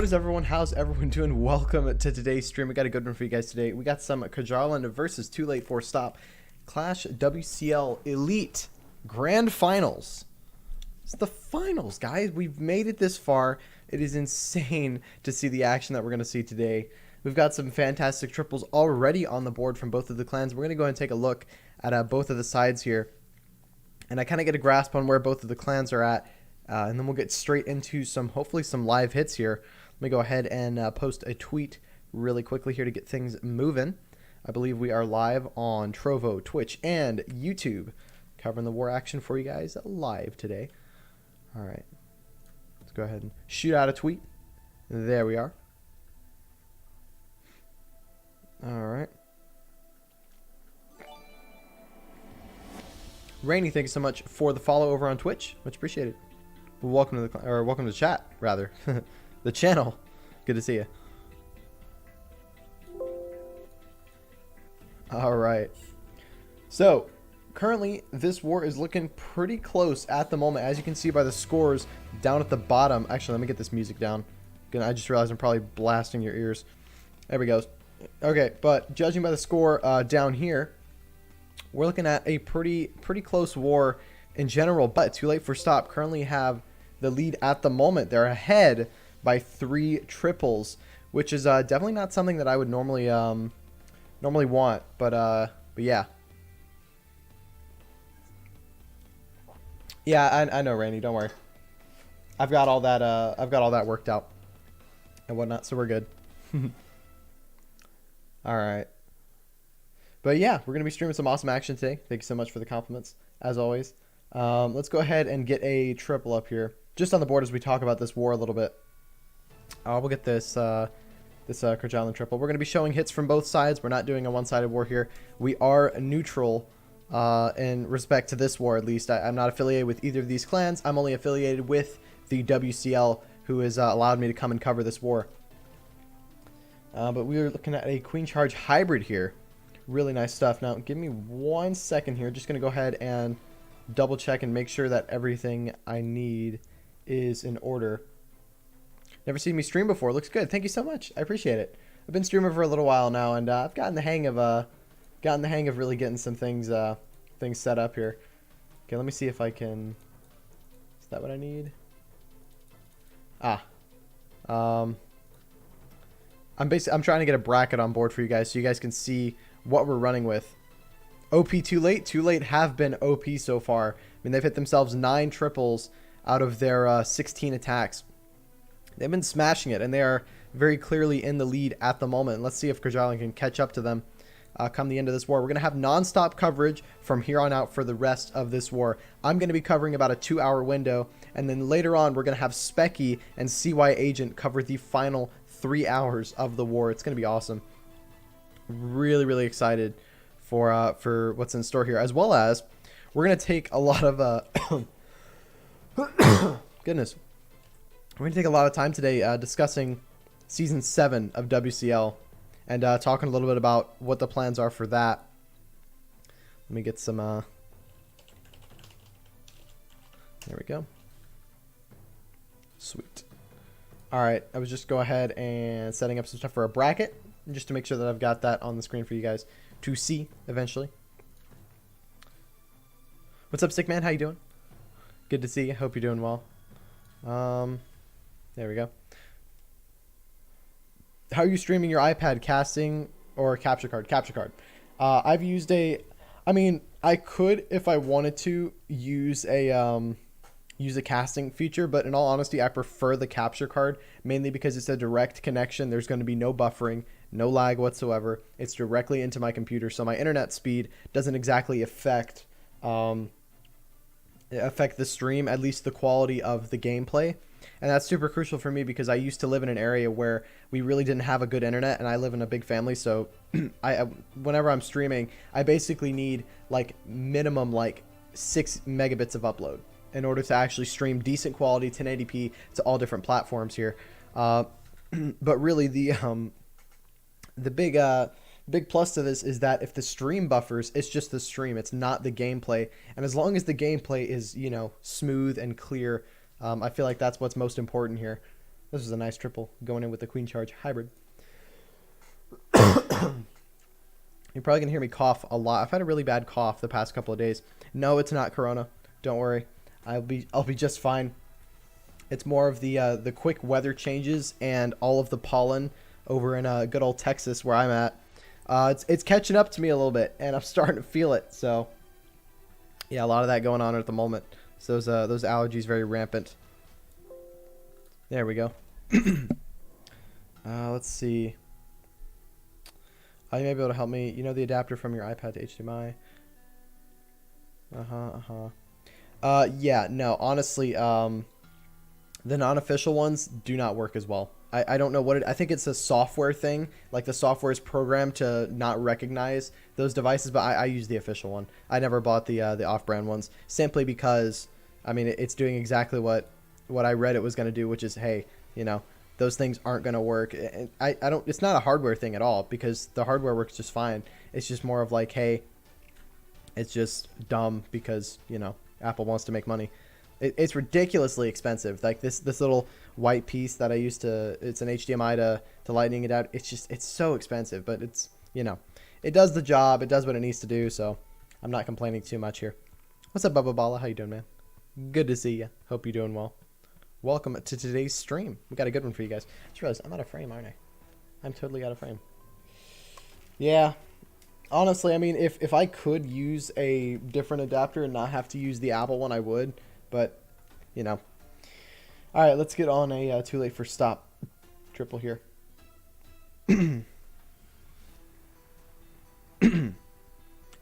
What is everyone? How's everyone doing? Welcome to today's stream. We got a good one for you guys today. We got some Karjalan versus 2Late4Stop Clash WCL Elite Grand Finals. It's the finals, guys. We've made it this far. It is insane to see the action that we're going to see today. We've got some fantastic triples already on the board from both of the clans. We're going to go ahead and take a look at both of the sides here. And I kind of get a grasp on where both of the clans are at. And then we'll get straight into hopefully some live hits here. Let me go ahead and post a tweet really quickly here to get things moving. I believe we are live on Trovo, Twitch, and YouTube, covering the war action for you guys live today. All right, let's go ahead and shoot out a tweet. There we are. All right. Rainy, thank you so much for the follow over on Twitch. Much appreciated. Welcome to welcome to the chat, rather. The channel. Good to see you. All right. So, currently, this war is looking pretty close at the moment, as you can see by the scores down at the bottom. Actually, let me get this music down. Again, I just realized I'm probably blasting your ears. There we go. Okay, but judging by the score down here, we're looking at a pretty close war in general. But 2Late4Stop currently have the lead at the moment. They're ahead by 3 triples, which is definitely not something that I would normally want. But yeah. Yeah, I know, Randy. Don't worry. I've got all that worked out and whatnot, so we're good. All right. But yeah, we're gonna be streaming some awesome action today. Thank you so much for the compliments, as always. Let's go ahead and get a triple up here, just on the board as we talk about this war a little bit. We'll get this Karjalan triple. We're gonna be showing hits from both sides. We're not doing a one-sided war here. We are neutral in respect to this war, at least. I'm not affiliated with either of these clans. I'm only affiliated with the WCL, who has allowed me to come and cover this war. But we are looking at a Queen Charge hybrid here. Really nice stuff. Now, give me 1 second here. Just going to go ahead and double check and make sure that everything I need is in order. Never seen me stream before. Looks good. Thank you so much. I appreciate it. I've been streaming for a little while now, and I've gotten the hang of really getting some things set up here. Okay, let me see if I can. Is that what I need? I'm trying to get a bracket on board for you guys so you guys can see what we're running with. OP 2Late. 2Late have been OP so far. I mean, they've hit themselves 9 triples out of their 16 attacks. They've been smashing it, and they are very clearly in the lead at the moment. Let's see if Karjalan can catch up to them come the end of this war. We're going to have non-stop coverage from here on out for the rest of this war. I'm going to be covering about a 2-hour window, and then later on we're going to have Specky and CY Agent cover the final 3 hours of the war. It's going to be awesome. Really excited for what's in store here, as well as we're going to take a lot of goodness. We're going to take a lot of time today discussing Season 7 of WCL and talking a little bit about what the plans are for that. Let me get some... There we go. Sweet. Alright, I was just go ahead and setting up some stuff for a bracket, just to make sure that I've got that on the screen for you guys to see eventually. What's up, Stickman? How you doing? Good to see you. Hope you're doing well. There we go. How are you streaming your iPad? Casting or capture card? Capture card. I've used I mean, I could, if I wanted to, use a casting feature, but in all honesty, I prefer the capture card, mainly because it's a direct connection. There's going to be no buffering, no lag whatsoever. It's directly into my computer, so my internet speed doesn't exactly affect the stream, at least the quality of the gameplay. And that's super crucial for me because I used to live in an area where we really didn't have a good internet, and I live in a big family, so whenever I'm streaming, I basically need like minimum like 6 megabits of upload in order to actually stream decent quality 1080p to all different platforms here. But really, the big plus to this is that if the stream buffers, it's just the stream. It's not the gameplay. And as long as the gameplay is, you know, smooth and clear, I feel like that's what's most important here. This is a nice triple going in with the Queen Charge Hybrid. You're probably going to hear me cough a lot. I've had a really bad cough the past couple of days. No, it's not Corona. Don't worry. I'll be just fine. It's more of the quick weather changes and all of the pollen over in good old Texas where I'm at. It's catching up to me a little bit, and I'm starting to feel it. So, yeah, a lot of that going on at the moment. So those allergies very rampant. There we go. Let's see. You may be able to help me. You know the adapter from your iPad to HDMI. Yeah, no, honestly, the non-official ones do not work as well. I don't know what it, I think it's a software thing. Like the software is programmed to not recognize those devices, but I use the official one. I never bought the off-brand ones simply because, I mean, it's doing exactly what I read it was going to do, which is, hey, you know, those things aren't going to work. I don't, it's not a hardware thing at all because the hardware works just fine. It's just more of like, hey, it's just dumb because, you know, Apple wants to make money. It's ridiculously expensive. Like this little white piece that I used to, it's an HDMI to lightning it out. It's so expensive, but it's, you know, it does the job. It does what it needs to do. So I'm not complaining too much here. What's up, Bubba Bala? How you doing, man? Good to see you. Hope you're doing well. Welcome to today's stream. We got a good one for you guys. I just realized I'm out of frame, aren't I? I'm totally out of frame. Yeah. Honestly, I mean, if I could use a different adapter and not have to use the Apple one, I would. But, you know. All right, let's get on a 2Late4Stop triple here.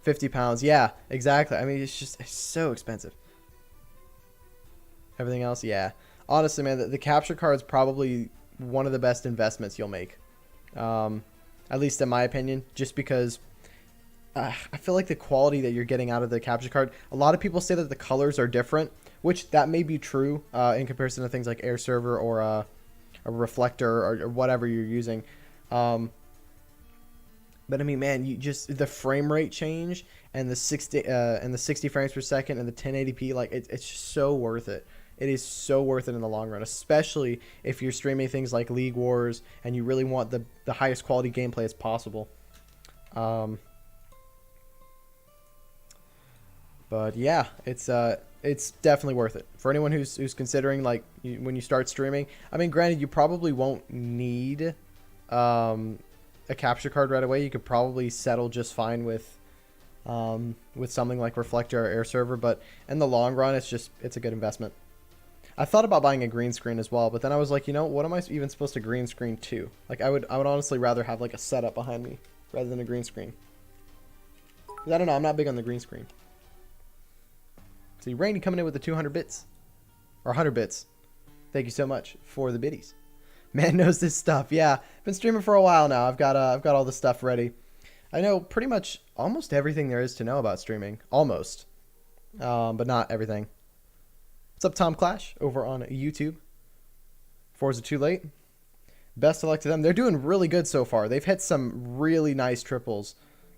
50 pounds. Yeah, exactly. I mean, it's so expensive. Everything else, yeah. Honestly, man, the capture card is probably one of the best investments you'll make. At least in my opinion, just because I feel like the quality that you're getting out of the capture card, a lot of people say that the colors are different, which that may be true in comparison to things like Air Server or a reflector or whatever you're using. But I mean, man, you just the frame rate change and the 60 frames per second and the 1080p, like it's just so worth it. It is so worth it in the long run, especially if you're streaming things like League Wars and you really want the highest quality gameplay as possible. But yeah, it's definitely worth it for anyone who's considering, like, when you start streaming. I mean, granted, you probably won't need a capture card right away. You could probably settle just fine with something like Reflector or Air Server, but in the long run, it's a good investment. I thought about buying a green screen as well, but then I was like, you know, what am I even supposed to green screen to? Like, I would honestly rather have like a setup behind me rather than a green screen. I don't know, I'm not big on the green screen. See, Rainy coming in with the 200 bits or 100 bits. Thank you so much for the biddies. Man knows this stuff. Yeah, been streaming for a while now. I've got all the stuff ready. I know pretty much almost everything there is to know about streaming, almost, but not everything. What's up, Tom Clash over on YouTube? Forza 2Late. Best of luck to them. They're doing really good so far. They've hit some really nice triples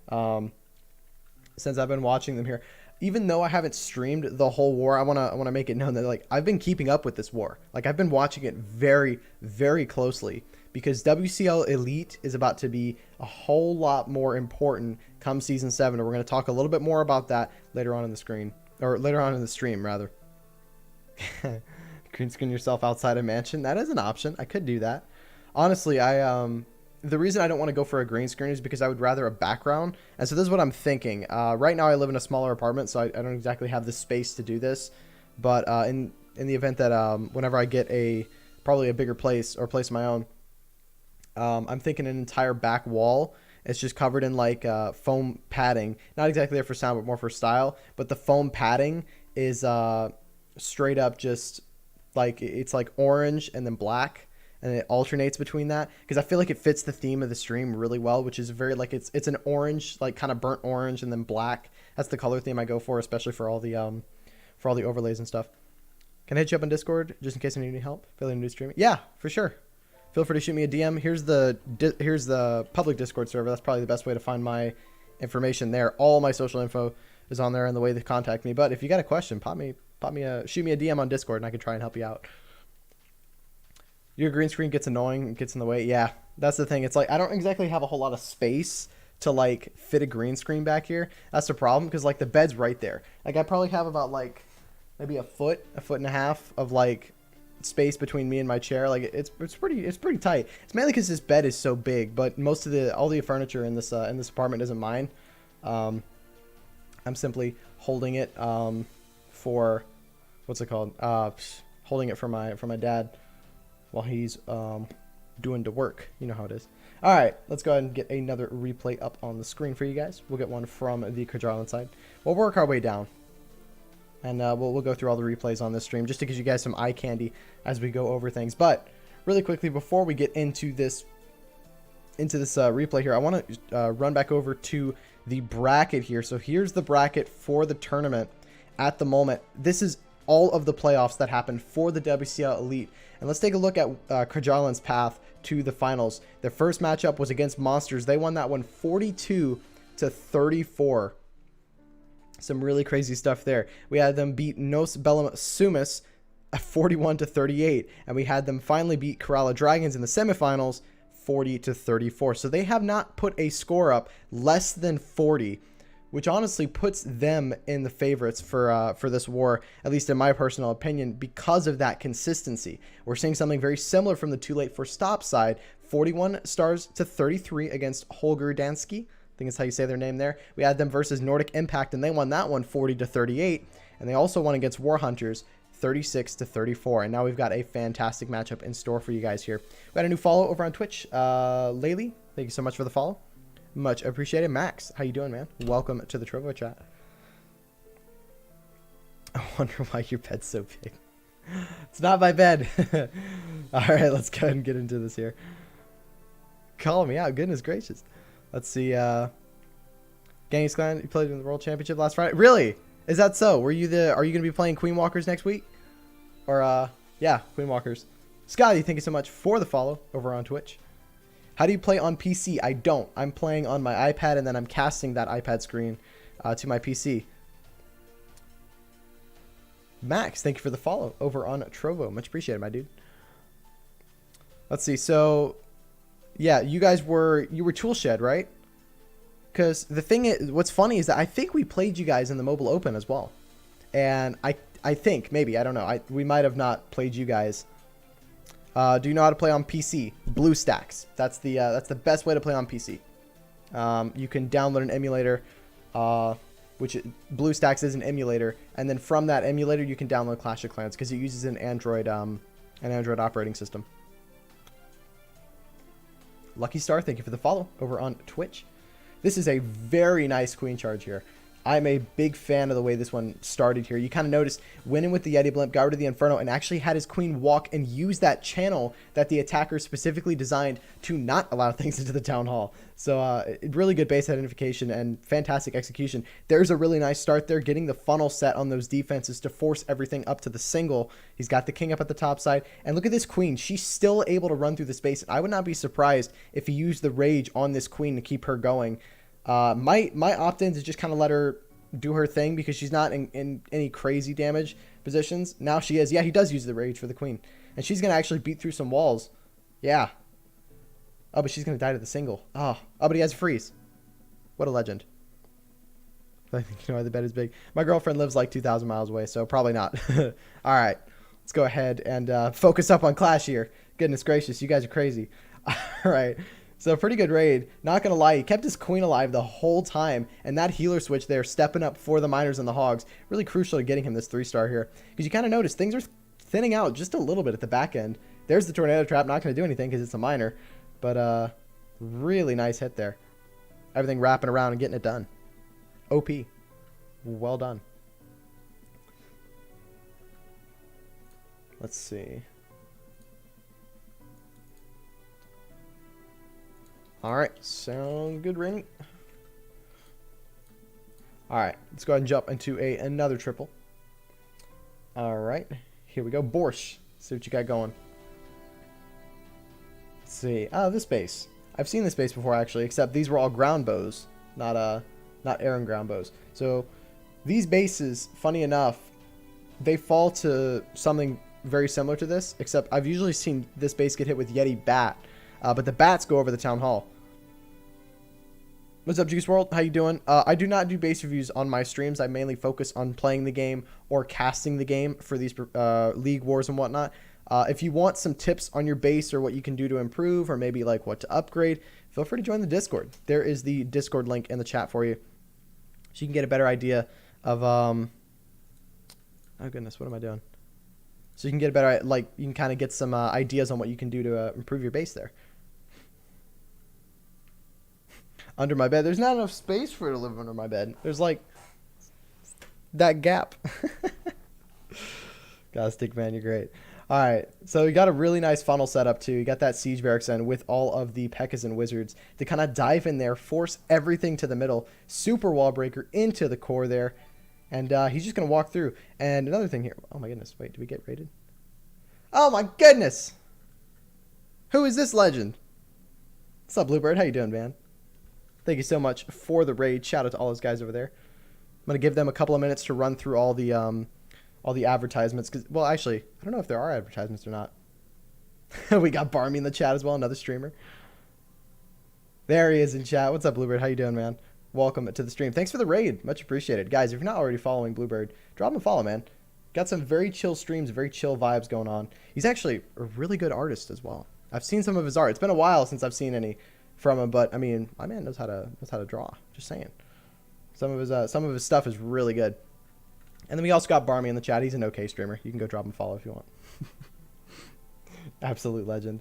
since I've been watching them here. Even though I haven't streamed the whole war, I wanna make it known that, like, I've been keeping up with this war. Like, I've been watching it very, very closely because WCL Elite is about to be a whole lot more important come Season 7, and we're gonna talk a little bit more about that later on in the screen, or later on in the stream rather. Green screen yourself outside a mansion. That is an option. I could do that. Honestly, the reason I don't want to go for a green screen is because I would rather a background. And so this is what I'm thinking. Right now I live in a smaller apartment, so I don't exactly have the space to do this. But in the event that whenever I get probably a bigger place or a place of my own, I'm thinking an entire back wall. It's just covered in like foam padding. Not exactly there for sound, but more for style. But the foam padding is straight up just like, it's like orange and then black. And it alternates between that because I feel like it fits the theme of the stream really well, which is very like it's an orange, like kind of burnt orange and then black. That's the color theme I go for, especially for all the overlays and stuff. Can I hit you up on Discord just in case I need any help? Feeling new streaming? Yeah, for sure. Feel free to shoot me a DM. Here's the public Discord server. That's probably the best way to find my information there. All my social info is on there and the way to contact me. But if you got a question, shoot me a DM on Discord and I can try and help you out. Your green screen gets annoying, it gets in the way. Yeah, that's the thing. It's like I don't exactly have a whole lot of space to like fit a green screen back here. That's the problem because like the bed's right there. Like I probably have about like maybe a foot and a half of like space between me and my chair. Like it's pretty tight. It's mainly because this bed is so big, but most of all the furniture in this apartment isn't mine. I'm simply holding it for what's it called? Holding it for my dad while he's doing the work. You know how it is. All right, let's go ahead and get another replay up on the screen for you guys. We'll get one from the Karjalan side. We'll work our way down, and we'll go through all the replays on this stream just to give you guys some eye candy as we go over things. But really quickly, before we get into this replay here, I want to run back over to the bracket here. So here's the bracket for the tournament at the moment. This is all of the playoffs that happened for the WCL Elite. And let's take a look at Karjalan's path to the finals. Their first matchup was against Monsters. They won that one 42-34. Some really crazy stuff there. We had them beat Nos Bellum Sumus 41-38. And we had them finally beat Kerala Dragons in the semifinals 40-34. So they have not put a score up less than 40, which honestly puts them in the favorites for this war, at least in my personal opinion, because of that consistency. We're seeing something very similar from the 2Late4Stop side, 41 stars to 33 against Holger Dansky. I think that's how you say their name there. We had them versus Nordic Impact, and they won that one 40-38, and they also won against War Hunters 36-34. And now we've got a fantastic matchup in store for you guys here. We got a new follow over on Twitch. Laylee, thank you so much for the follow. Much appreciated. Max, how you doing, man? Welcome to the Trovo chat. I wonder why your bed's so big. It's not my bed. All right, let's go ahead and get into this here. Call me out. Goodness gracious. Let's see. Genghis Khan, you played in the World Championship last Friday. Really? Is that so? Are you going to be playing Queen Walkers next week? Or, yeah, Queen Walkers. Scotty, thank you so much for the follow over on Twitch. How do you play on PC? I don't. I'm playing on my iPad, and then I'm casting that iPad screen to my PC. Max, thank you for the follow over on Trovo. Much appreciated, my dude. Let's see. So, yeah, you were Toolshed, right? Because the thing is, what's funny is that I think we played you guys in the Mobile Open as well. And I think, maybe, I don't know. We might have not played you guys. Do you know how to play on PC? BlueStacks. That's the best way to play on PC. You can download an emulator, which BlueStacks is an emulator, and then from that emulator you can download Clash of Clans because it uses an Android operating system. Lucky Star, thank you for the follow over on Twitch. This is a very nice queen charge here. I'm a big fan of the way this one started here. You kind of noticed went in with the Yeti Blimp, got rid of the Inferno, and actually had his queen walk and use that channel that the attacker specifically designed to not allow things into the town hall. So really good base identification and fantastic execution. There's a really nice start there, getting the funnel set on those defenses to force everything up to the single. He's got the king up at the top side. And look at this queen. She's still able to run through the space. I would not be surprised if he used the rage on this queen to keep her going. My opt-ins is just kind of let her do her thing because she's not in any crazy damage positions. Now she is. Yeah, he does use the rage for the queen. And she's going to actually beat through some walls. Yeah. Oh, but she's going to die to the single. Oh, but he has a freeze. What a legend. I think you know why the bed is big. My girlfriend lives like 2,000 miles away, so probably not. All right. Let's go ahead and focus up on Clash here. Goodness gracious, you guys are crazy. All right. So pretty good raid. Not going to lie, he kept his queen alive the whole time. And that healer switch there, stepping up for the miners and the hogs, really crucial to getting him this 3-star here. Because you kind of notice things are thinning out just a little bit at the back end. There's the tornado trap. Not going to do anything because it's a miner. But really nice hit there. Everything wrapping around and getting it done. OP. Well done. Let's see. All right, sound good, Rainy. All right, let's go ahead and jump into another triple. All right, here we go. Borscht, see what you got going. Let's see. Oh, this base. I've seen this base before, actually, except these were all ground bows, not air and ground bows. So these bases, funny enough, they fall to something very similar to this, except I've usually seen this base get hit with Yeti Bat, but the bats go over the Town Hall. What's up, Juice World? How you doing? I do not do base reviews on my streams. I mainly focus on playing the game or casting the game for these league wars and whatnot. If you want some tips on your base or what you can do to improve or maybe like what to upgrade, feel free to join the Discord. There is the Discord link in the chat for you. So you can get a better idea of, oh goodness, what am I doing? So you can get a better, like, you can kind of get some ideas on what you can do to improve your base there. Under my bed. There's not enough space for it to live under my bed. There's like that gap. God, Stick Man, you're great. All right, so you got a really nice funnel set up too. You got that siege barracks in with all of the P.E.K.K.A.s and wizards to kind of dive in there, force everything to the middle, super wall breaker into the core there, and he's just gonna walk through. And another thing here. Oh my goodness, wait, did we get raided? Oh my goodness, who is this legend? What's up, Bluebird? How you doing, man? Thank you so much for the raid. Shout out to all those guys over there. I'm gonna give them a couple of minutes to run through all the advertisements. Cause, well, actually, I don't know if there are advertisements or not. We got Barmy in the chat as well, another streamer. There he is in chat. What's up, Bluebird? How you doing, man? Welcome to the stream. Thanks for the raid. Much appreciated. Guys, if you're not already following Bluebird, drop him a follow, man. Got some very chill streams, very chill vibes going on. He's actually a really good artist as well. I've seen some of his art. It's been a while since I've seen any from him, but I mean, my man knows how to draw. Just saying. Some of his stuff is really good. And then we also got Barmy in the chat. He's an okay streamer. You can go drop him a follow if you want. Absolute legend.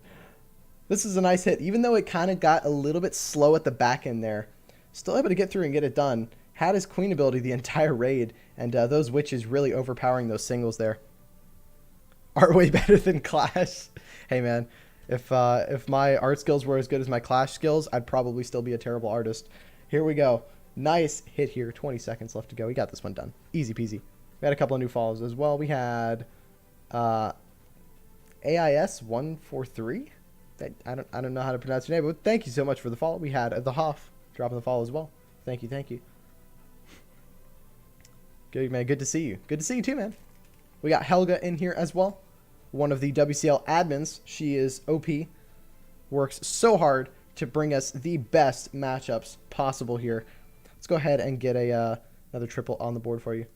This is a nice hit, even though it kind of got a little bit slow at the back end there. Still able to get through and get it done. Had his queen ability the entire raid, and those witches really overpowering those singles there. Art way better than Clash. Hey man. If my art skills were as good as my Clash skills, I'd probably still be a terrible artist. Here we go. Nice hit here. 20 seconds left to go. We got this one done. Easy peasy. We had a couple of new follows as well. We had AIS143. I don't know how to pronounce your name, but thank you so much for the follow. We had the Hoff dropping the follow as well. Thank you, thank you. Good, man. Good to see you. Good to see you too, man. We got Helga in here as well. One of the WCL admins. She is OP. Works so hard to bring us the best matchups possible here. Let's go ahead and get another triple on the board for you.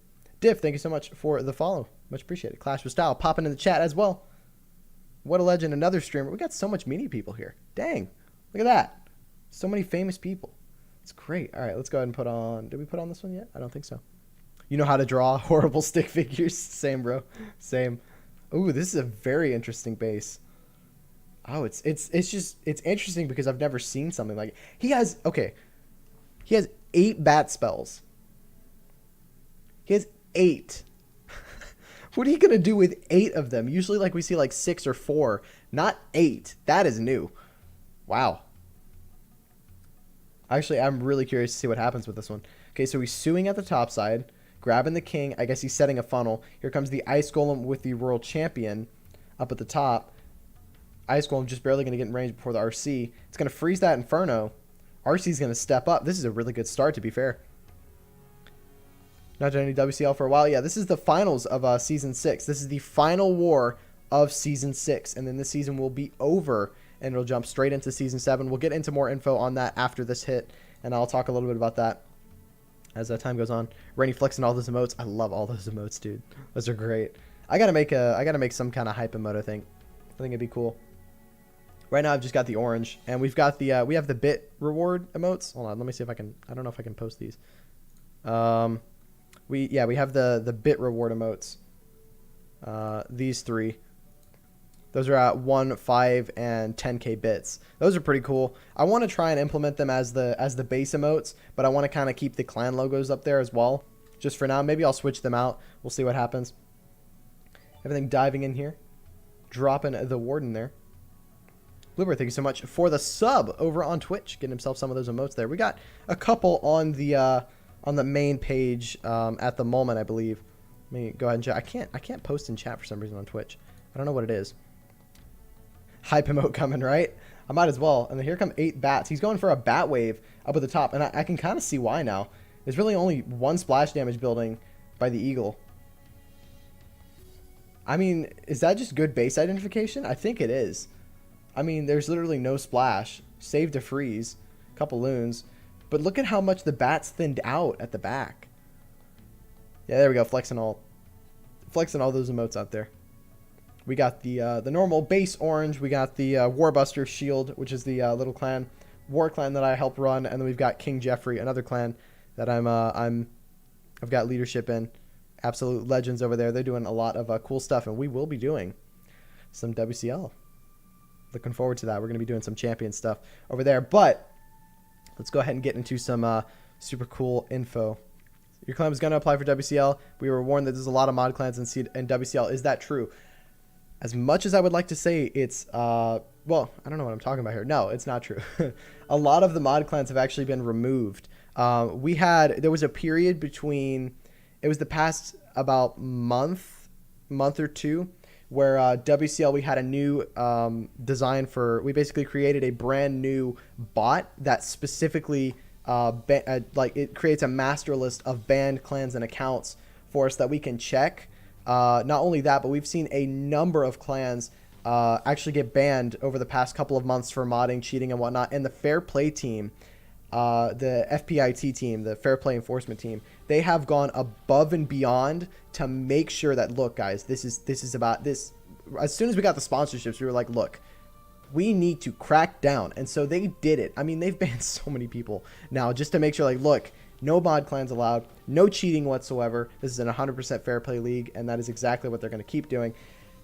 Diff, thank you so much for the follow. Much appreciated. Clash with Style popping in the chat as well. What a legend. Another streamer. We got so much media people here. Dang. Look at that. So many famous people. It's great. All right, let's go ahead and put on. Did we put on this one yet? I don't think so. You know how to draw horrible stick figures. Same, bro. Same. Ooh, this is a very interesting base. Oh, it's interesting because I've never seen something like it. He has 8 bat spells. He has 8. What are you going to do with 8 of them? Usually like we see like 6 or 4, not 8. That is new. Wow. Actually, I'm really curious to see what happens with this one. Okay, so he's suing at the top side, grabbing the king. I guess he's setting a funnel. Here comes the Ice Golem with the World Champion up at the top. Ice Golem just barely going to get in range before the RC. It's going to freeze that Inferno. RC's going to step up. This is a really good start, to be fair. Not done any WCL for a while. Yeah, this is the finals of Season 6. This is the final war of Season 6. And then this season will be over, and it'll jump straight into Season 7. We'll get into more info on that after this hit, and I'll talk a little bit about that as time goes on. Rainy flexing all those emotes. I love all those emotes, dude. Those are great. I gotta make some kind of hype emote. I think it'd be cool. Right now I've just got the orange, and we've got the we have the bit reward emotes. Hold on, let me see if I can. I don't know if I can post these. We have the bit reward emotes. These 3. Those are at 1, 5, and 10k bits. Those are pretty cool. I want to try and implement them as the base emotes, but I want to kind of keep the clan logos up there as well. Just for now, maybe I'll switch them out. We'll see what happens. Everything diving in here, dropping the warden there. Bluebird, thank you so much for the sub over on Twitch, getting himself some of those emotes there. We got a couple on the main page at the moment, I believe. Let me go ahead and check. I can't post in chat for some reason on Twitch. I don't know what it is. Hype emote coming, right? I might as well. And then here come 8 bats. He's going for a bat wave up at the top, and I can kind of see why now. There's really only 1 splash damage building by the eagle. I mean, is that just good base identification? I think it is. I mean, there's literally no splash. Save to freeze. Couple loons. But look at how much the bat's thinned out at the back. Yeah, there we go. Flexing all those emotes out there. We got the normal base orange. We got the Warbuster shield, which is the little clan, war clan that I help run, and then we've got King Jeffrey, another clan that I've got leadership in. Absolute legends over there. They're doing a lot of cool stuff, and we will be doing some WCL. Looking forward to that. We're going to be doing some champion stuff over there, but let's go ahead and get into some super cool info. Your clan was going to apply for WCL. We were warned that there's a lot of mod clans in WCL. Is that true? As much as I would like to say it's, well, I don't know what I'm talking about here. No, it's not true. A lot of the mod clans have actually been removed. There was a period between, it was the past about month or two, where WCL, we had a new design for, we basically created a brand new bot that specifically, like it creates a master list of banned clans and accounts for us that we can check. Not only that, but we've seen a number of clans actually get banned over the past couple of months for modding, cheating, and whatnot. And the Fair Play team, the FPIT team, the Fair Play Enforcement team, they have gone above and beyond to make sure that, look, guys, this is about this. As soon as we got the sponsorships, we were like, look, we need to crack down. And so they did it. I mean, they've banned so many people now just to make sure, like, look, no mod clans allowed, no cheating whatsoever. This is an 100% fair play league, and that is exactly what they're going to keep doing.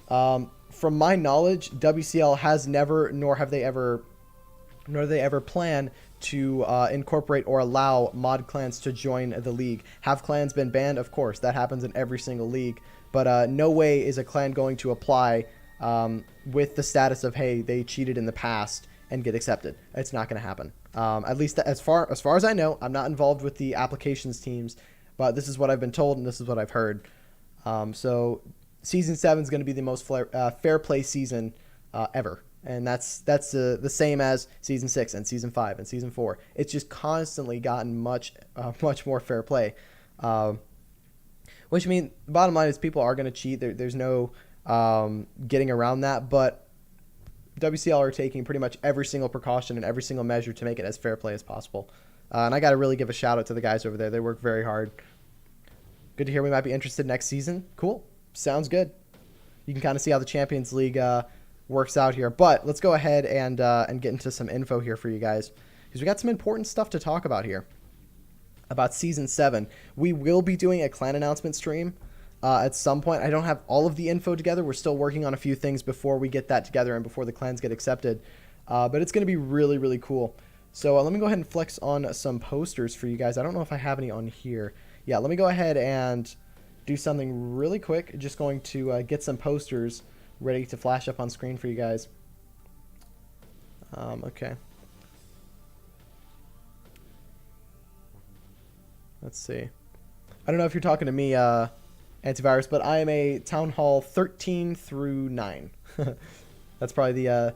From my knowledge, WCL has never, nor do they ever plan to incorporate or allow mod clans to join the league. Have clans been banned? Of course, that happens in every single league. But no way is a clan going to apply with the status of, hey, they cheated in the past and get accepted. It's not going to happen. At least as far as I know. I'm not involved with the applications teams, but this is what I've been told and this is what I've heard. So season 7 is going to be the most fair play season ever, and that's the same as season 6 and season 5 and season 4. It's just constantly gotten much more fair play. Which, I mean, the bottom line is people are going to cheat. There's no getting around that, but WCL are taking pretty much every single precaution and every single measure to make it as fair play as possible. And I got to really give a shout out to the guys over there. They work very hard. Good to hear we might be interested next season. Cool. Sounds good. You can kind of see how the Champions League works out here. But let's go ahead and get into some info here for you guys, because we got some important stuff to talk about here. About Season 7. We will be doing a clan announcement stream at some point. I don't have all of the info together. We're still working on a few things before we get that together and before the clans get accepted. But it's going to be really, really cool. So let me go ahead and flex on some posters for you guys. I don't know if I have any on here. Yeah, let me go ahead and do something really quick. Just going to get some posters ready to flash up on screen for you guys. Okay. Let's see. I don't know if you're talking to me, Antivirus, but I am a Town Hall 13 through 9. That's probably the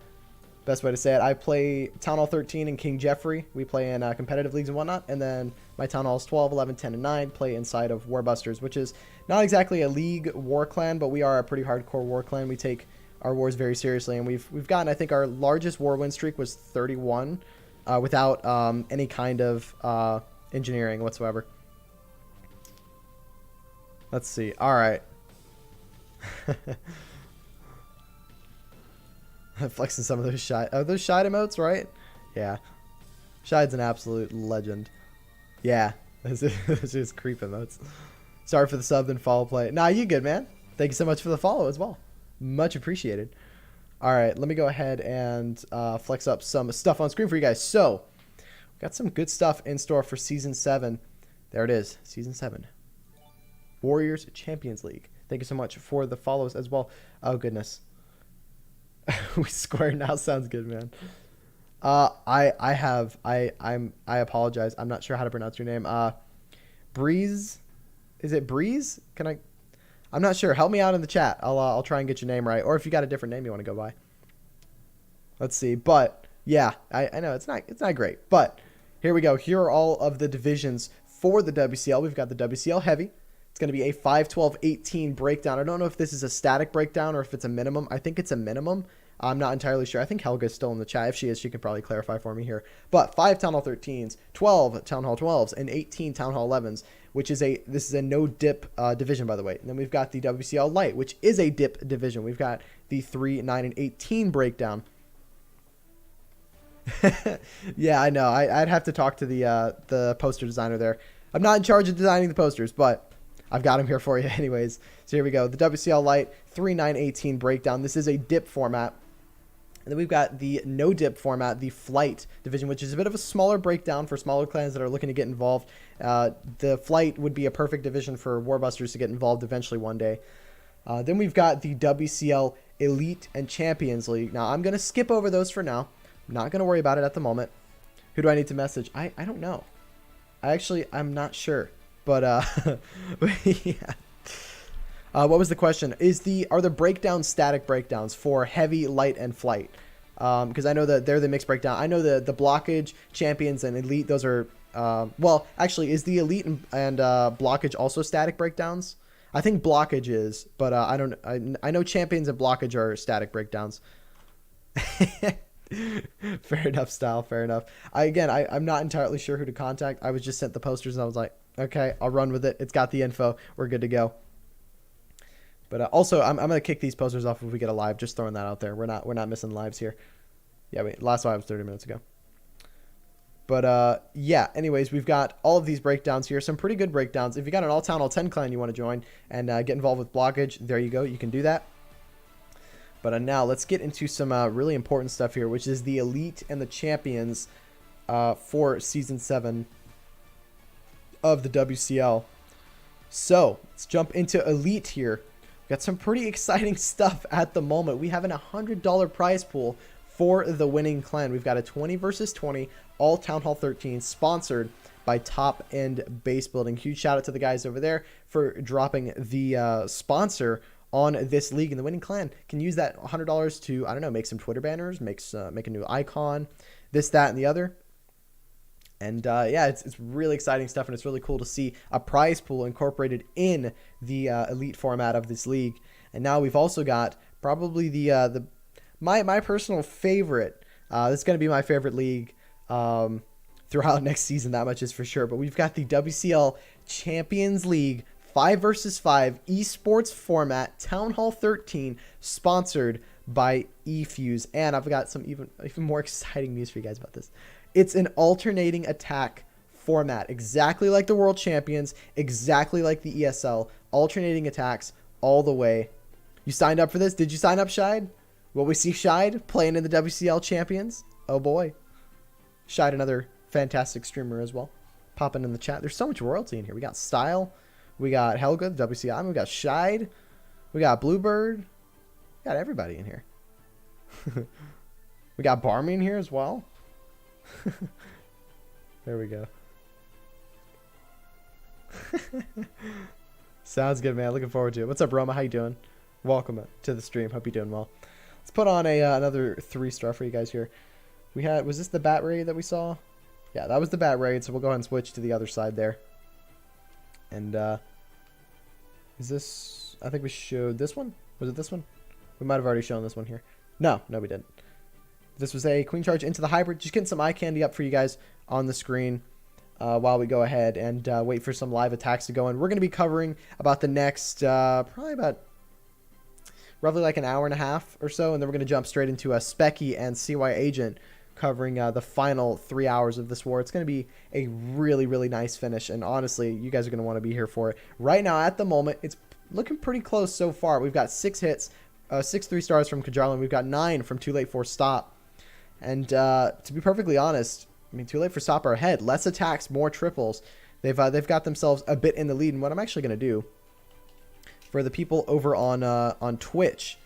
best way to say it. I play Town Hall 13 and King Jeffrey. We play in competitive leagues and whatnot. And then my Town Halls 12, 11, 10, and 9 play inside of Warbusters, which is not exactly a league war clan, but we are a pretty hardcore war clan. We take our wars very seriously. And we've gotten, I think, our largest war win streak was 31 without any kind of engineering whatsoever. Let's see. All right. Flexing some of those shy. Are those shy emotes, right? Yeah. Shide's an absolute legend. Yeah. It's just creep emotes. Sorry for the sub and follow play. Nah, you good, man. Thank you so much for the follow as well. Much appreciated. All right. Let me go ahead and flex up some stuff on screen for you guys. So, got some good stuff in store for Season 7. There it is. Season 7. Warriors Champions League. Thank you so much for the follows as well. Oh goodness. We square now sounds good, man. I apologize. I'm not sure how to pronounce your name. Breeze. Is it Breeze? I'm not sure. Help me out in the chat. I'll try and get your name right. Or if you got a different name you want to go by. Let's see. But yeah, I know it's not great. But here we go. Here are all of the divisions for the WCL. We've got the WCL Heavy, It's going to be a 5-12-18 breakdown. I don't know if this is a static breakdown or if it's a minimum. I think it's a minimum. I'm not entirely sure. I think Helga's still in the chat. If she is, she can probably clarify for me here. But 5 Town Hall 13s, 12 Town Hall 12s, and 18 Town Hall 11s, which is this is a no dip division, by the way. And then we've got the WCL Light, which is a dip division. We've got the 3, 9, and 18 breakdown. Yeah, I know. I'd have to talk to the poster designer there. I'm not in charge of designing the posters, but I've got them here for you anyways. So here we go. The WCL Light 3, 9, 18 breakdown. This is a dip format. And then we've got the no dip format, the Flight division, which is a bit of a smaller breakdown for smaller clans that are looking to get involved. The Flight would be a perfect division for Warbusters to get involved eventually one day. Then we've got the WCL Elite and Champions League. Now, I'm going to skip over those for now. I'm not going to worry about it at the moment. Who do I need to message? I don't know. I'm not sure. But, yeah. What was the question? Are the breakdowns static breakdowns for heavy, light, and flight? Because I know that they're the mixed breakdown. I know the blockage, champions, and elite. Those are well, actually, is the elite and blockage also static breakdowns? I think blockage is, but I don't. I know champions and blockage are static breakdowns. Fair enough, Style. Fair enough. I'm not entirely sure who to contact. I was just sent the posters and I was like, okay, I'll run with it. It's got the info. We're good to go. But also, I'm gonna kick these posters off if we get a live. Just throwing that out there. We're not missing lives here. Yeah, wait, last live was 30 minutes ago. But yeah. Anyways, we've got all of these breakdowns here. Some pretty good breakdowns. If you got an all town all 10 clan you want to join and get involved with blockage, there you go. You can do that. But now let's get into some really important stuff here, which is the elite and the champions for season 7 of the WCL. So let's jump into elite here. Got some pretty exciting stuff at the moment. We have an $100 prize pool for the winning clan. We've got a 20 versus 20 all Town Hall 13 sponsored by Top End Base Building. Huge shout out to the guys over there for dropping the sponsor on this league, and the winning clan can use that $100 to, I don't know, make some Twitter banners, make a new icon, this, that, and the other. And yeah, it's really exciting stuff, and it's really cool to see a prize pool incorporated in the elite format of this league. And now we've also got probably my personal favorite. This is going to be my favorite league throughout next season. That much is for sure. But we've got the WCL Champions League 5 versus 5 esports format, Town Hall 13, sponsored by eFuse. And I've got some even more exciting news for you guys about this. It's an alternating attack format, exactly like the World Champions, exactly like the ESL, alternating attacks all the way. You signed up for this? Did you sign up, Shide? Will we see Shide playing in the WCL Champions? Oh boy. Shide, another fantastic streamer as well, popping in the chat. There's so much royalty in here. We got Style. We got Helga, the WCI. We got Shide. We got Bluebird. We got everybody in here. We got Barmy in here as well. There we go. Sounds good, man. Looking forward to it. What's up, Roma? How you doing? Welcome to the stream. Hope you're doing well. Let's put on another 3-star for you guys here. Was this the bat raid that we saw? Yeah, that was the bat raid. So we'll go ahead and switch to the other side there. And is this? I think we showed this one. Was it this one? We might have already shown this one here. No, we didn't. This was a Queen Charge into the hybrid. Just getting some eye candy up for you guys on the screen while we go ahead and wait for some live attacks to go in. We're going to be covering about the next probably about roughly like an hour and a half or so, and then we're going to jump straight into a Specky and CY Agent covering the final 3 hours of this war. It's going to be a really, really nice finish, and honestly, you guys are going to want to be here for it. Right now, at the moment, it's looking pretty close so far. We've got 6 hits, 6 3-stars from Karjalan. We've got 9 from 2Late4Stop. And to be perfectly honest, I mean, 2Late4Stop are ahead. Less attacks, more triples. They've got themselves a bit in the lead. And what I'm actually going to do for the people over on Twitch,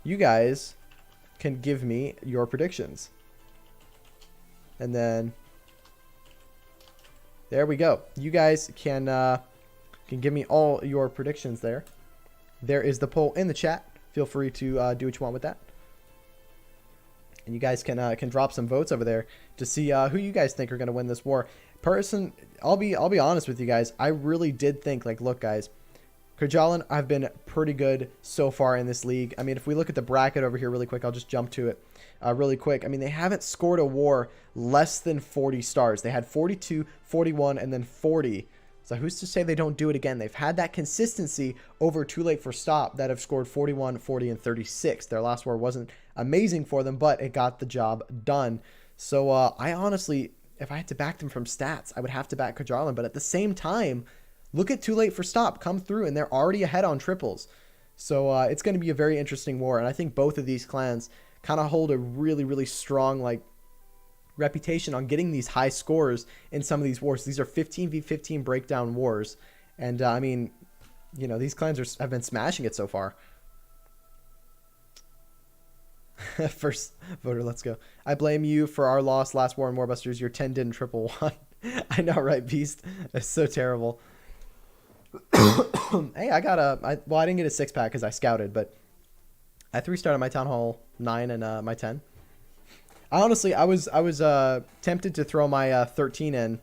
you guys can give me your predictions. And then there we go. You guys can give me all your predictions there. There is the poll in the chat. Feel free to do what you want with that. And you guys can drop some votes over there to see who you guys think are going to win this war. I'll be honest with you guys. I really did think, like, look, guys, Karjalan, I've been pretty good so far in this league. I mean, if we look at the bracket over here really quick, I'll just jump to it really quick. I mean, they haven't scored a war less than 40 stars. They had 42, 41, and then 40. So who's to say they don't do it again? They've had that consistency over Too Late for Stop that have scored 41, 40, and 36. Their last war wasn't amazing for them, but it got the job done. So I honestly, if I had to back them from stats, I would have to back Karjalan. But at the same time, look at Too Late for Stop come through, and they're already ahead on triples. So it's going to be a very interesting war. And I think both of these clans kind of hold a really, really strong, like, reputation on getting these high scores in some of these wars. These are 15v15 breakdown wars. And I mean, you know, these clans have been smashing it so far. First voter, let's go. I blame you for our loss last war in Warbusters. Your 10 didn't triple one. I know, right, Beast? It's so terrible. Hey, I didn't get a 6-pack because I scouted, but I 3-starred my Town Hall 9 and my 10. Honestly, I was tempted to throw my 13 in.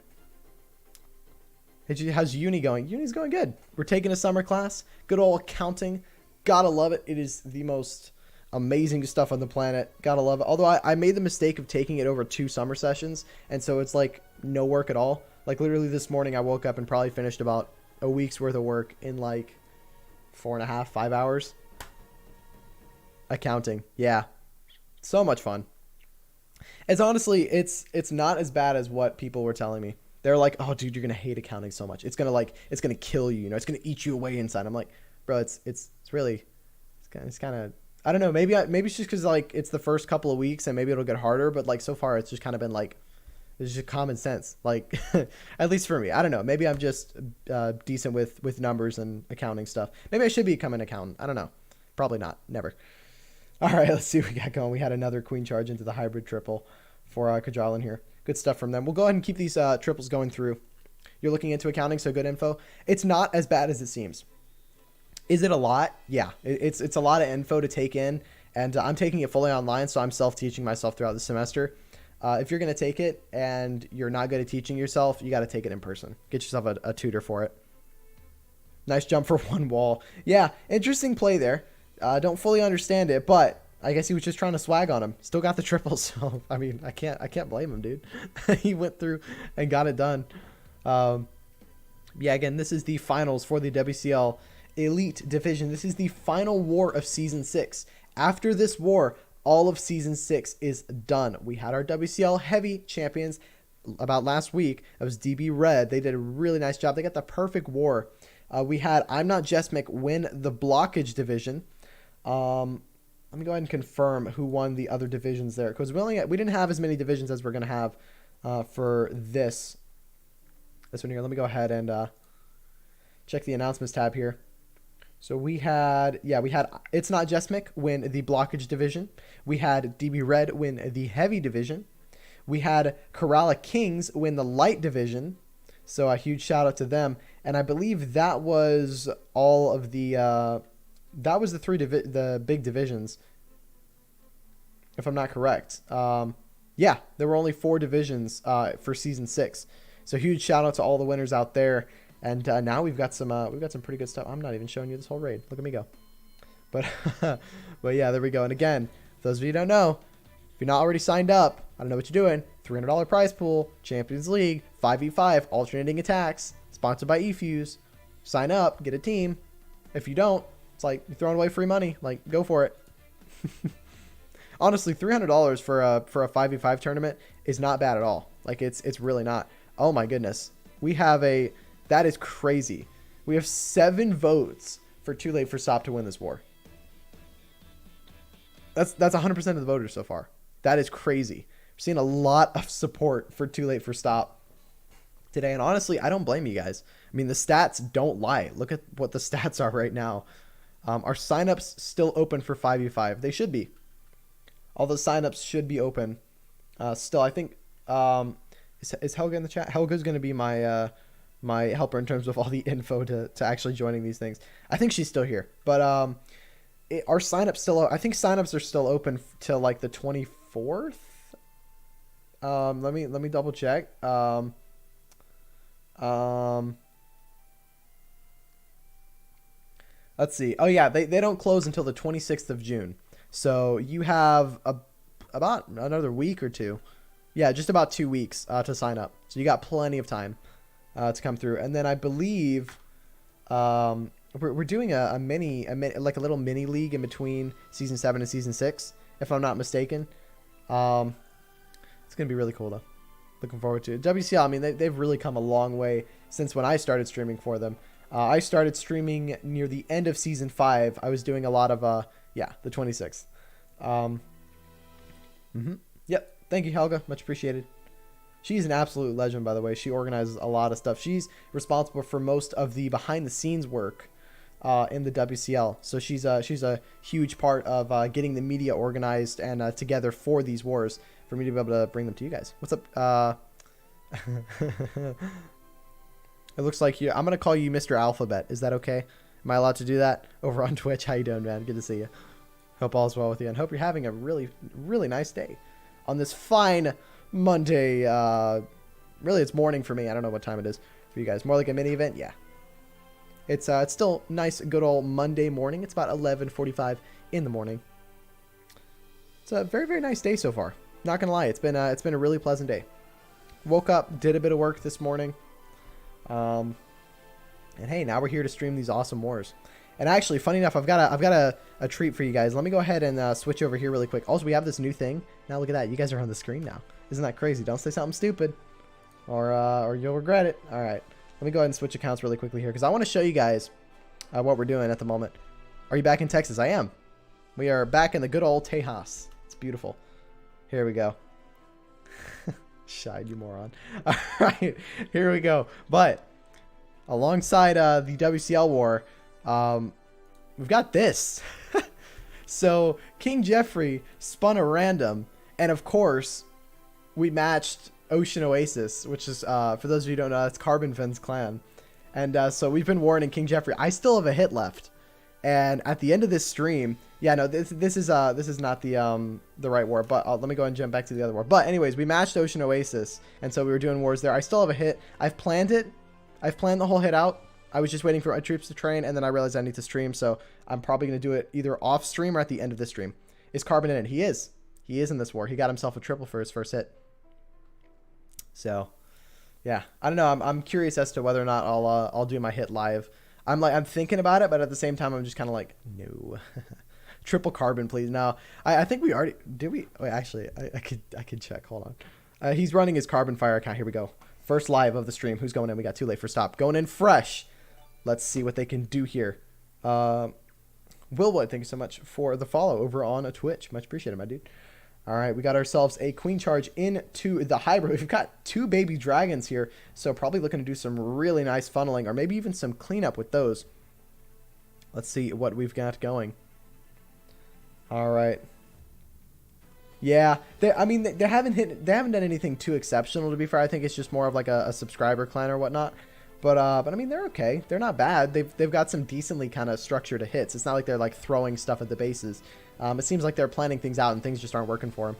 Hey, how's uni going? Uni's going good. We're taking a summer class. Good old accounting. Gotta love it. It is the most amazing stuff on the planet. Gotta love it. Although I made the mistake of taking it over 2 summer sessions, and so it's like no work at all. Like literally this morning I woke up and probably finished about a week's worth of work in like 4.5, 5 hours. Accounting. Yeah. So much fun. It's honestly, it's not as bad as what people were telling me. They're like, oh dude, you're gonna hate accounting so much. It's gonna kill you, you know, it's gonna eat you away inside. I'm like, bro, it's kind of, I don't know, maybe it's just because like it's the first couple of weeks and maybe it'll get harder, but like so far it's just kind of been like, it's just common sense, like at least for me. I don't know, maybe I'm just decent with numbers and accounting stuff. Maybe I should become an accountant. I don't know, probably not, never. All right, let's see what we got going. We had another queen charge into the hybrid triple for Karjalan here. Good stuff from them. We'll go ahead and keep these triples going through. You're looking into accounting, so good info. It's not as bad as it seems. Is it a lot? Yeah, it's a lot of info to take in, and I'm taking it fully online, so I'm self-teaching myself throughout the semester. If you're going to take it and you're not good at teaching yourself, you got to take it in person. Get yourself a tutor for it. Nice jump for 1 wall. Yeah, interesting play there. Don't fully understand it, but I guess he was just trying to swag on him. Still got the triple, so I mean, I can't blame him, dude. He went through and got it done. Yeah, again, this is the finals for the WCL Elite Division. This is the final war of Season 6. After this war, all of Season 6 is done. We had our WCL Heavy champions about last week. That was DB Red. They did a really nice job. They got the perfect war. We had I'm Not Jesmic win the blockage division. Let me go ahead and confirm who won the other divisions there, because we didn't have as many divisions as we're going to have for this one here. Let me go ahead and check the announcements tab here. So we had It's Not Jesmic win the blockage division. We had DB Red win the heavy division. We had Karjalan Kings win the light division. So a huge shout out to them. And I believe that was all of the that was the big divisions, if I'm not correct. Yeah, there were only 4 divisions for Season 6. So huge shout out to all the winners out there. And now we've got some pretty good stuff. I'm not even showing you this whole raid. Look at me go. But but yeah, there we go. And again, for those of you who don't know, if you're not already signed up, I don't know what you're doing. $300 prize pool, Champions League, 5v5, alternating attacks, sponsored by eFuse. Sign up, get a team. If you don't, it's like you're throwing away free money. Like, go for it. Honestly, $300 for a 5v5 tournament is not bad at all. Like, it's really not. Oh my goodness. That is crazy. We have 7 votes for Too Late for Stop to win this war. That's 100% of the voters so far. That is crazy. We're seeing a lot of support for Too Late for Stop today. And honestly, I don't blame you guys. I mean, the stats don't lie. Look at what the stats are right now. Our signups still open for 5v5. They should be. All the signups should be open. Still, I think, is Helga in the chat? Helga's going to be my my helper in terms of all the info to actually joining these things. I think she's still here. But our signups still, I think signups are still open till like the 24th. Let me double check. Um, let's see. Oh yeah, they don't close until the 26th of June. So you have about another week or two. Yeah, just about 2 weeks to sign up. So you got plenty of time to come through. And then I believe we're doing a like a little mini league in between season 7 and season 6, if I'm not mistaken. It's gonna be really cool though. Looking forward to it. WCL, I mean, they've really come a long way since when I started streaming for them. I started streaming near the end of season 5. I was doing a lot of the 26th. Yep. Thank you, Helga. Much appreciated. She's an absolute legend, by the way. She organizes a lot of stuff. She's responsible for most of the behind-the-scenes work in the WCL. So she's a huge part of getting the media organized and together for these wars for me to be able to bring them to you guys. What's up? It looks like I'm gonna call you Mr. Alphabet. Is that okay? Am I allowed to do that over on Twitch? How you doing, man? Good to see you. Hope all's well with you, and hope you're having a really, really nice day on this fine Monday. Really, it's morning for me. I don't know what time it is for you guys. More like a mini event. Yeah. It's still nice, good old Monday morning. It's about 11:45 in the morning. It's a very, very nice day so far. Not gonna lie, it's been a really pleasant day. Woke up, did a bit of work this morning, and hey, now we're here to stream these awesome wars. And actually, funny enough, I've got a treat for you guys. Let me go ahead and switch over here really quick. Also, we have this new thing. Now look at that. You guys are on the screen now. Isn't that crazy? Don't say something stupid, or you'll regret it. All right. Let me go ahead and switch accounts really quickly here because I want to show you guys what we're doing at the moment. Are you back in Texas? I am. We are back in the good old Tejas. It's beautiful. Here we go. Shied, you moron. All right. Here we go. But alongside the WCL war, we've got this. So King Jeffrey spun a random, and of course we matched Ocean Oasis, which is for those of you who don't know, that's Carbon Finn's clan. And so we've been warning King Jeffrey. I still have a hit left, and at the end of this stream, yeah, no, this is not the right war, but let me go and jump back to the other war. But anyways, we matched Ocean Oasis, and so we were doing wars there. I still have a hit. I've planned the whole hit out. I was just waiting for my troops to train, and then I realized I need to stream, so I'm probably going to do it either off stream or at the end of this stream. Is Carbon in it? He is in this war. He got himself a triple for his first hit. So, yeah, I don't know. I'm curious as to whether or not I'll do my hit live. I'm thinking about it, but at the same time, I'm just kind of like, no, triple Carbon, please. Now, I think we already did. We wait, actually, I could check. Hold on. He's running his Carbon Fire account. Here we go. First live of the stream. Who's going in? We got 2Late4Stop going in fresh. Let's see what they can do here. Willwood, thank you so much for the follow over on Twitch. Much appreciated, my dude. All right, we got ourselves a queen charge into the hybrid. We've got 2 baby dragons here, so probably looking to do some really nice funneling or maybe even some cleanup with those. Let's see what we've got going. All right. Yeah, they haven't done anything too exceptional, to be fair. I think it's just more of like a subscriber clan or whatnot. But I mean, they're okay. They're not bad. They've got some decently kind of structured hits. It's not like they're like throwing stuff at the bases. It seems like they're planning things out and things just aren't working for them.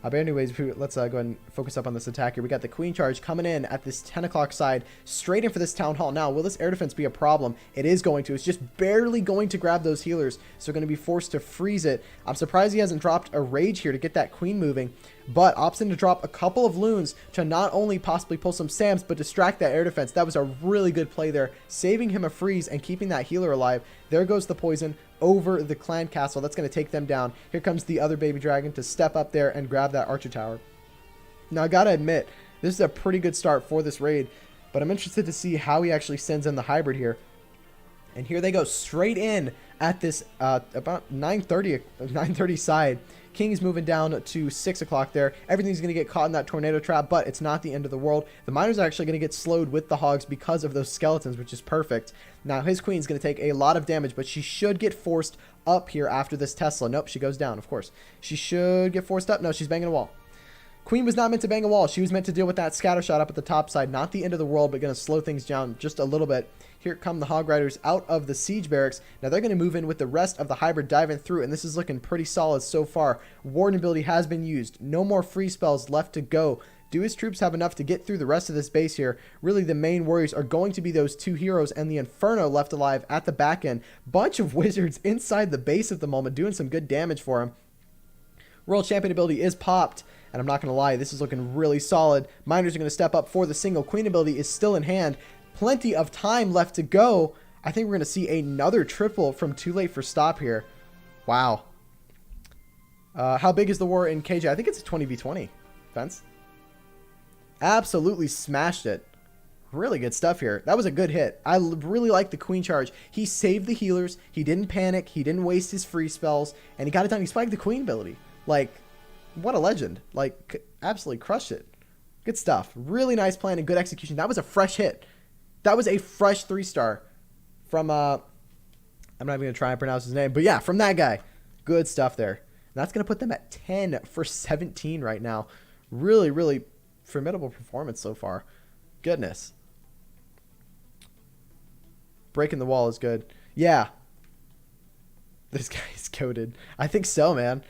But anyways, let's go ahead and focus up on this attack here. We got the queen charge coming in at this 10 o'clock side, straight in for this town hall. Now, will this air defense be a problem? It is going to. It's just barely going to grab those healers, so going to be forced to freeze it. I'm surprised he hasn't dropped a rage here to get that queen moving, but opts in to drop a couple of loons to not only possibly pull some SAMs, but distract that air defense. That was a really good play there, saving him a freeze and keeping that healer alive. There goes the poison over the clan castle. That's going to take them down. Here comes the other baby dragon to step up there and grab that archer tower. Now, I gotta admit, this is a pretty good start for this raid, but I'm interested to see how he actually sends in the hybrid here. And here they go straight in at this about 9:30 side. King's moving down to 6 o'clock there. Everything's going to get caught in that tornado trap, but it's not the end of the world. The miners are actually going to get slowed with the hogs because of those skeletons, which is perfect. Now, his queen's going to take a lot of damage, but she should get forced up here after this Tesla. Nope, she goes down, of course. She should get forced up. No, she's banging a wall. Queen was not meant to bang a wall. She was meant to deal with that scatter shot up at the top side. Not the end of the world, but going to slow things down just a little bit. Here come the Hog Riders out of the siege barracks. Now they're going to move in with the rest of the hybrid diving through, and this is looking pretty solid so far. Warden ability has been used. No more free spells left to go. Do his troops have enough to get through the rest of this base here? Really, the main worries are going to be those 2 heroes and the Inferno left alive at the back end. Bunch of wizards inside the base at the moment, doing some good damage for him. World Champion ability is popped, and I'm not going to lie, this is looking really solid. Miners are going to step up for the single. Queen ability is still in hand. Plenty of time left to go. I think we're going to see another triple from 2Late4Stop here. Wow. How big is the war in KJ? I think it's a 20v20. Fence. Absolutely smashed it. Really good stuff here. That was a good hit. I really like the queen charge. He saved the healers. He didn't panic. He didn't waste his free spells. And he got it done. He spiked the queen ability. Like, what a legend. Like, absolutely crushed it. Good stuff. Really nice plan and good execution. That was a fresh hit. That was a fresh 3-star from, I'm not even going to try and pronounce his name. But yeah, from that guy. Good stuff there. And that's going to put them at 10 for 17 right now. Really, really formidable performance so far. Goodness. Breaking the wall is good. Yeah. This guy is coded. I think so, man.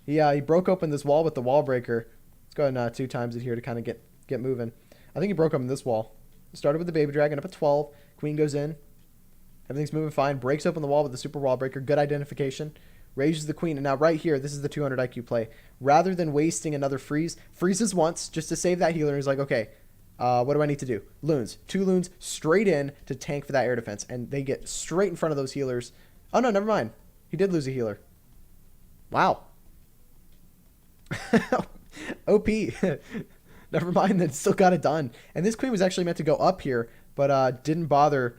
He broke open this wall with the wall breaker. Let's go ahead and 2 times it here to kind of get moving. I think he broke open this wall. Started with the baby dragon up at 12. Queen goes in. Everything's moving fine. Breaks open the wall with the super wall breaker. Good identification. Raises the queen. And now right here, this is the 200 IQ play. Rather than wasting another freeze, freezes once just to save that healer. He's like, okay, what do I need to do? Loons. 2 loons straight in to tank for that air defense. And they get straight in front of those healers. Oh, no, never mind. He did lose a healer. Wow. OP. Never mind, that still got it done. And this queen was actually meant to go up here, but didn't bother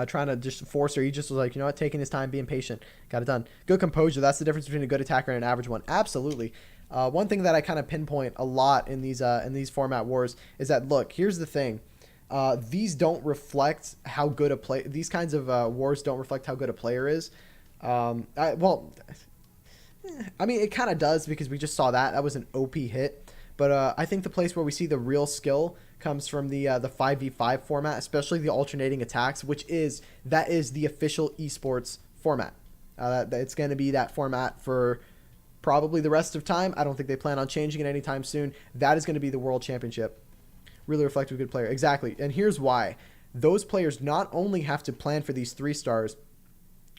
trying to just force her. He just was like, you know what, taking his time, being patient. Got it done. Good composure. That's the difference between a good attacker and an average one. Absolutely. One thing that I kind of pinpoint a lot in these format wars is that, look, here's the thing. These don't reflect how good a play. These kinds of wars don't reflect how good a player is. Well, I mean, it kind of does because we just saw that. That was an OP hit. But I think the place where we see the real skill comes from the 5v5 format, especially the alternating attacks, that is the official esports format. It's going to be that format for probably the rest of time. I don't think they plan on changing it anytime soon. That is going to be the World Championship. Really reflective, good player. Exactly. And here's why. Those players not only have to plan for these 3 stars,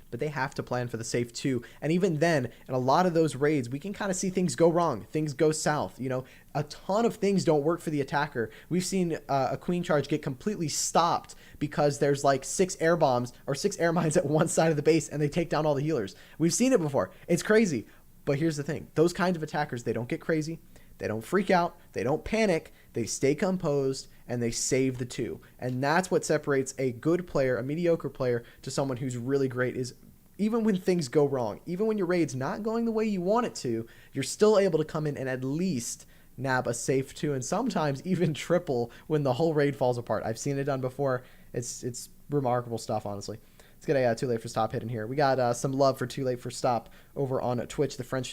but they have to plan for the safe 2. And even then, in a lot of those raids, we can kind of see things go wrong. Things go south. You know, a ton of things don't work for the attacker. We've seen a queen charge get completely stopped because there's like 6 air bombs or 6 air mines at one side of the base and they take down all the healers. We've seen it before. It's crazy. But here's the thing. Those kinds of attackers, they don't get crazy. They don't freak out. They don't panic. They stay composed and they save the 2. And that's what separates a good player, a mediocre player, to someone who's really great. Is even when things go wrong, even when your raid's not going the way you want it to, you're still able to come in and at least nab a safe 2 and sometimes even triple when the whole raid falls apart. I've seen it done before. It's remarkable stuff, honestly. Let's get a 2Late4Stop hit in here. We got some love for 2Late4Stop over on Twitch. The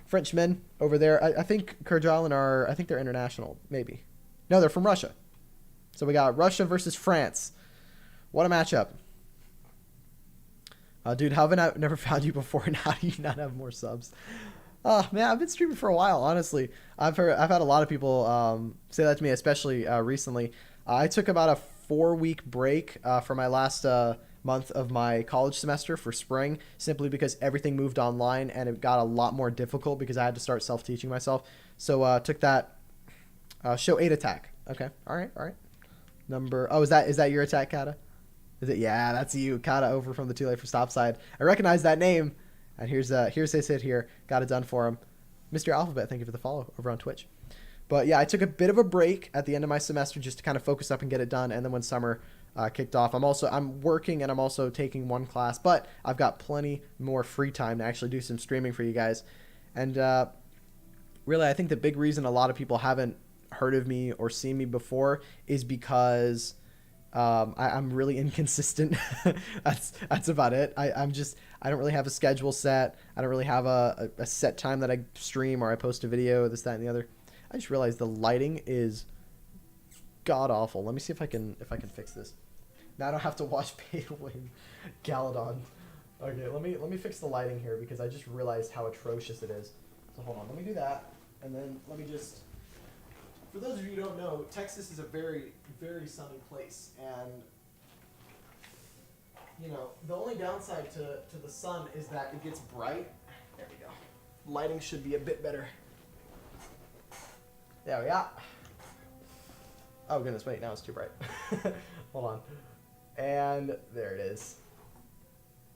Frenchmen over there. I think Karjalan I think they're international, maybe. No, they're from Russia. So we got Russia versus France. What a matchup. Dude, how have I never found you before, and how do you not have more subs? Oh, man, I've been streaming for a while, honestly. I've had a lot of people say that to me, especially recently. I took about a 4-week break for my last month of my college semester for spring, simply because everything moved online and it got a lot more difficult because I had to start self-teaching myself. So took that show 8 attack. Okay, all right. Is that your attack, Kata? Is it? Yeah, that's you, Kata, over from the 2Late4Stop side. I recognize that name. And here's his hit here. Got it done for him. Mr. Alphabet, thank you for the follow over on Twitch. But yeah, I took a bit of a break at the end of my semester just to kind of focus up and get it done. And then when summer kicked off, I'm working and I'm also taking 1 class. But I've got plenty more free time to actually do some streaming for you guys. And really, I think the big reason a lot of people haven't heard of me or seen me before is because I'm really inconsistent. That's about it. I don't really have a schedule set. I don't really have a set time that I stream or I post a video, this, that, and the other. I just realized the lighting is god awful. Let me see if I can fix this. Now I don't have to watch Pay to Win Galadon. Okay, let me fix the lighting here because I just realized how atrocious it is. So hold on, let me do that, and then let me just For those of you who don't know, Texas is a very, very sunny place, and you know, the only downside to the sun is that it gets bright. There we go. Lighting should be a bit better. There we are. Oh goodness, wait, now it's too bright. Hold on. And there it is.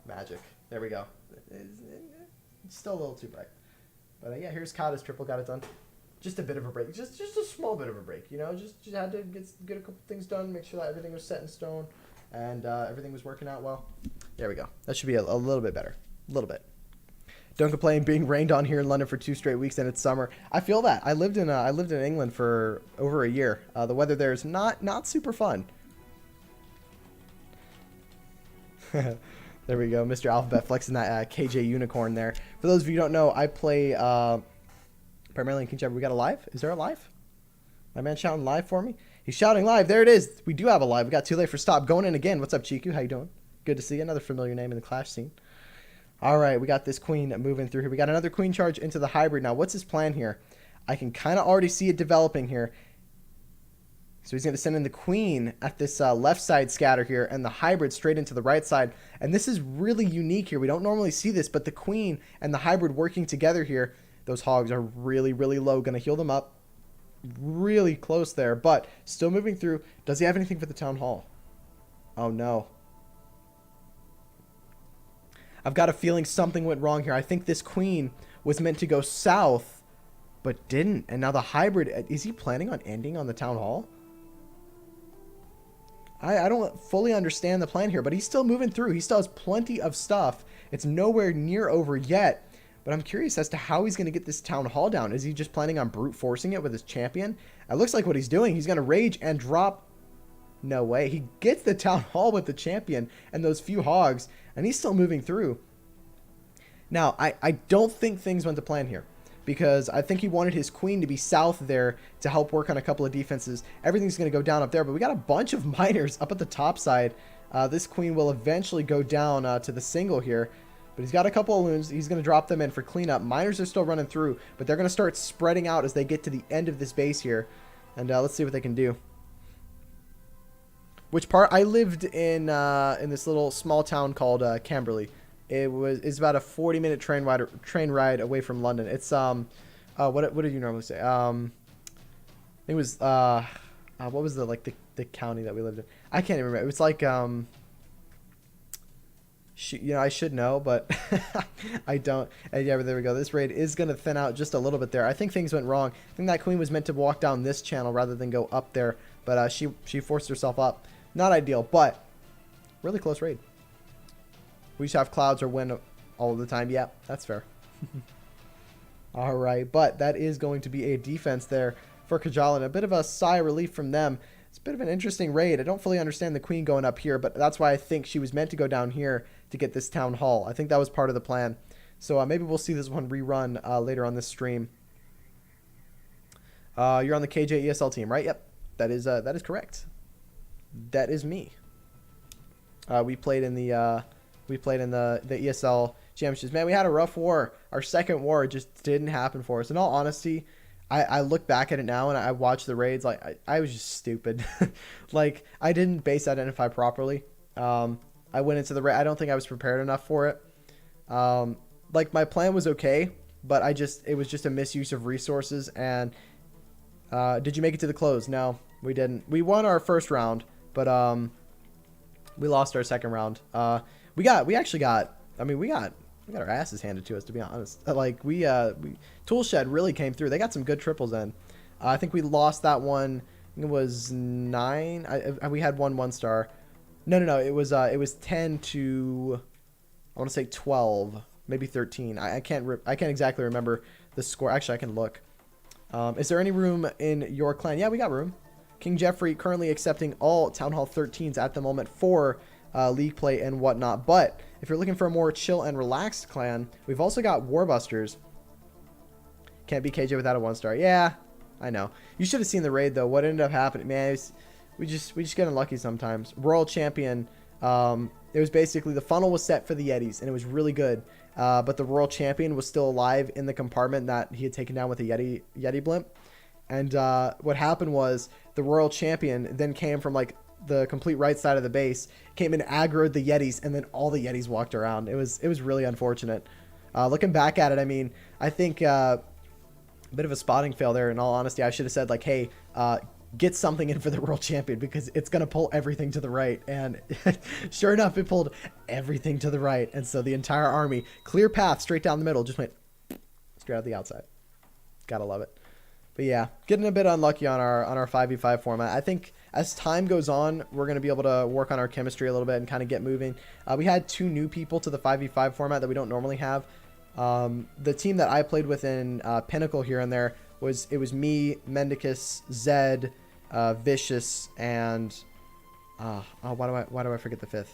Magic. There we go. It's still a little too bright. But yeah, here's Kata's triple, got it done. Just a bit of a break. Just a small bit of a break, you know? Just had to get a couple things done, make sure that everything was set in stone, and everything was working out well. There we go. That should be a little bit better. A little bit. Don't complain being rained on here in London for 2 straight weeks and it's summer. I feel that. I lived in England for over a year. The weather there is not super fun. There we go. Mr. Alphabet flexing that KJ unicorn there. For those of you who don't know, I play primarily in King Jabber. We got a live? Is there a live? My man shouting live for me? He's shouting live. There it is. We do have a live. We got 2Late4Stop going in again. What's up, Chiku? How you doing? Good to see you. Another familiar name in the Clash scene. All right, we got this queen moving through here. We got another queen charge into the hybrid. Now, what's his plan here? I can kind of already see it developing here. So he's going to send in the queen at this left side scatter here and the hybrid straight into the right side. And this is really unique here. We don't normally see this, but the queen and the hybrid working together here. Those hogs are really, really low. Going to heal them up. Really close there, but still moving through. Does he have anything for the town hall? Oh, no. I've got a feeling something went wrong here. I think this queen was meant to go south, but didn't. And now the hybrid, is he planning on ending on the town hall? I don't fully understand the plan here, but he's still moving through. He still has plenty of stuff. It's nowhere near over yet, but I'm curious as to how he's going to get this town hall down. Is he just planning on brute forcing it with his champion? It looks like what he's doing. He's going to rage and drop. No way. He gets the town hall with the champion and those few hogs, and he's still moving through. Now, I don't think things went to plan here, because I think he wanted his queen to be south there to help work on a couple of defenses. Everything's going to go down up there, but we got a bunch of miners up at the top side. This queen will eventually go down to the single here, but he's got a couple of loons. He's going to drop them in for cleanup. Miners are still running through, but they're going to start spreading out as they get to the end of this base here, and let's see what they can do. Which part? I lived in this little small town called Camberley. It's about a 40-minute train ride away from London. It's what did you normally say? It was what was the county that we lived in? I can't even remember. It was like you know, I should know, but I don't. And yeah, there we go. This raid is going to thin out just a little bit there. I think things went wrong. I think that queen was meant to walk down this channel rather than go up there, but she forced herself up. Not ideal, but really close raid. We just have clouds or wind all the time. Yeah, that's fair. All right, but that is going to be a defense there for Karjalan. A bit of a sigh of relief from them. It's a bit of an interesting raid. I don't fully understand the queen going up here, but that's why I think she was meant to go down here to get this town hall. I think that was part of the plan. So maybe we'll see this one rerun later on this stream. You're on the KJ ESL team, right? Yep, that is correct. That is me. We played in the ESL championships. Man, we had a rough war. Our second war just didn't happen for us. In all honesty, I look back at it now and I watch the raids. Like I was just stupid. Like I didn't base identify properly. I went into the raid. I don't think I was prepared enough for it. Like my plan was okay, but it was just a misuse of resources. And did you make it to the close? No, we didn't. We won our first round, but we lost our second round. We actually got our asses handed to us, to be honest. Like Toolshed really came through. They got some good triples in. I think we lost that one. It was 9. We had 1 star. No. It was 10 to, I want to say 12, maybe 13. I can't exactly remember the score. Actually, I can look. Is there any room in your clan? Yeah, we got room. King Jeffrey currently accepting all Town Hall 13s at the moment for league play and whatnot. But if you're looking for a more chill and relaxed clan, we've also got Warbusters. Can't be KJ without a 1 star. Yeah, I know. You should have seen the raid though. What ended up happening, man? We just get unlucky sometimes. World champion. It was basically the funnel was set for the Yetis and it was really good. But the world champion was still alive in the compartment that he had taken down with the Yeti blimp. And what happened was the Royal Champion then came from like the complete right side of the base, came and aggroed the Yetis, and then all the Yetis walked around. It was really unfortunate. Looking back at it, I mean, I think a bit of a spotting fail there. In all honesty, I should have said like, hey, get something in for the World Champion because it's going to pull everything to the right. And sure enough, it pulled everything to the right. And so the entire army, clear path straight down the middle, just went straight out the outside. Gotta love it. But yeah, getting a bit unlucky on our 5v5 format. I think as time goes on, we're going to be able to work on our chemistry a little bit and kind of get moving. We had 2 new people to the 5v5 format that we don't normally have. The team that I played with in Pinnacle here and there was me, Mendicus, Zed, Vicious, and why do I forget the 5th?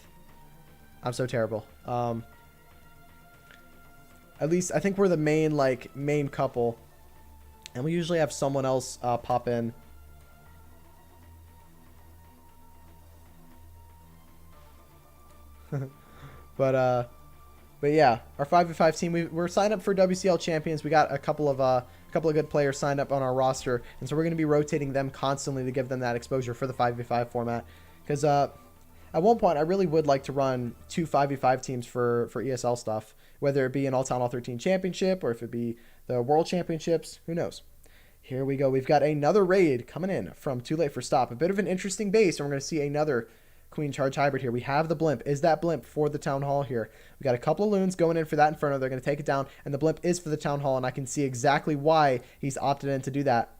I'm so terrible. At least I think we're the main couple, and we usually have someone else pop in. But yeah, our 5v5 team, we're signed up for WCL champions. We got a couple of good players signed up on our roster, and so we're going to be rotating them constantly to give them that exposure for the 5v5 format. Because at one point, I really would like to run 2 5v5 teams for ESL stuff, whether it be an All-Town All-13 championship or if it be the World Championships. Who knows? Here we go. We've got another raid coming in from 2Late4Stop. A bit of an interesting base, and we're going to see another Queen Charge Hybrid here. We have the Blimp. Is that Blimp for the Town Hall here? We got a couple of loons going in for that Inferno. They're going to take it down, and the Blimp is for the Town Hall, and I can see exactly why he's opted in to do that.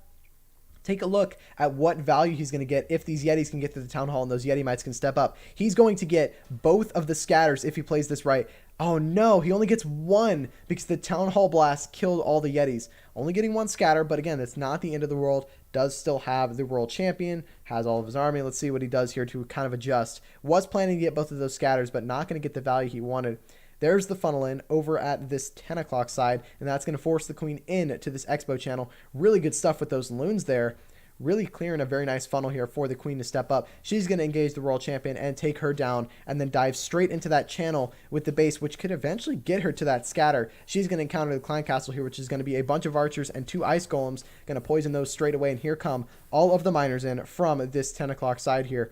Take a look at what value he's going to get if these Yetis can get to the Town Hall and those Yeti Mites can step up. He's going to get both of the scatters if he plays this right. Oh no, he only gets 1 because the Town Hall Blast killed all the Yetis. Only getting 1 scatter, but again, that's not the end of the world. Does still have the World Champion, has all of his army. Let's see what he does here to kind of adjust. Was planning to get both of those scatters, but not going to get the value he wanted. There's the funnel in over at this 10 o'clock side, and that's going to force the Queen in to this Expo channel. Really good stuff with those loons there. Really clearing a very nice funnel here for the Queen to step up. She's going to engage the World Champion and take her down, and then dive straight into that channel with the base, which could eventually get her to that scatter. She's going to encounter the Clan Castle here, which is going to be a bunch of archers and 2 ice golems. Going to poison those straight away, and here come all of the miners in from this 10 o'clock side here.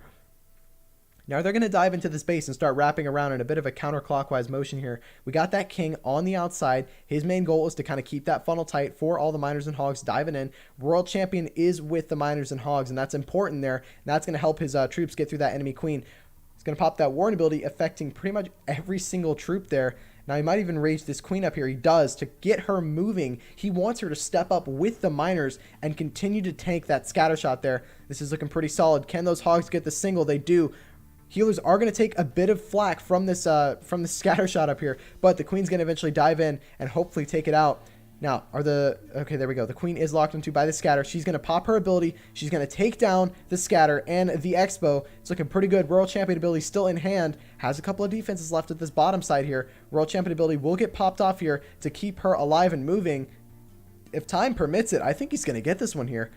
Now they're going to dive into this base and start wrapping around in a bit of a counterclockwise motion here. We got that king on the outside. His main goal is to kind of keep that funnel tight for all the miners and hogs diving in. World Champion is with the miners and hogs, and that's important there. And that's going to help his troops get through that enemy queen. He's going to pop that warning ability, affecting pretty much every single troop there. Now he might even raise this queen up here. He does, to get her moving. He wants her to step up with the miners and continue to tank that scatter shot there. This is looking pretty solid. Can those hogs get the single? They do. Healers are going to take a bit of flack from this scatter shot up here, but the Queen's going to eventually dive in and hopefully take it out. Now, okay, there we go. The Queen is locked into by the scatter. She's going to pop her ability. She's going to take down the scatter and the Expo. It's looking pretty good. World Champion ability still in hand. Has a couple of defenses left at this bottom side here. World Champion ability will get popped off here to keep her alive and moving. If time permits it, I think he's going to get this one here.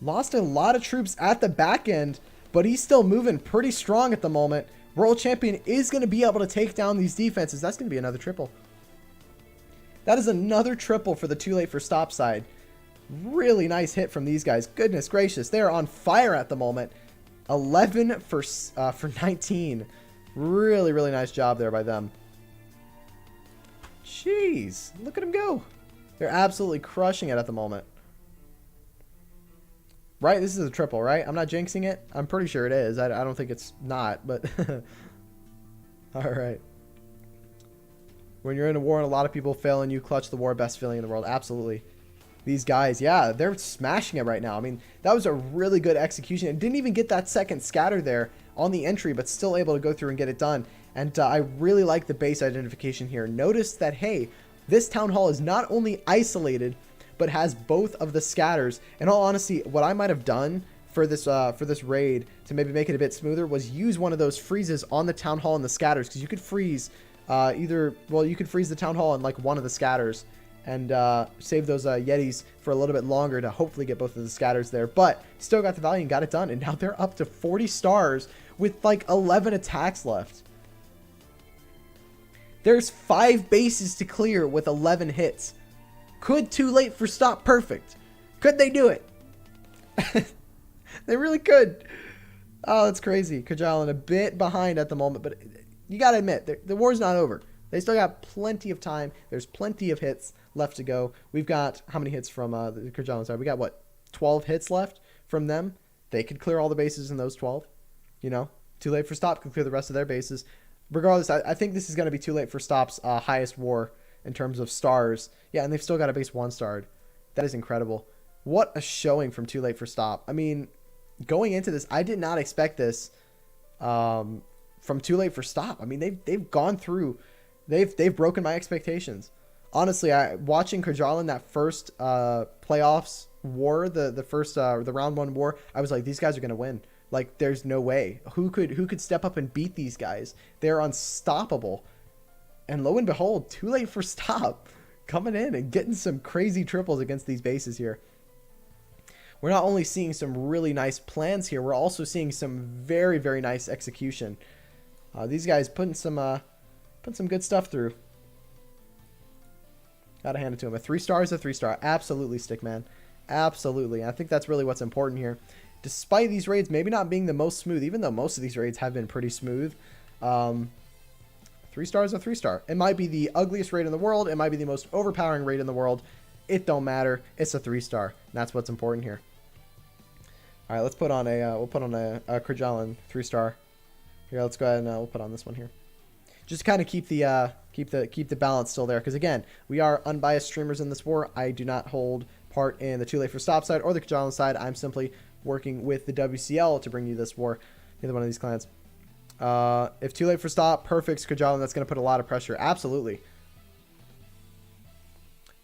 Lost a lot of troops at the back end, but he's still moving pretty strong at the moment. World Champion is going to be able to take down these defenses. That's going to be another triple. That is another triple for the 2Late4Stop side. Really nice hit from these guys. Goodness gracious. They are on fire at the moment. 11 for 19. Really, really nice job there by them. Jeez. Look at them go. They're absolutely crushing it at the moment. Right? This is a triple, right? I'm not jinxing it. I'm pretty sure it is. I don't think it's not, but... All right. When you're in a war and a lot of people fail and you clutch the war, best feeling in the world. Absolutely. These guys, yeah, they're smashing it right now. I mean, that was a really good execution. It didn't even get that second scatter there on the entry, but still able to go through and get it done. And I really like the base identification here. Notice that, hey, this town hall is not only isolated, but has both of the scatters. In all honesty, what I might have done for this raid to maybe make it a bit smoother was use one of those freezes on the town hall and the scatters, because you could freeze you could freeze the town hall and like one of the scatters and save those Yetis for a little bit longer to hopefully get both of the scatters there. But still got the value and got it done, and now they're up to 40 stars with like 11 attacks left. There's 5 bases to clear with 11 hits. Could 2Late4Stop perfect? Could they do it? They really could. Oh, that's crazy. Karjalan a bit behind at the moment, but you got to admit, the war's not over. They still got plenty of time. There's plenty of hits left to go. We've got, how many hits from the Karjalan side? We got, what, 12 hits left from them? They could clear all the bases in those 12. You know, Too Late for Stop could clear the rest of their bases. Regardless, I think this is going to be Too Late for Stop's highest war in terms of stars. Yeah, and they've still got a base 1-starred. That is incredible. What a showing from Too Late for Stop. I mean, going into this, I did not expect this from Too Late for Stop. I mean, they've gone through, they've broken my expectations. Honestly, watching Karjalan that first playoffs war, the round 1 war, I was like, these guys are gonna win. Like, there's no way. Who could step up and beat these guys? They're unstoppable. And lo and behold, Too Late for Stop coming in and getting some crazy triples against these bases here. We're not only seeing some really nice plans here, we're also seeing some very, very nice execution. These guys putting some good stuff through. Gotta hand it to him. A 3-star is a 3-star. Absolutely, Stickman. Absolutely. I think that's really what's important here. Despite these raids maybe not being the most smooth, even though most of these raids have been pretty smooth, 3-star is a 3-star. It might be the ugliest raid in the world. It might be the most overpowering raid in the world. It don't matter. It's a 3-star. And that's what's important here. All right, let's put on we'll put on a Karjalan 3-star. Here, let's go ahead and we'll put on this one here. Just to kind of keep the balance still there, because again, we are unbiased streamers in this war. I do not hold part in the Too Late for Stop side or the Karjalan side. I'm simply working with the WCL to bring you this war. Either one of these clans. If Too Late for Stop perfects Karjalan, that's going to put a lot of pressure. Absolutely.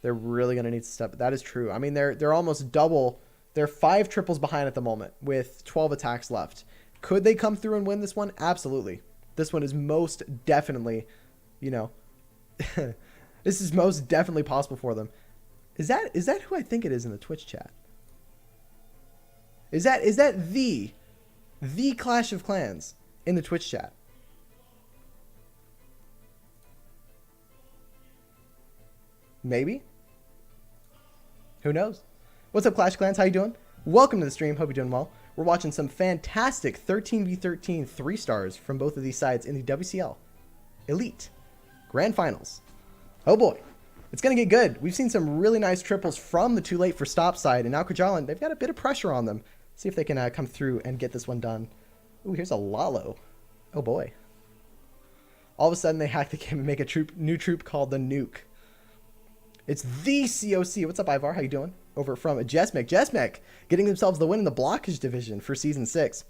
They're really going to need to step. That is true. I mean, they're almost double. They're 5 triples behind at the moment with 12 attacks left. Could they come through and win this one? Absolutely. This one is most definitely, you know, this is most definitely possible for them. Is that who I think it is in the Twitch chat? Is that the Clash of Clans in the Twitch chat? Maybe. Who knows? What's up, Clash of Clans? How you doing? Welcome to the stream. Hope you're doing well. We're watching some fantastic 13v13 3-stars from both of these sides in the WCL Elite Grand Finals. Oh boy, it's going to get good. We've seen some really nice triples from the Too Late for Stop side, and now Karjalan, they've got a bit of pressure on them. See if they can come through and get this one done. Ooh, here's a Lalo. Oh boy. All of a sudden they hack the game and make a new troop called the Nuke. It's the COC. What's up, Ivar? How you doing? Over from Jesmek. Jesmek getting themselves the win in the blockage division for Season 6.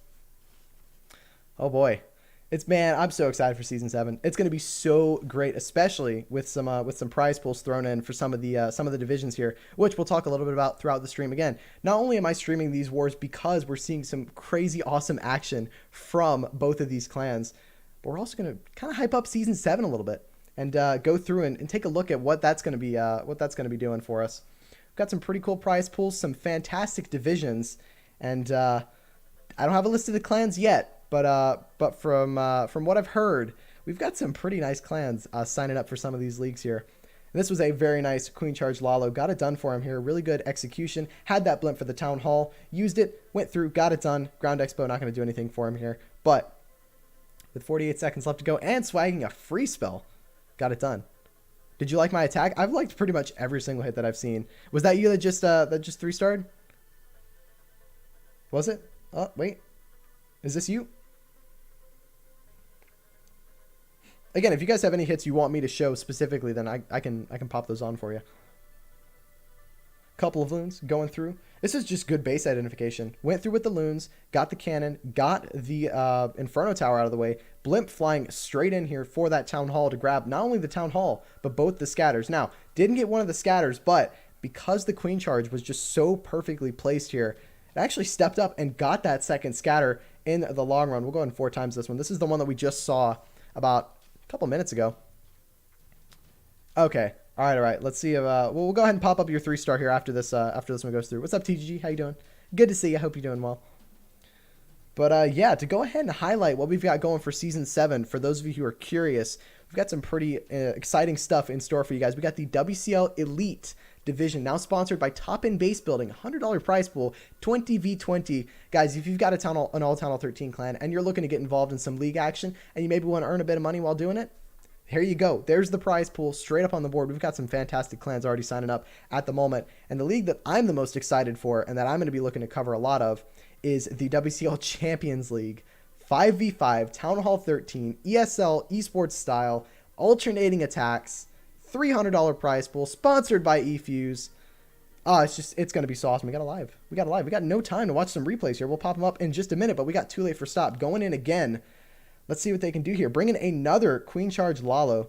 Oh boy. Man, I'm so excited for Season 7. It's going to be so great, especially with some prize pools thrown in for some of the divisions here, which we'll talk a little bit about throughout the stream. Again, not only am I streaming these wars because we're seeing some crazy awesome action from both of these clans, but we're also going to kind of hype up Season 7 a little bit and go through and take a look at what that's going to be doing for us. We've got some pretty cool prize pools, some fantastic divisions, and I don't have a list of the clans yet. But from what I've heard, we've got some pretty nice clans signing up for some of these leagues here. And this was a very nice Queen Charge Lalo. Got it done for him here. Really good execution. Had that blimp for the Town Hall. Used it. Went through. Got it done. Ground Expo not going to do anything for him here. But with 48 seconds left to go and swagging a free spell, got it done. Did you like my attack? I've liked pretty much every single hit that I've seen. Was that you that just 3-starred? Was it? Oh, wait. Is this you? Again, if you guys have any hits you want me to show specifically, then I can pop those on for you. Couple of loons going through. This is just good base identification. Went through with the loons, got the cannon, got the Inferno Tower out of the way. Blimp flying straight in here for that Town Hall to grab not only the Town Hall, but both the scatters. Now, didn't get one of the scatters, but because the Queen Charge was just so perfectly placed here, it actually stepped up and got that second scatter in the long run. We'll go in 4 times this one. This is the one that we just saw about a couple minutes ago. Okay. All right. Let's see if we'll go ahead and pop up your 3-star here after this one goes through. What's up, TGG? How you doing? Good to see you. I hope you're doing well. But yeah, to go ahead and highlight what we've got going for Season 7, for those of you who are curious, we've got some pretty exciting stuff in store for you guys. We got the WCL Elite division. Now sponsored by Top In Base Building, $100 prize pool, 20v20. Guys, if you've got an all Town Hall 13 clan and you're looking to get involved in some league action and you maybe want to earn a bit of money while doing it, here you go. There's the prize pool straight up on the board. We've got some fantastic clans already signing up at the moment. And the league that I'm the most excited for and that I'm going to be looking to cover a lot of is the WCL Champions League. 5v5, Town Hall 13, ESL, esports style, alternating attacks, $300 prize pool, sponsored by eFuse. It's going to be so awesome. We got no time to watch some replays here. We'll pop them up in just a minute, but we got 2Late4Stop going in again. Let's see what they can do here. Bring in another Queen Charge Hybrid,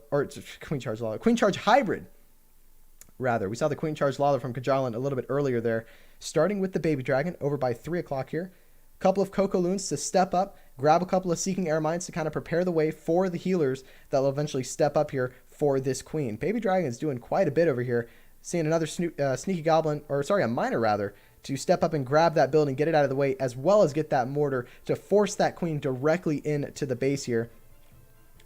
rather. We saw the Queen Charge Lalo from Karjalan a little bit earlier there. Starting with the Baby Dragon over by 3 o'clock here. Couple of Coco Loons to step up. Grab a couple of Seeking Air Mines to kind of prepare the way for the healers that will eventually step up here for this Queen. Baby Dragon is doing quite a bit over here. Seeing another Sneaky Goblin, a Miner rather, to step up and grab that building, get it out of the way, as well as get that mortar to force that Queen directly into the base here.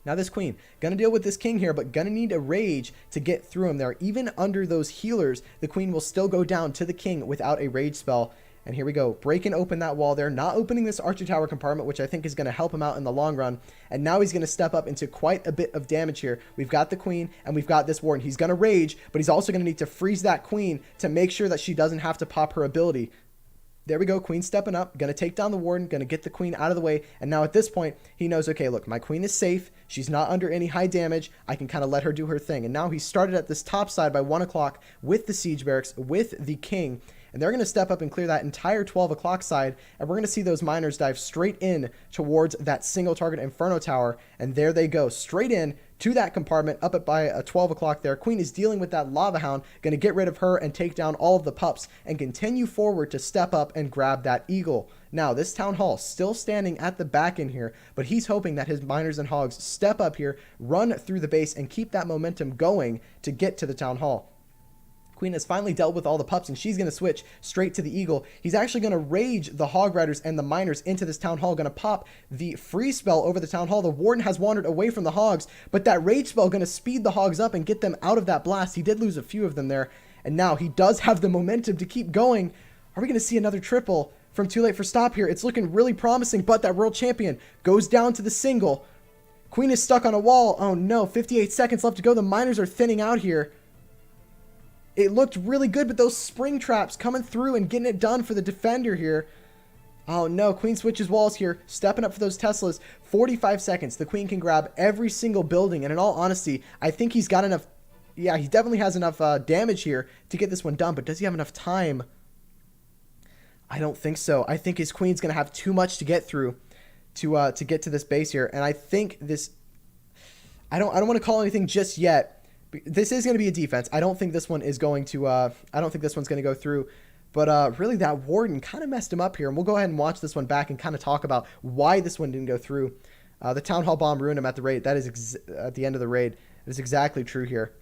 Now this Queen, going to deal with this King here, but going to need a Rage to get through him there. Even under those healers, the Queen will still go down to the King without a Rage spell. And here we go, breaking open that wall there, not opening this Archer Tower compartment, which I think is going to help him out in the long run. And now he's going to step up into quite a bit of damage here. We've got the Queen, and we've got this Warden. He's going to Rage, but he's also going to need to freeze that Queen to make sure that she doesn't have to pop her ability. There we go, Queen stepping up, going to take down the Warden, going to get the Queen out of the way. And now at this point, he knows, okay, look, my Queen is safe. She's not under any high damage. I can kind of let her do her thing. And now he started at this top side by 1 o'clock with the Siege Barracks, with the King. And they're going to step up and clear that entire 12 o'clock side. And we're going to see those miners dive straight in towards that single target Inferno Tower. And there they go, straight in to that compartment up at by 12 o'clock there. Queen is dealing with that Lava Hound, going to get rid of her and take down all of the pups and continue forward to step up and grab that Eagle. Now, this Town Hall still standing at the back in here, but he's hoping that his miners and hogs step up here, run through the base, and keep that momentum going to get to the Town Hall. Queen has finally dealt with all the pups, and she's going to switch straight to the Eagle. He's actually going to Rage the Hog Riders and the Miners into this Town Hall, going to pop the freeze spell over the Town Hall. The Warden has wandered away from the Hogs, but that Rage spell going to speed the Hogs up and get them out of that blast. He did lose a few of them there, and now he does have the momentum to keep going. Are we going to see another triple from 2Late4Stop here? It's looking really promising, but that World Champion goes down to the single. Queen is stuck on a wall. Oh no, 58 seconds left to go. The Miners are thinning out here. It looked really good, but those spring traps coming through and getting it done for the defender here. Oh no, Queen switches walls here, stepping up for those Teslas. 45 seconds. The Queen can grab every single building, and in all honesty, I think he's got enough. Yeah, he definitely has enough damage here to get this one done, but does he have enough time? I don't think so. I think his Queen's going to have too much to get through to get to this base here, and I think this. I don't want to call anything just yet. This is going to be a defense. I don't think this one is going to. I don't think this one's going to go through. But really, that Warden kind of messed him up here. And we'll go ahead and watch this one back and kind of talk about why this one didn't go through. The Town Hall Bomb ruined him at the raid. That is at the end of the raid. That is exactly true here.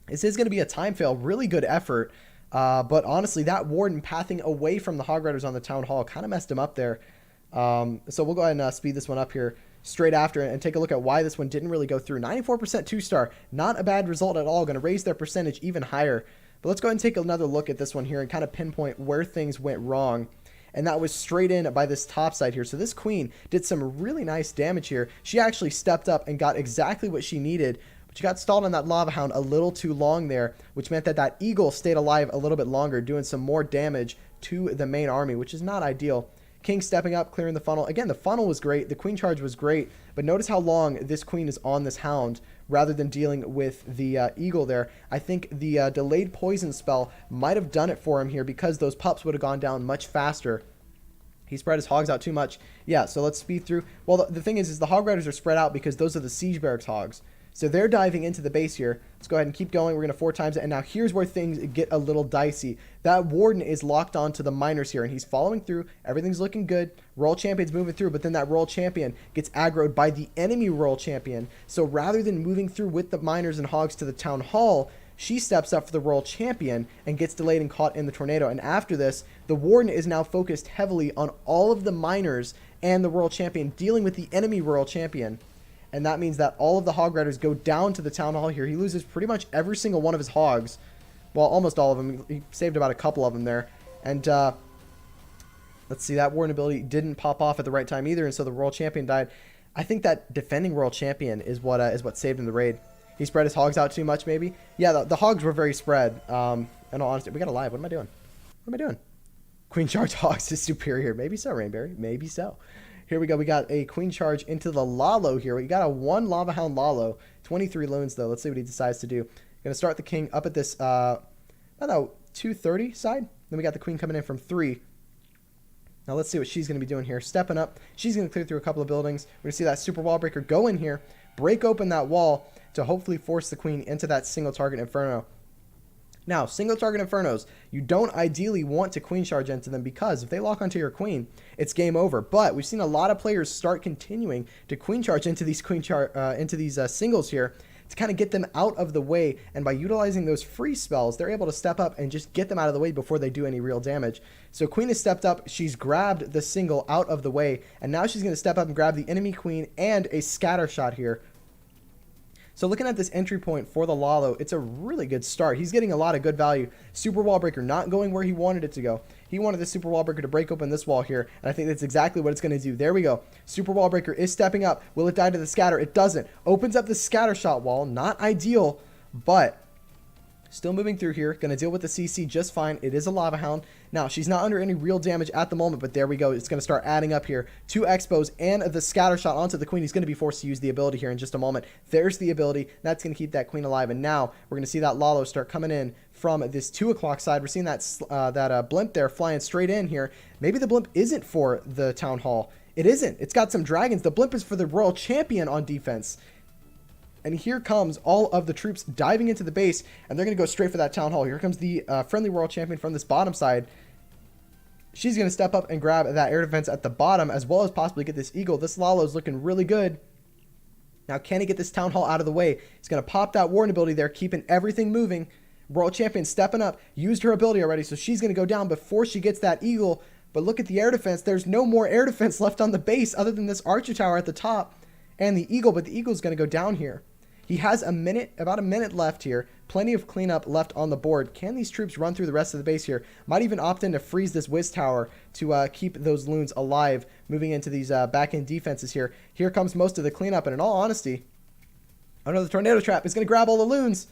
This is going to be a time fail. Really good effort. But honestly, that Warden pathing away from the Hog Riders on the Town Hall kind of messed him up there. So we'll go ahead and speed this one up here straight after and take a look at why this one didn't really go through. 94% 2-star, not a bad result at all. Going to raise their percentage even higher. But let's go ahead and take another look at this one here and kind of pinpoint where things went wrong. And that was straight in by this top side here. So this Queen did some really nice damage here. She actually stepped up and got exactly what she needed. But she got stalled on that Lava Hound a little too long there, which meant that that Eagle stayed alive a little bit longer, doing some more damage to the main army, which is not ideal. King stepping up, clearing the funnel. Again, the funnel was great. The Queen charge was great. But notice how long this Queen is on this Hound rather than dealing with the Eagle there. I think the delayed poison spell might have done it for him here because those pups would have gone down much faster. He spread his hogs out too much. Yeah, so let's speed through. Well, the thing is the Hog Riders are spread out because those are the Siege Barracks hogs. So they're diving into the base here. Let's go ahead and keep going. We're going to 4 times it. And now here's where things get a little dicey. That Warden is locked on to the Miners here, and he's following through. Everything's looking good. Royal Champion's moving through, but then that Royal Champion gets aggroed by the enemy Royal Champion. So rather than moving through with the Miners and Hogs to the Town Hall, she steps up for the Royal Champion and gets delayed and caught in the tornado. And after this, the Warden is now focused heavily on all of the Miners and the Royal Champion, dealing with the enemy Royal Champion. And that means that all of the Hog Riders go down to the Town Hall here. He loses pretty much every single one of his hogs. Well, almost all of them. He saved about a couple of them there. And let's see, that Warden ability didn't pop off at the right time either, and so the World Champion died. I think that defending World Champion is what saved him the raid. He spread his hogs out too much, maybe. Yeah, the hogs were very spread. In all honesty, we got a live. What am I doing? What am I doing? Queen charge hogs is superior. Maybe so, Rainberry. Maybe so. Here we go. We got a queen charge into the Lalo here. We got a 1 Lava Hound Lalo. 23 loons, though. Let's see what he decides to do. Going to start the king up at this, I don't know, 230 side. Then we got the queen coming in from 3. Now let's see what she's going to be doing here. Stepping up. She's going to clear through a couple of buildings. We're going to see that super wall breaker go in here, break open that wall to hopefully force the queen into that single target inferno. Now, single target infernos, you don't ideally want to queen charge into them because if they lock onto your queen, it's game over. But we've seen a lot of players start continuing to queen charge into these singles here to kind of get them out of the way, and by utilizing those free spells, they're able to step up and just get them out of the way before they do any real damage. So queen has stepped up, she's grabbed the single out of the way, and now she's going to step up and grab the enemy queen and a scatter shot here. So looking at this entry point for the Lalo, it's a really good start. He's getting a lot of good value. Super wall breaker not going where he wanted it to go. He wanted the super wall breaker to break open this wall here, and I think that's exactly what it's going to do. There we go. Super wall breaker is stepping up. Will it die to the scatter? It doesn't. Opens up the scatter shot wall. Not ideal, but still moving through here. Going to deal with the CC just fine. It is a Lava Hound. Now, she's not under any real damage at the moment, but there we go. It's going to start adding up here. 2 expos and the scatter shot onto the queen. He's going to be forced to use the ability here in just a moment. There's the ability. That's going to keep that queen alive. And now we're going to see that Lalo start coming in from this 2 o'clock side. We're seeing that blimp there flying straight in here. Maybe the blimp isn't for the town hall. It isn't. It's got some dragons. The blimp is for the royal champion on defense. And here comes all of the troops diving into the base, and they're going to go straight for that town hall. Here comes the friendly world champion from this bottom side. She's going to step up and grab that air defense at the bottom, as well as possibly get this eagle. This Lalo's looking really good. Now, can he get this town hall out of the way? He's going to pop that warden ability there, keeping everything moving. World champion stepping up, used her ability already, so she's going to go down before she gets that eagle. But look at the air defense. There's no more air defense left on the base other than this archer tower at the top and the eagle, but the eagle's going to go down here. He has about a minute left here. Plenty of cleanup left on the board. Can these troops run through the rest of the base here? Might even opt in to freeze this Wiz Tower to keep those loons alive, moving into these back-end defenses here. Here comes most of the cleanup, and in all honesty, another tornado trap is going to grab all the loons.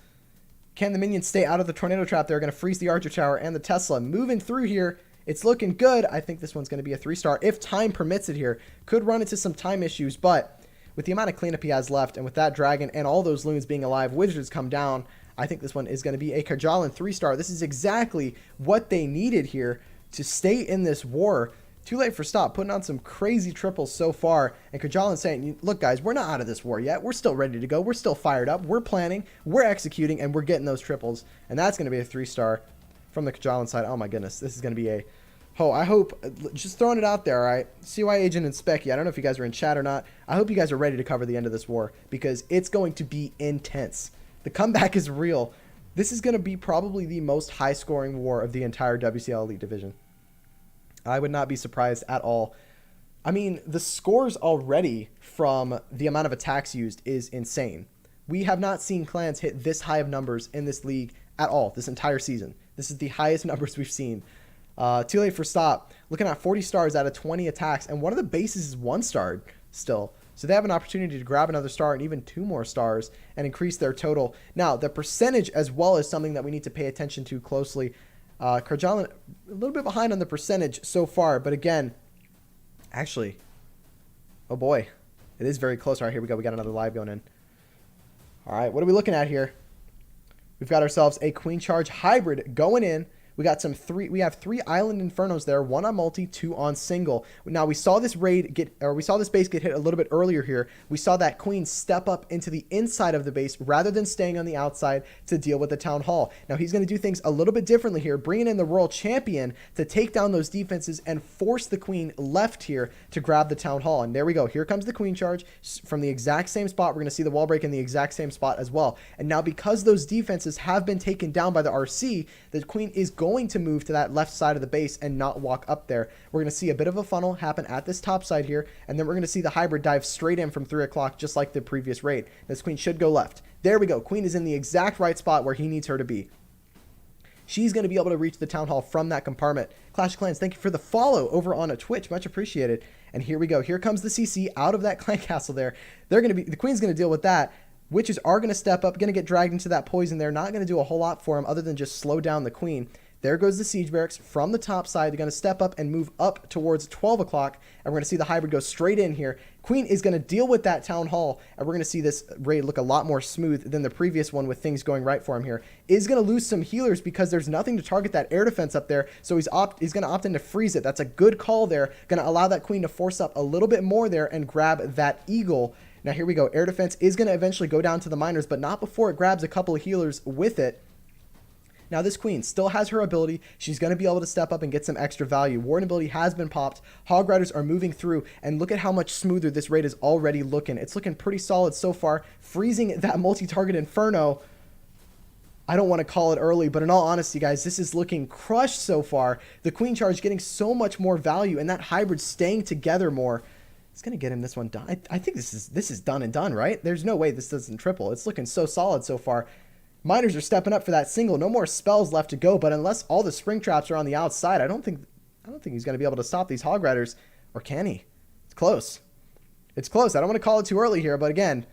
Can the minions stay out of the tornado trap? They're going to freeze the archer tower and the Tesla. Moving through here. It's looking good. I think this one's going to be a 3-star if time permits it here. Could run into some time issues, but with the amount of cleanup he has left, and with that dragon and all those loons being alive, wizards come down. I think this one is going to be a Karjalan 3-star. This is exactly what they needed here to stay in this war. 2Late4Stop putting on some crazy triples so far, and Karjalan saying, look guys, we're not out of this war yet. We're still ready to go. We're still fired up. We're planning, we're executing, and we're getting those triples. And that's going to be a 3-star from the Karjalan side. Oh my goodness, this is going to be a... Oh, I hope, just throwing it out there, all right? CY Agent and Specky, I don't know if you guys are in chat or not. I hope you guys are ready to cover the end of this war because it's going to be intense. The comeback is real. This is going to be probably the most high-scoring war of the entire WCL Elite Division. I would not be surprised at all. I mean, the scores already from the amount of attacks used is insane. We have not seen clans hit this high of numbers in this league at all this entire season. This is the highest numbers we've seen. 2Late4Stop looking at 40 stars out of 20 attacks, and one of the bases is 1-starred still. So they have an opportunity to grab another star and even 2 more stars and increase their total. Now, the percentage as well is something that we need to pay attention to closely. Karjalan a little bit behind on the percentage so far, but again, actually, oh boy, it is very close. All right, here we go. We got another live going in. All right, what are we looking at here? We've got ourselves a Queen Charge hybrid going in. We got we have 3 Island Infernos there, 1 on multi, 2 on single. Now we saw this we saw this base get hit a little bit earlier here. We saw that queen step up into the inside of the base rather than staying on the outside to deal with the town hall. Now he's going to do things a little bit differently here, bringing in the Royal Champion to take down those defenses and force the queen left here to grab the town hall. And there we go. Here comes the Queen Charge from the exact same spot. We're going to see the wall break in the exact same spot as well. And now because those defenses have been taken down by the RC, the queen is going to move to that left side of the base and not walk up there. We're going to see a bit of a funnel happen at this top side here, and then we're going to see the hybrid dive straight in from 3 o'clock just like the previous raid. This queen should go left. There we go. Queen is in the exact right spot where he needs her to be. she's going to be able to reach the town hall from that compartment. Clash of Clans, thank you for the follow over on Twitch. Much appreciated. And here we go. Here comes the CC out of that clan castle there. The queen's going to deal with that. Witches are going to step up, going to get dragged into that poison there. Not going to do a whole lot for him other than just slow down the queen. There goes the siege barracks from the top side. They're going to step up and move up towards 12 o'clock. And we're going to see the hybrid go straight in here. Queen is going to deal with that town hall. And we're going to see this raid look a lot more smooth than the previous one with things going right for him here. Is going to lose some healers because there's nothing to target that air defense up there. So he's going to opt in to freeze it. That's a good call there. Going to allow that queen to force up a little bit more there and grab that eagle. Now here we go. Air defense is going to eventually go down to the miners, but not before it grabs a couple of healers with it. Now this queen still has her ability. She's going to be able to step up and get some extra value. Warden ability has been popped. Hog Riders are moving through, and look at how much smoother this raid is already looking. It's looking pretty solid so far. Freezing that multi-target Inferno. I don't want to call it early, but in all honesty, guys, this is looking crushed so far. The queen charge getting so much more value, and that hybrid staying together more. It's going to get him this one done. I think this is done and done, right? There's no way this doesn't triple. It's looking so solid so far. Miners are stepping up for that single. No more spells left to go, but unless all the spring traps are on the outside, I don't think he's going to be able to stop these Hog Riders. Or can he? It's close. It's close. I don't want to call it too early here, but again,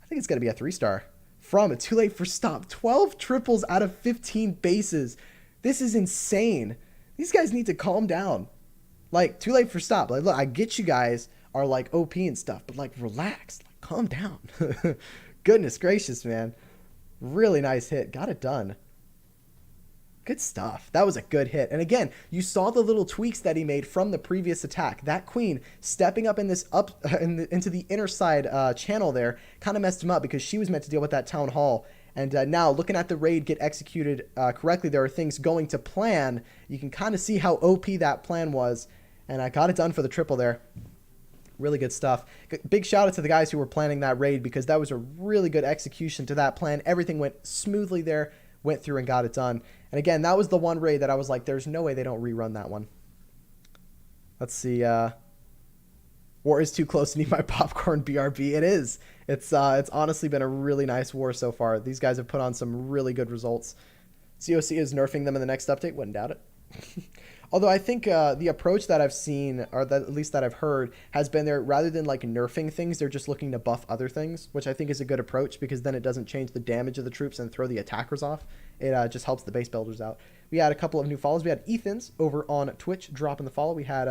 I think it's going to be a 3-star. From Too Late for Stop. 12 triples out of 15 bases. This is insane. These guys need to calm down. Like, Too Late for Stop. Like, look, I get you guys are like OP and stuff, but like, relax. Like, calm down. Goodness gracious, man. Really nice hit. Got it done. Good stuff. That was a good hit. And again, you saw the little tweaks that he made from the previous attack. That queen stepping up in this into the inner side channel there kind of messed him up because she was meant to deal with that town hall. And now looking at the raid get executed correctly, there are things going to plan. You can kind of see how OP that plan was. And I got it done for the triple there. Really good stuff. Big shout out to the guys who were planning that raid because that was a really good execution to that plan. Everything went smoothly there, went through and got it done. And again, that was the one raid that I was like, there's no way they don't rerun that one. Let's see. War is too close to need my popcorn BRB. It is. It's honestly been a really nice war so far. These guys have put on some really good results. COC is nerfing them in the next update. Wouldn't doubt it. Although I think the approach that I've seen, or that, at least that I've heard, has been there rather than like nerfing things, they're just looking to buff other things, which I think is a good approach because then it doesn't change the damage of the troops and throw the attackers off. It just helps the base builders out. We had a couple of new follows. We had Ethan's over on Twitch dropping the follow. We had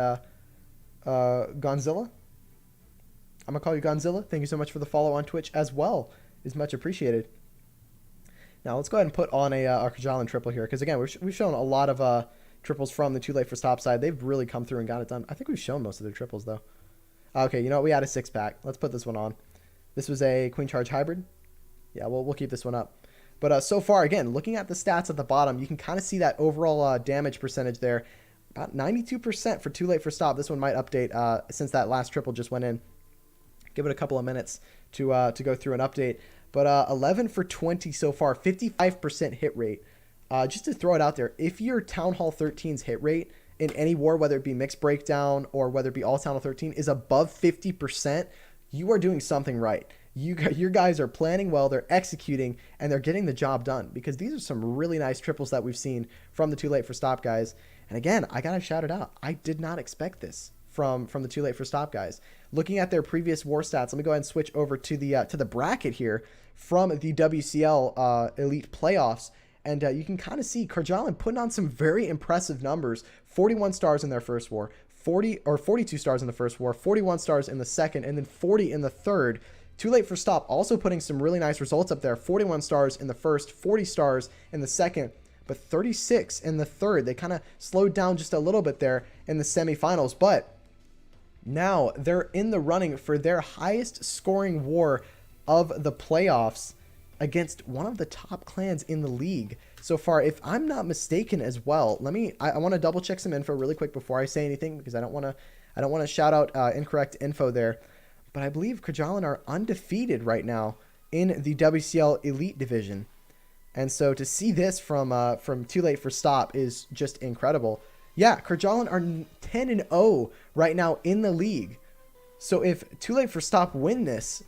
Gonzilla. I'm going to call you Gonzilla. Thank you so much for the follow on Twitch as well. Is much appreciated. Now let's go ahead and put on a Karjalan triple here because again, we've shown a lot of triples from the Too Late for Stop side. They've really come through and got it done. I think we've shown most of their triples though. Okay, you know what? We had a 6-pack. Let's put this one on. This was a Queen Charge hybrid. Yeah, we'll keep this one up. But so far, again, looking at the stats at the bottom, you can kind of see that overall damage percentage there. About 92% for Too Late for Stop. This one might update since that last triple just went in. Give it a couple of minutes to go through an update. But 11 for 20 so far, 55% hit rate. Just to throw it out there, if your Town Hall 13's hit rate in any war, whether it be mixed breakdown or whether it be all Town Hall 13, is above 50%, you are doing something right. Your guys are planning well, they're executing, and they're getting the job done because these are some really nice triples that we've seen from the Too Late for Stop guys. And again, I gotta shout it out. I did not expect this from the Too Late for Stop guys. Looking at their previous war stats, let me go ahead and switch over to the bracket here from the WCL Elite Playoffs. And you can kind of see Karjalan putting on some very impressive numbers. 41 stars in their first war, 42 stars in the first war, 41 stars in the second, and then 40 in the third. Too Late for Stop also putting some really nice results up there. 41 stars in the first, 40 stars in the second, but 36 in the third. They kind of slowed down just a little bit there in the semifinals, but now they're in the running for their highest scoring war of the playoffs against one of the top clans in the league so far, if I'm not mistaken as well. I want to double check some info really quick before I say anything because I don't want to shout out incorrect info there. But I believe Karjalan are undefeated right now in the WCL Elite Division. And so to see this from Too Late for Stop is just incredible. Yeah, Karjalan are 10-0 right now in the league. So if Too Late for Stop win this,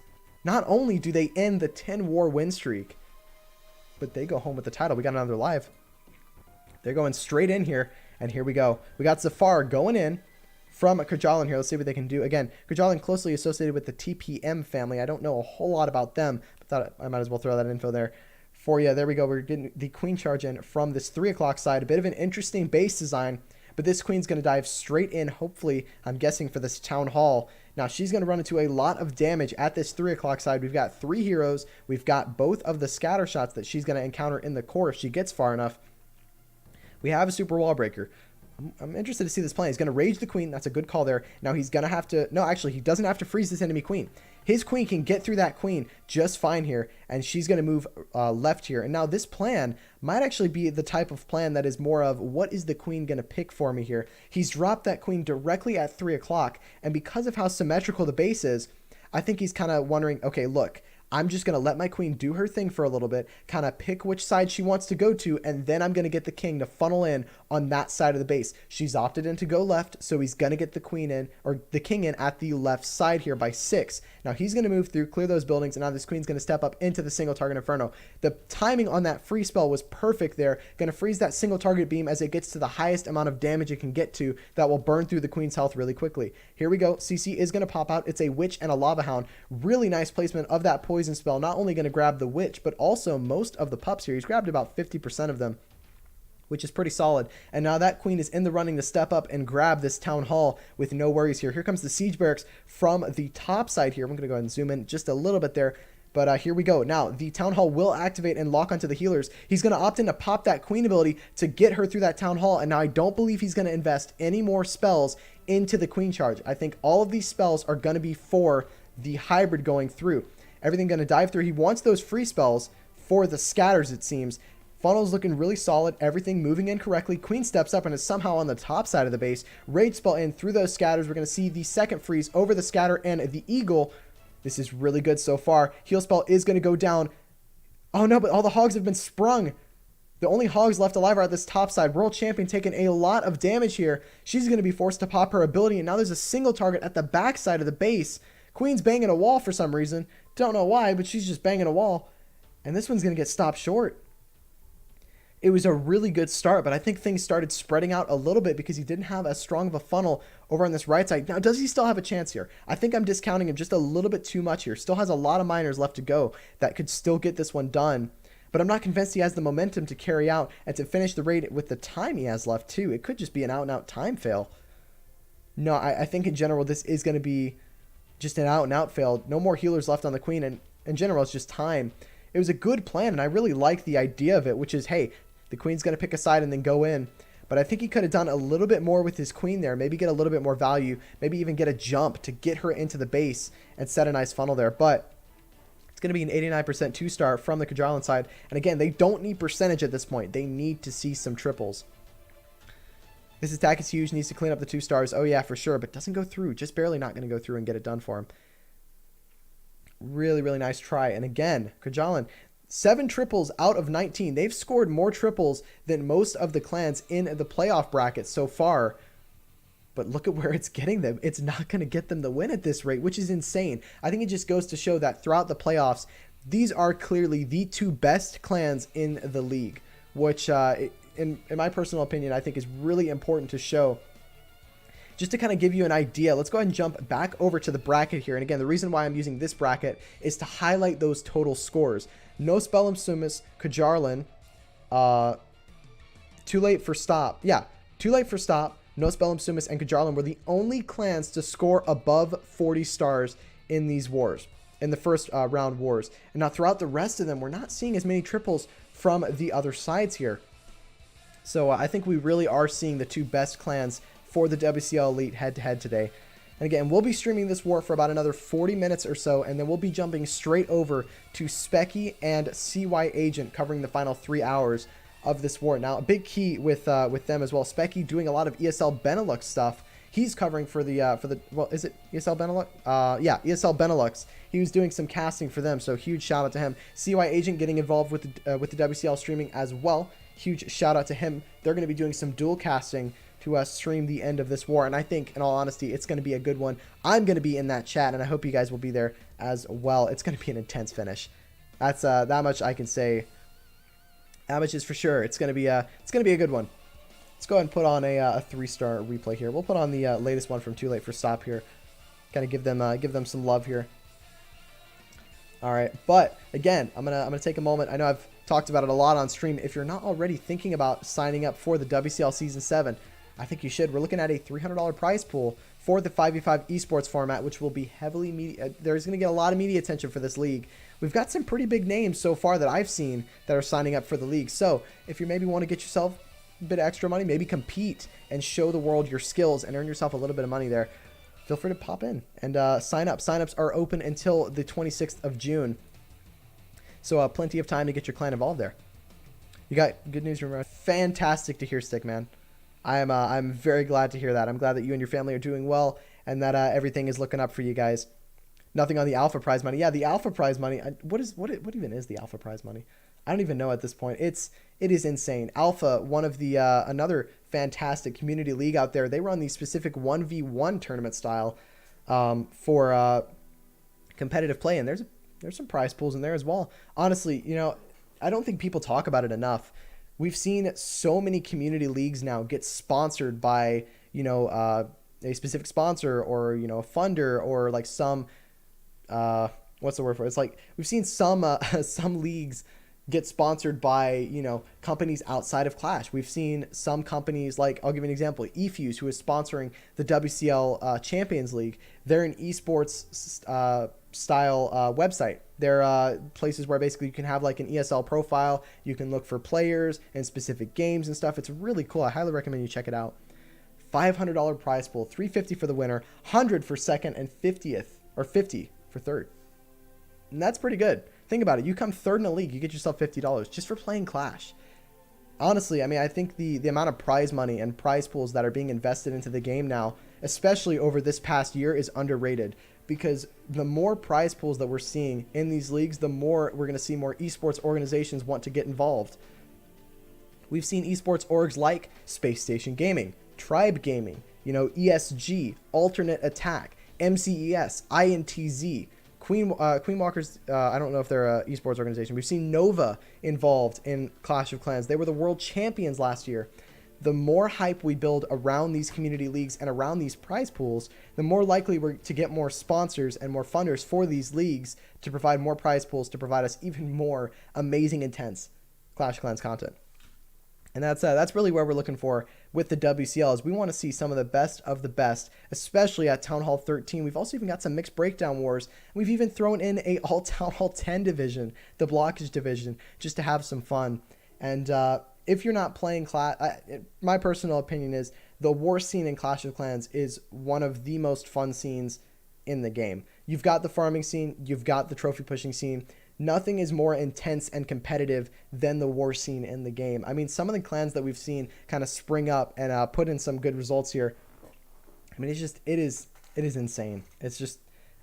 not only do they end the 10-war win streak, but they go home with the title. We got another live. They're going straight in here, and here we go. We got Zafar going in from Karjalan here. Let's see what they can do. Again, Karjalan closely associated with the TPM family. I don't know a whole lot about them, but thought I might as well throw that info there for you. There we go. We're getting the queen charge in from this 3 o'clock side. A bit of an interesting base design, but this queen's going to dive straight in, hopefully, I'm guessing, for this town hall. Now, she's going to run into a lot of damage at this 3 o'clock side. We've got 3 heroes. We've got both of the scatter shots that she's going to encounter in the core if she gets far enough. We have a super wall breaker. I'm interested to see this plan. He's going to rage the queen. That's a good call there. Now he's going to have to... No, actually, he doesn't have to freeze this enemy queen. His queen can get through that queen just fine here, and she's going to move left here. And now this plan might actually be the type of plan that is more of, what is the queen going to pick for me here? He's dropped that queen directly at 3 o'clock, and because of how symmetrical the base is, I think he's kind of wondering, okay, look, I'm just going to let my queen do her thing for a little bit, kind of pick which side she wants to go to, and then I'm going to get the king to funnel in on that side of the base. She's opted in to go left, so he's going to get the queen in, or the king in at the left side here by 6. Now he's going to move through, clear those buildings, and now this queen's going to step up into the single target inferno. The timing on that free spell was perfect there. Going to freeze that single target beam as it gets to the highest amount of damage it can get to that will burn through the queen's health really quickly. Here we go. CC is going to pop out. It's a witch and a lava hound. Really nice placement of that poison spell. Not only going to grab the witch, but also most of the pups here. He's grabbed about 50% of them, which is pretty solid. And now that queen is in the running to step up and grab this town hall with no worries here. Here comes the siege barracks from the top side here. I'm going to go ahead and zoom in just a little bit there. But here we go. Now, the town hall will activate and lock onto the healers. He's going to opt in to pop that queen ability to get her through that town hall. And now I don't believe he's going to invest any more spells into the queen charge. I think all of these spells are going to be for the hybrid going through. Everything going to dive through. He wants those free spells for the scatters, it seems. Funnel's looking really solid. Everything moving in correctly. Queen steps up and is somehow on the top side of the base. Rage spell in through those scatters. We're going to see the second freeze over the scatter and the eagle. This is really good so far. Heal spell is going to go down. Oh no, but all the hogs have been sprung. The only hogs left alive are at this top side. World champion taking a lot of damage here. She's going to be forced to pop her ability. And now there's a single target at the back side of the base. Queen's banging a wall for some reason. Don't know why, but she's just banging a wall. And this one's going to get stopped short. It was a really good start, but I think things started spreading out a little bit because he didn't have as strong of a funnel over on this right side. Now, does he still have a chance here? I think I'm discounting him just a little bit too much here. Still has a lot of miners left to go that could still get this one done. But I'm not convinced he has the momentum to carry out and to finish the raid with the time he has left, too. It could just be an out-and-out time fail. No, I think in general this is going to be just an out-and-out fail. No more healers left on the queen, and in general, it's just time. It was a good plan, and I really like the idea of it, which is, hey, the queen's going to pick a side and then go in. But I think he could have done a little bit more with his queen there. Maybe get a little bit more value. Maybe even get a jump to get her into the base and set a nice funnel there. But it's going to be an 89% 2-star from the Karjalan side. And again, they don't need percentage at this point. They need to see some triples. This attack is huge. Needs to clean up the 2 stars. Oh, yeah, for sure. But doesn't go through. Just barely not going to go through and get it done for him. Really, really nice try. And again, Karjalan, 7 triples out of 19. They've scored more triples than most of the clans in the playoff bracket so far. But look at where it's getting them. It's not going to get them the win at this rate, which is insane. I think it just goes to show that throughout the playoffs, these are clearly the 2 best clans in the league, which in my personal opinion, I think is really important to show. Just to kind of give you an idea, let's go ahead and jump back over to the bracket here. And again, the reason why I'm using this bracket is to highlight those total scores. No Spellum Sumus, Karjalan, 2Late4Stop. Yeah, 2Late4Stop, No Spellum Sumus, and Karjalan were the only clans to score above 40 stars in these wars, in the first round wars. And now throughout the rest of them, we're not seeing as many triples from the other sides here. So I think we really are seeing the 2 best clans for the WCL Elite head-to-head today. And again, we'll be streaming this war for about another 40 minutes or so, and then we'll be jumping straight over to Specky and CY Agent covering the final 3 hours of this war. Now, a big key with them as well, Specky doing a lot of ESL Benelux stuff. He's covering for the well, is it ESL Benelux? Yeah, ESL Benelux. He was doing some casting for them, so huge shout out to him. CY Agent getting involved with the WCL streaming as well. Huge shout out to him. They're going to be doing some dual casting to stream the end of this war, and I think, in all honesty, it's going to be a good one. I'm going to be in that chat, and I hope you guys will be there as well. It's going to be an intense finish. That's that much I can say Amateurs for sure. It's gonna be a good one. Let's go ahead and put on a 3-star replay here. We'll put on the latest one from 2Late4Stop here. Kind of give them some love here. All right, but again, I'm gonna take a moment. I know I've talked about it a lot on stream. If you're not already thinking about signing up for the WCL Season 7, I think you should. We're looking at a $300 prize pool for the 5v5 esports format, which will be heavily media. There's going to get a lot of media attention for this league. We've got some pretty big names so far that I've seen that are signing up for the league. So if you maybe want to get yourself a bit of extra money, maybe compete and show the world your skills and earn yourself a little bit of money there, feel free to pop in and sign up. Signups are open until the 26th of June. So plenty of time to get your clan involved there. You got good news, remember? Fantastic to hear, Stickman. I'm very glad to hear that. I'm glad that you and your family are doing well and that everything is looking up for you guys. Nothing on the Alpha Prize money. Yeah, the Alpha Prize money. What even is the Alpha Prize money? I don't even know at this point. It is insane. Alpha, one of the another fantastic community league out there. They run the specific 1v1 tournament style for competitive play, and there's some prize pools in there as well. Honestly, I don't think people talk about it enough. We've seen so many community leagues now get sponsored by, a specific sponsor or, a funder or like some, what's the word for it? It's like we've seen some leagues get sponsored by, companies outside of Clash. We've seen some companies like, I'll give you an example, eFuse, who is sponsoring the WCL Champions League. They're an esports style website. They're places where basically you can have like an ESL profile. You can look for players and specific games and stuff. It's really cool. I highly recommend you check it out. $500 prize pool, $350 for the winner, $100 for second, and $50 for third. And that's pretty good. Think about it. You come third in a league, you get yourself $50 just for playing Clash. Honestly, I think the amount of prize money and prize pools that are being invested into the game now, especially over this past year, is underrated. Because the more prize pools that we're seeing in these leagues, the more we're going to see more esports organizations want to get involved. We've seen esports orgs like Space Station Gaming, Tribe Gaming, ESG, Alternate Attack, MCES, INTZ, Queen Walkers. I don't know if they're an esports organization. We've seen Nova involved in Clash of Clans. They were the world champions last year. The more hype we build around these community leagues and around these prize pools, the more likely we're to get more sponsors and more funders for these leagues to provide more prize pools to provide us even more amazing, intense Clash of Clans content. And that's really where we're looking for with the WCL, is we want to see some of the best, especially at Town Hall 13. We've also even got some mixed breakdown wars. We've even thrown in a all Town Hall 10 division, the blockage division, just to have some fun. And if you're not playing Clash, my personal opinion is the war scene in Clash of Clans is one of the most fun scenes in the game. You've got the farming scene, you've got the trophy pushing scene. Nothing is more intense and competitive than the war scene in the game. I mean, some of the clans that we've seen kind of spring up and put in some good results here. I mean, it is insane. It's just,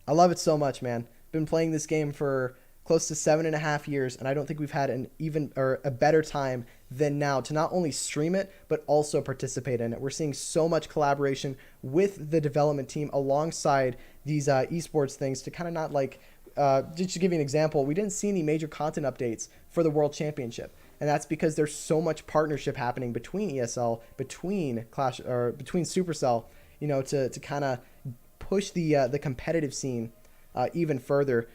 I love it so much, man. Been playing this game for close to 7.5 years, and I don't think we've had a better time than now to not only stream it, but also participate in it. We're seeing so much collaboration with the development team alongside these esports things to kind of not like, just to give you an example, we didn't see any major content updates for the World Championship. And that's because there's so much partnership happening between ESL, between Clash, or between Supercell, to kind of push the competitive scene even further.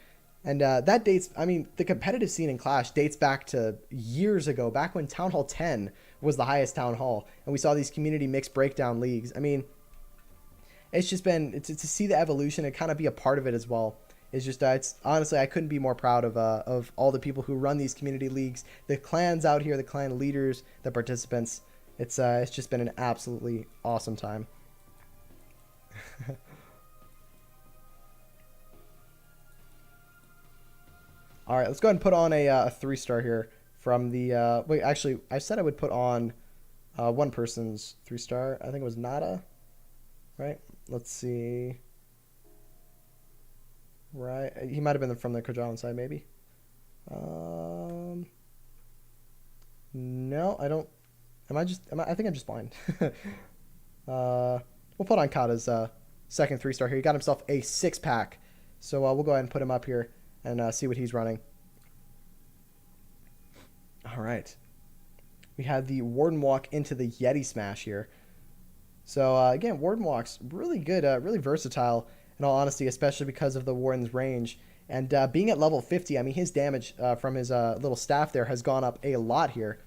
And that dates, the competitive scene in Clash dates back to years ago, back when Town Hall 10 was the highest Town Hall. And we saw these community mixed breakdown leagues. I mean, it's just been, to see the evolution and kind of be a part of it as well. It's just, it's honestly, I couldn't be more proud of all the people who run these community leagues, the clans out here, the clan leaders, the participants. It's just been an absolutely awesome time. All right, let's go ahead and put on a 3-star here from the, wait, actually, I said I would put on one person's 3-star. I think it was Nada, right? Let's see. Right, he might have been from the Karjalan side, maybe. No, I don't. I think I'm just blind. We'll put on Kata's second 3-star here. He got himself a 6-pack, so we'll go ahead and put him up here and see what he's running. All right, We had the Warden Walk into the Yeti Smash here. So again, Warden Walk's really good, really versatile in all honesty, especially because of the Warden's range. And being at level 50, I mean, his damage from his little staff there has gone up a lot here.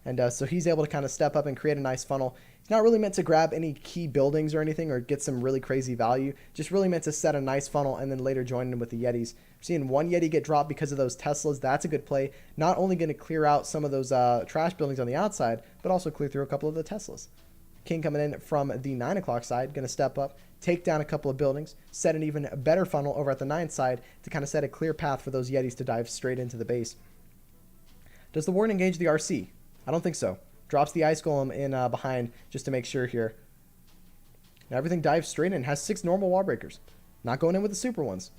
And so he's able to kind of step up and create a nice funnel. He's not really meant to grab any key buildings or anything or get some really crazy value. Just really meant to set a nice funnel and then later join in with the Yetis. We're seeing one Yeti get dropped because of those Teslas. That's a good play. Not only going to clear out some of those trash buildings on the outside, but also clear through a couple of the Teslas. King coming in from the 9 o'clock side, going to step up, take down a couple of buildings, set an even better funnel over at the 9 side to kind of set a clear path for those Yetis to dive straight into the base. Does the Warden engage the RC? I don't think so. Drops the Ice Golem in behind just to make sure here. Now everything dives straight in. Has 6 normal wall breakers. Not going in with the super ones.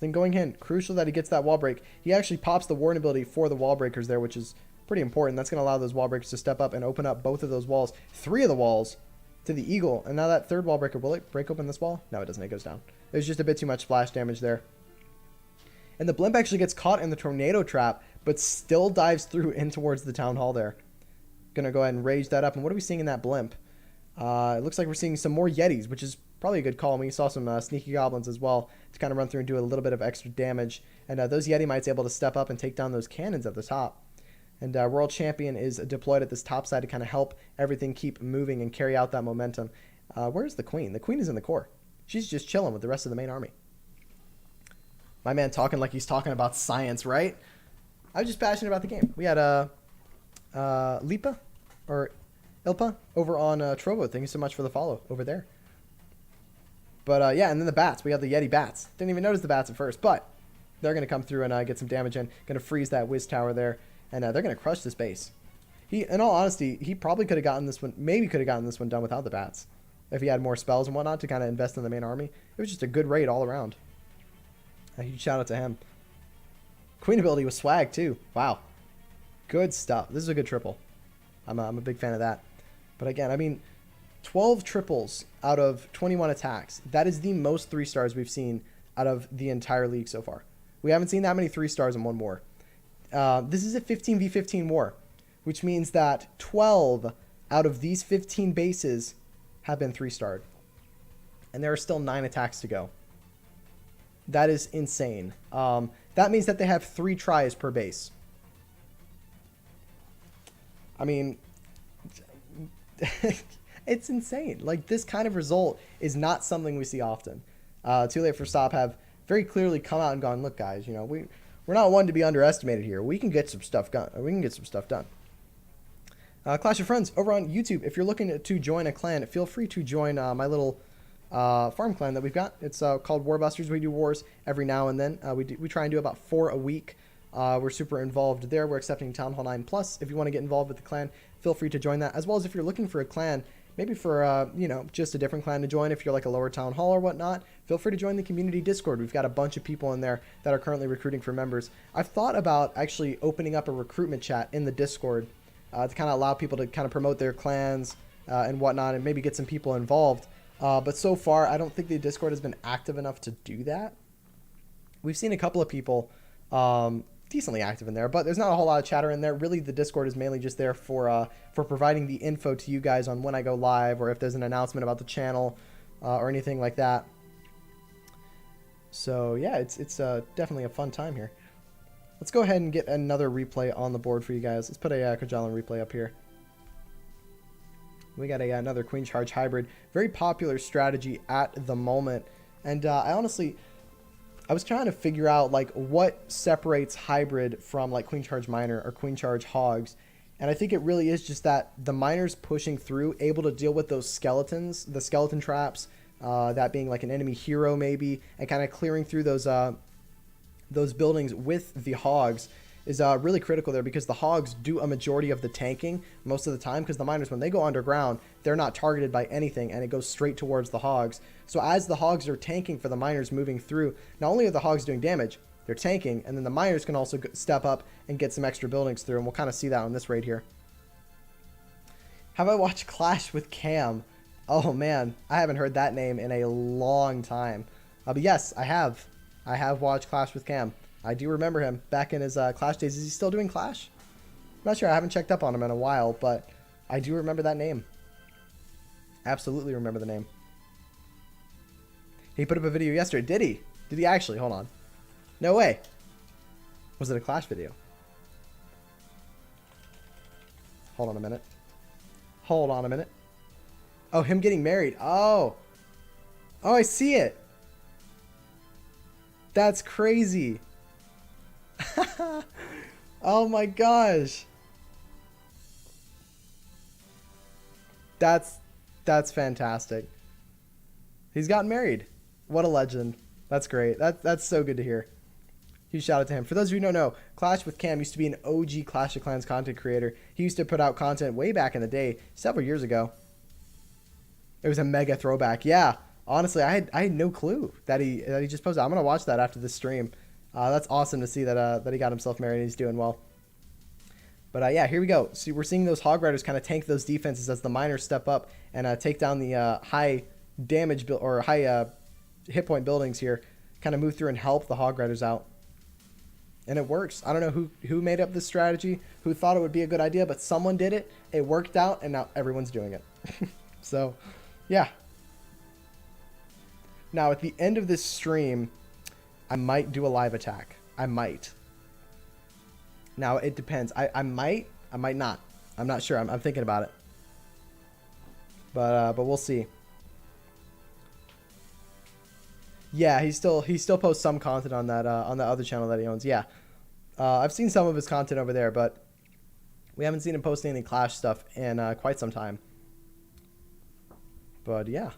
Then going in. Crucial that he gets that wall break. He actually pops the Warden ability for the wall breakers there, which is pretty important. That's going to allow those wall breakers to step up and open up both of those walls. 3 of the walls to the Eagle. And now that third wall breaker, will it break open this wall? No, it doesn't. It goes down. There's just a bit too much splash damage there. And the Blimp actually gets caught in the tornado trap, but still dives through in towards the Town Hall there. Gonna go ahead and rage that up. And what are we seeing in that Blimp? It looks like we're seeing some more Yetis, which is probably a good call. And we saw some sneaky goblins as well to kind of run through and do a little bit of extra damage. And those Yeti mites able to step up and take down those cannons at the top. And World Champion is deployed at this top side to kind of help everything keep moving and carry out that momentum. Where's the Queen? The Queen is in the core. She's just chilling with the rest of the main army. My man talking like he's talking about science, right? I was just passionate about the game. We had Lipa or Ilpa over on Trovo. Thank you so much for the follow over there. But yeah, and then the bats. We have the Yeti bats. Didn't even notice the bats at first, but they're going to come through and get some damage in. Going to freeze that Wiz Tower there, and they're going to crush this base. In all honesty, he probably could have gotten this one, maybe could have gotten this one done without the bats. If he had more spells and whatnot to kind of invest in the main army. It was just a good raid all around. A huge shout out to him. Queen ability was swag too. Wow. Good stuff. This is a good triple. I'm a big fan of that. But again, I mean, 12 triples out of 21 attacks. That is the most 3 stars we've seen out of the entire league so far. We haven't seen that many 3 stars in one war. This is a 15v15 war, which means that 12 out of these 15 bases have been 3-starred. And there are still 9 attacks to go. That is insane. That means that they have 3 tries per base. I mean, it's insane. Like, this kind of result is not something we see often. 2Late4Stop have very clearly come out and gone, look, guys, you know, we're not one to be underestimated here. We can get some stuff done. Clash of Friends over on YouTube. If you're looking to join a clan, feel free to join my little farm clan that we've got. It's called Warbusters. We do wars every now and then. We try and do about 4 a week. We're super involved there. We're accepting Town Hall 9 Plus. If you want to get involved with the clan, feel free to join that. As well as if you're looking for a clan, maybe for you know, just a different clan to join. If you're like a lower Town Hall or whatnot, feel free to join the community Discord. We've got a bunch of people in there that are currently recruiting for members. I've thought about actually opening up a recruitment chat in the Discord to kind of allow people to kind of promote their clans and whatnot, and maybe get some people involved. But so far, I don't think the Discord has been active enough to do that. We've seen a couple of people decently active in there, but there's not a whole lot of chatter in there. Really, the Discord is mainly just there for providing the info to you guys on when I go live, or if there's an announcement about the channel or anything like that. So yeah, it's definitely a fun time here. Let's go ahead and get another replay on the board for you guys. Let's put a Karjalan replay up here. We got another Queen Charge hybrid. Very popular strategy at the moment. And I was trying to figure out like what separates hybrid from like Queen Charge Miner or Queen Charge Hogs. And I think it really is just that the miners pushing through, able to deal with those skeletons, the skeleton traps, that being like an enemy hero maybe, and kind of clearing through those buildings with the hogs is really critical there, because the hogs do a majority of the tanking most of the time, because the miners, when they go underground, they're not targeted by anything and it goes straight towards the hogs. So as the hogs are tanking for the miners moving through, not only are the hogs doing damage, they're tanking, and then the miners can also step up and get some extra buildings through, and we'll kind of see that on this raid here. Have I watched Clash with Cam? Oh man, I haven't heard that name in a long time. But yes, I have watched Clash with Cam. I do remember him back in his Clash days. Is he still doing Clash? not sure. I haven't checked up on him in a while, but I do remember that name. Absolutely remember the name. He put up a video yesterday. Did he? Did he actually? Hold on. No way. Was it a Clash video? Hold on a minute. Hold on a minute. Oh, him getting married. Oh. Oh, I see it. That's crazy. Oh my gosh. That's fantastic. He's gotten married. What a legend. That's great. That's so good to hear. Huge shout out to him. For those of you who don't know, Clash with Cam used to be an OG Clash of Clans content creator. He used to put out content way back in the day, several years ago. It was a mega throwback. Yeah, honestly, I had no clue that he just posted. I'm gonna watch that after this stream. That's awesome to see that he got himself married and he's doing well. But yeah, here we go. See, we're seeing those Hog Riders kind of tank those defenses as the miners step up and take down the high damage or high hit point buildings here. Kind of move through and help the Hog Riders out. And it works. I don't know who made up this strategy, who thought it would be a good idea, but someone did it. It worked out, and now everyone's doing it. So, yeah. Now, at the end of this stream, I might do a live attack. I might. Now, it depends. I might not. I'm not sure. I'm thinking about it. But we'll see. Yeah, he still posts some content on that other channel that he owns. Yeah, I've seen some of his content over there, but we haven't seen him posting any Clash stuff in quite some time. But yeah.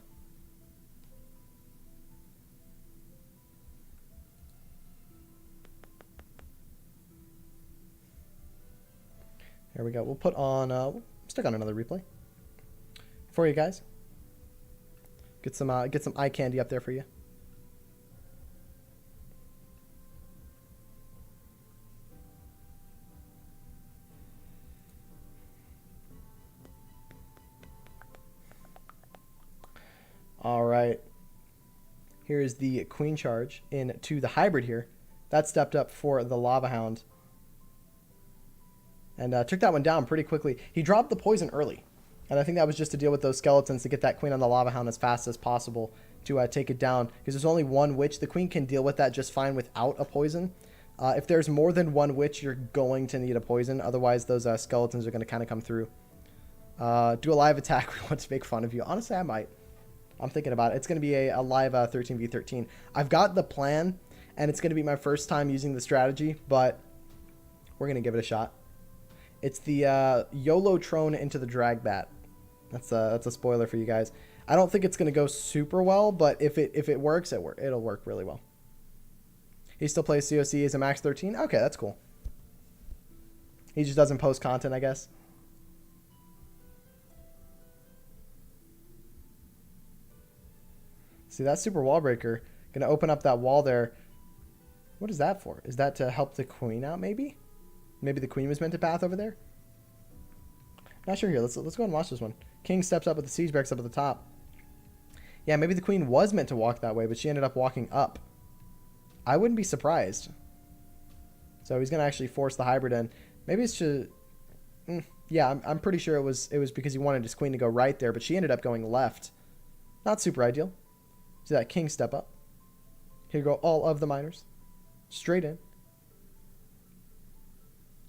Here we go. We'll put on we'll stick on another replay for you guys. Get some eye candy up there for you. All right. Here is the Queen charge into the hybrid here. That stepped up for the Lava Hound. And took that one down pretty quickly. He dropped the poison early. And I think that was just to deal with those skeletons to get that Queen on the Lava Hound as fast as possible to take it down. Because there's only one witch. The Queen can deal with that just fine without a poison. If there's more than one witch, you're going to need a poison. Otherwise, those skeletons are going to kind of come through. Do a live attack. We want to make fun of you. Honestly, I might. I'm thinking about it. It's going to be a live 13v13. I've got the plan, and it's going to be my first time using the strategy, but we're going to give it a shot. It's the YOLO Trone into the Drag Bat. That's a spoiler for you guys. I don't think it's going to go super well, but if it works, it'll work really well. He still plays COC as a max 13? Okay, that's cool. He just doesn't post content, I guess. See, that super wall breaker gonna open up that wall there. What is that for? Is that to help the Queen out, maybe? Maybe the Queen was meant to path over there? Not sure here. Let's go and watch this one. King steps up with the siege barracks up at the top. Yeah, maybe the Queen was meant to walk that way, but she ended up walking up. I wouldn't be surprised. So he's gonna actually force the hybrid in. Maybe it's just... yeah, I'm pretty sure it was because he wanted his Queen to go right there, but she ended up going left. Not super ideal. See that King step up. Here go all of the miners. Straight in.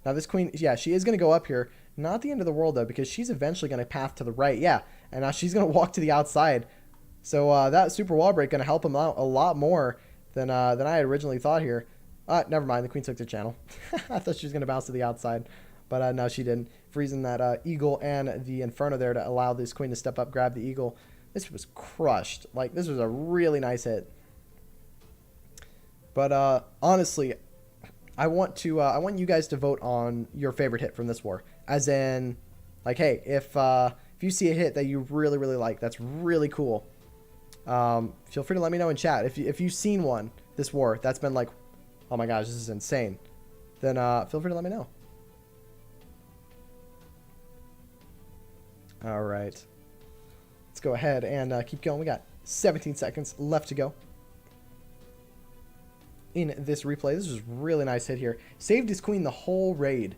Now this Queen, yeah, she is going to go up here. Not the end of the world, though, because she's eventually going to path to the right. Yeah, and now she's going to walk to the outside. So that super wall break going to help him out a lot more than I had originally thought here. Never mind, the Queen took the channel. I thought she was going to bounce to the outside, but no, she didn't. Freezing that Eagle and the Inferno there to allow this Queen to step up, grab the Eagle. This was crushed. Like, this was a really nice hit. But honestly, I want you guys to vote on your favorite hit from this war. As in, like, hey, if you see a hit that you really, really like, that's really cool. Feel free to let me know in chat. If you've seen one this war that's been like, oh my gosh, this is insane, then feel free to let me know. All right. Let's go ahead and keep going. We got 17 seconds left to go in this replay. This was a really nice hit here. Saved his Queen the whole raid.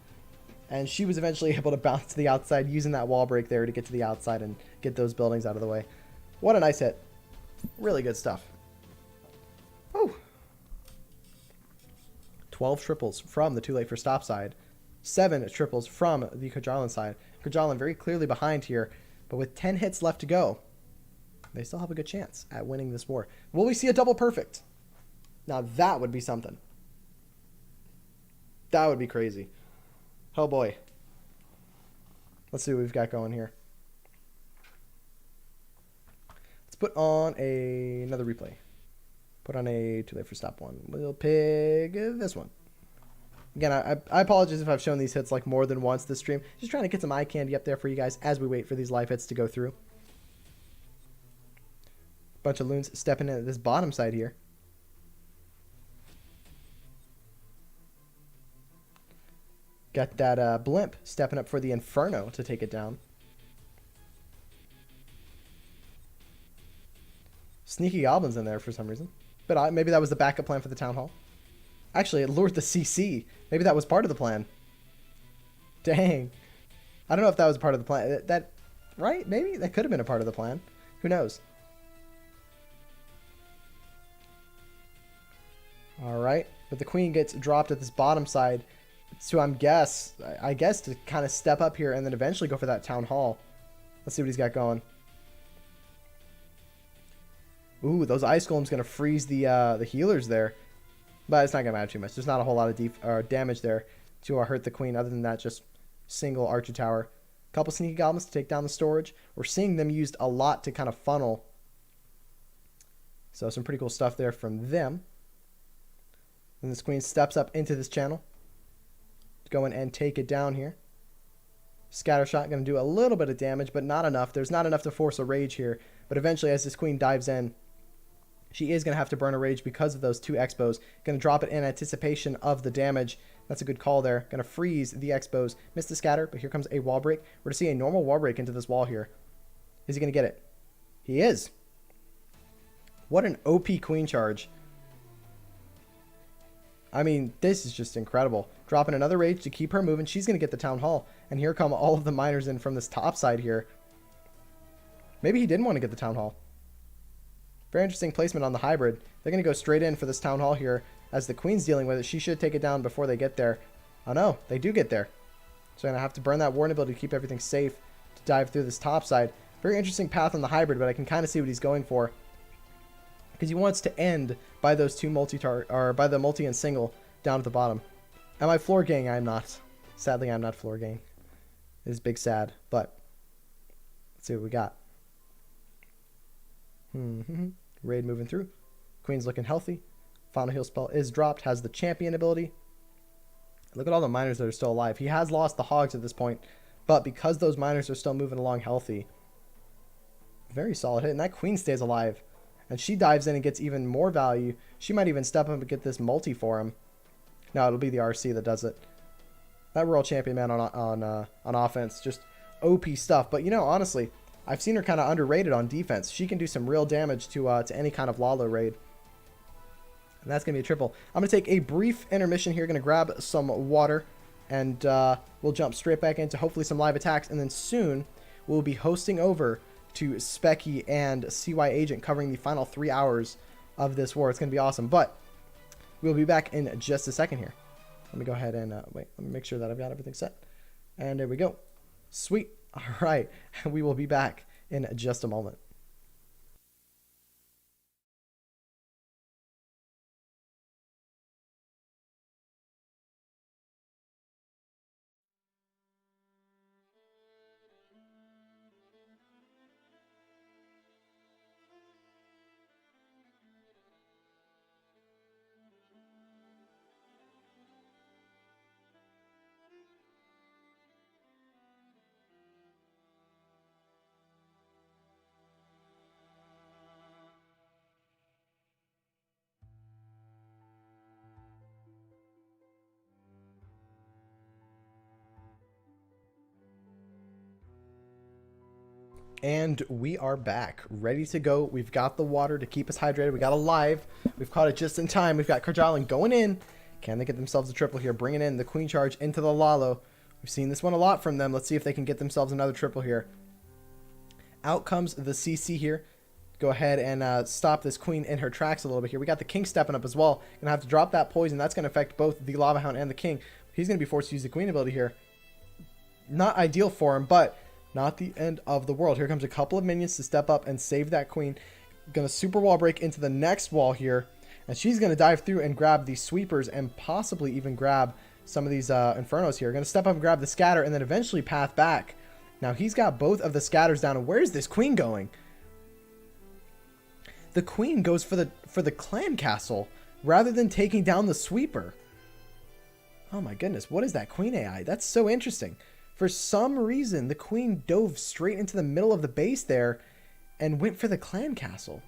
And she was eventually able to bounce to the outside using that wall break there to get to the outside and get those buildings out of the way. What a nice hit. Really good stuff. Whew. 12 triples from the 2Late4Stop side. 7 triples from the Karjalan side. Karjalan very clearly behind here, but with 10 hits left to go, they still have a good chance at winning this war. Will we see a double perfect? Now that would be something. That would be crazy. Oh boy. Let's see what we've got going here. Let's put on another replay. Put on a 2Late4Stop one. We'll pick this one. Again, I apologize if I've shown these hits like more than once this stream. Just trying to get some eye candy up there for you guys as we wait for these live hits to go through. Bunch of loons stepping in at this bottom side here. Got that blimp stepping up for the Inferno to take it down. Sneaky goblins in there for some reason. But maybe that was the backup plan for the Town Hall. Actually, it lured the CC. Maybe that was part of the plan. Dang. I don't know if that was part of the plan. That right? Maybe that could have been a part of the plan. Who knows? All right. But the queen gets dropped at this bottom side. So I guess to kind of step up here and then eventually go for that Town Hall. Let's see what he's got going. Ooh, those ice golems going to freeze the healers there. But it's not going to matter too much. There's not a whole lot of damage there to hurt the queen. Other than that, just single archer tower. A couple sneaky goblins to take down the storage. We're seeing them used a lot to kind of funnel. So some pretty cool stuff there from them. And this queen steps up into this channel. Go in and take it down here. Scattershot going to do a little bit of damage, but not enough. There's not enough to force a rage here. But eventually, as this queen dives in, she is going to have to burn a rage because of those 2 expos. Going to drop it in anticipation of the damage. That's a good call there. Going to freeze the expos. Missed the scatter, but here comes a wall break. We're going to see a normal wall break into this wall here. Is he going to get it? He is. What an OP queen charge. I mean, this is just incredible. Dropping another rage to keep her moving. She's going to get the Town Hall. And here come all of the miners in from this top side here. Maybe he didn't want to get the Town Hall. Very interesting placement on the hybrid. They're going to go straight in for this Town Hall here. As the queen's dealing with it, she should take it down before they get there. Oh no, they do get there. So I'm going to have to burn that warden ability to keep everything safe to dive through this top side. Very interesting path on the hybrid, but I can kind of see what he's going for. Because he wants to end by those 2 or by the multi and single down at the bottom. Am I floor gang? I'm not. Sadly, I'm not floor gang. It is big sad, but let's see what we got. Raid moving through. Queen's looking healthy. Final heal spell is dropped. Has the champion ability. Look at all the miners that are still alive. He has lost the hogs at this point, but because those miners are still moving along healthy, very solid hit. And that queen stays alive. And she dives in and gets even more value. She might even step up and get this multi for him. No, it'll be the RC that does it. That World Champion man on offense, just OP stuff. But you know, honestly, I've seen her kind of underrated on defense. She can do some real damage to any kind of Lalo raid. And that's going to be a triple. I'm going to take a brief intermission here. Going to grab some water. And we'll jump straight back into hopefully some live attacks. And then soon we'll be hosting over to Specky and CY Agent covering the final 3 hours of this war. It's going to be awesome. But we'll be back in just a second here. Let me go ahead and wait. Let me make sure that I've got everything set. And there we go. Sweet. All right. We will be back in just a moment. And we are back, ready to go. We've got the water to keep us hydrated. We got a live. We've caught it just in time. We've got Karjalan going in. Can they get themselves a triple here? Bringing in the queen charge into the Lalo. We've seen this one a lot from them. Let's see if they can get themselves another triple here. Out comes the CC here. Go ahead and stop this queen in her tracks a little bit here. We got the king stepping up as well. Gonna have to drop that poison. That's gonna affect both the Lava Hound and the king. He's gonna be forced to use the queen ability here. Not ideal for him, but not the end of the world. Here comes a couple of minions to step up and save that queen. Gonna super wall break into the next wall here. And she's gonna dive through and grab these sweepers and possibly even grab some of these infernos here. Gonna step up and grab the scatter and then eventually path back. Now he's got both of the scatters down. And where's this queen going? The queen goes for the clan castle rather than taking down the sweeper. Oh my goodness, what is that queen AI? That's so interesting. For some reason, the queen dove straight into the middle of the base there and went for the clan castle.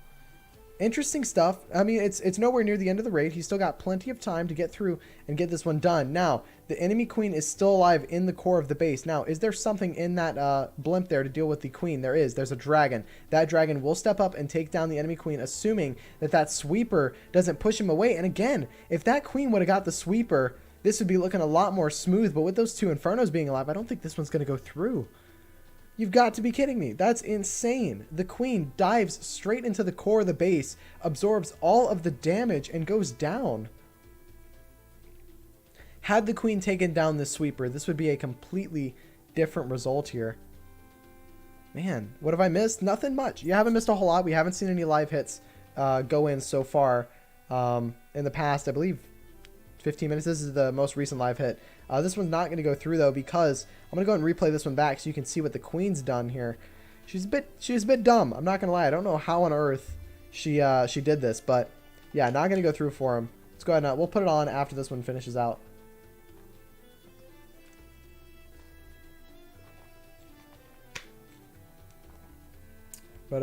Interesting stuff. I mean, it's nowhere near the end of the raid. He's still got plenty of time to get through and get this one done. Now, the enemy queen is still alive in the core of the base. Now, is there something in that blimp there to deal with the queen? There is. There's a dragon. That dragon will step up and take down the enemy queen, assuming that that sweeper doesn't push him away. And again, if that queen would have got the sweeper, this would be looking a lot more smooth. But with those two infernos being alive, I don't think this one's going to go through. You've got to be kidding me. That's insane. The queen dives straight into the core of the base, absorbs all of the damage, and goes down. Had the queen taken down the sweeper, this would be a completely different result here. Man, what have I missed? Nothing much. You haven't missed a whole lot. We haven't seen any live hits go in so far. In the past, I believe, 15 minutes. This is the most recent live hit. This one's not going to go through though, because I'm going to go ahead and replay this one back so you can see what the queen's done here. She's a bit dumb. I'm not going to lie. I don't know how on earth she did this, but yeah, not going to go through for him. Let's go ahead and we'll put it on after this one finishes out. But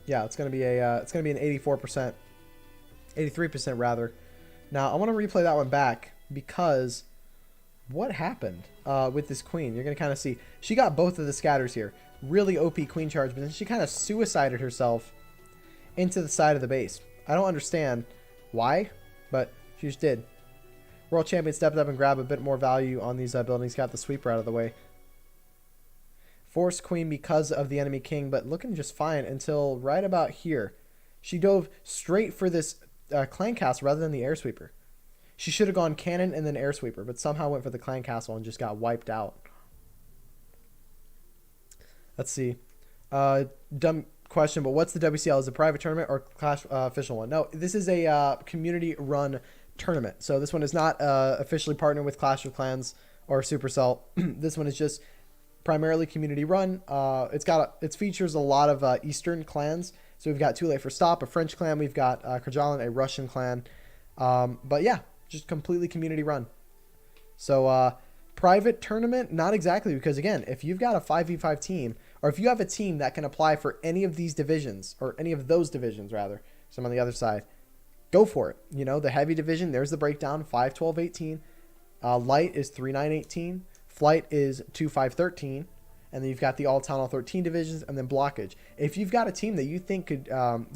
yeah, it's going to be an 84%, 83% rather. Now I want to replay that one back because what happened with this queen? You're going to kind of see. She got both of the scatters here. Really OP queen charge, but then she kind of suicided herself into the side of the base. I don't understand why, but she just did. World Champion stepped up and grabbed a bit more value on these buildings. Got the sweeper out of the way. Forced queen because of the enemy king, but looking just fine until right about here. She dove straight for this clan castle rather than the air sweeper. She should have gone cannon and then air sweeper, but somehow went for the clan castle and just got wiped out. Let's see. Dumb question, but what's the WCL? Is it a private tournament or Clash official one? No, this is a community-run tournament. So this one is not officially partnered with Clash of Clans or Supercell. This one is just primarily community-run. It features a lot of Eastern clans. So we've got 2Late4Stop, a French clan. We've got Karjalan, a Russian clan. But yeah, just completely community-run. So private tournament, not exactly, because again, if you've got a 5v5 team, or if you have a team that can apply for any of these divisions, or any of those divisions rather, so I'm on the other side, go for it. You know, the heavy division, there's the breakdown, 5, 12, 18. Light is 3, 9, 18. Flight is 2, 5, 13. And then you've got the all town, all 13 divisions, and then blockage. If you've got a team that you think could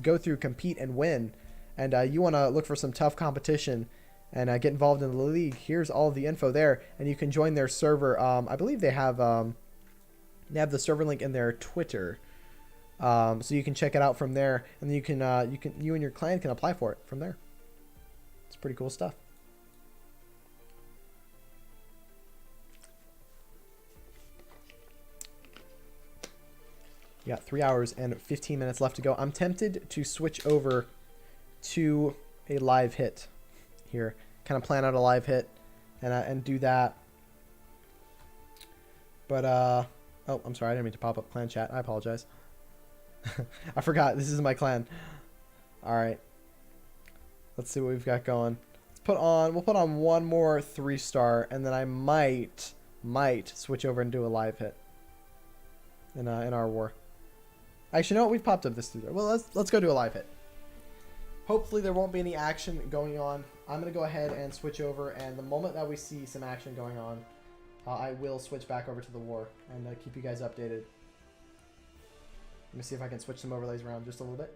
go through, compete, and win, and you want to look for some tough competition and get involved in the league, here's all of the info there, and you can join their server. I believe they have the server link in their Twitter, so you can check it out from there, and then you and your clan can apply for it from there. It's pretty cool stuff. You got 3 hours and 15 minutes left to go. I'm tempted to switch over to a live hit here. Kind of plan out a live hit and do that. But, oh, I'm sorry. I didn't mean to pop up clan chat. I apologize. I forgot. This is my clan. All right. Let's see what we've got going. We'll put on one more 3-star, and then I might switch over and do a live hit in our war. Actually, you know what? We've popped up this through there. Well, let's go do a live hit. Hopefully there won't be any action going on. I'm going to go ahead and switch over, and the moment that we see some action going on, I will switch back over to the war and keep you guys updated. Let me see if I can switch some overlays around just a little bit.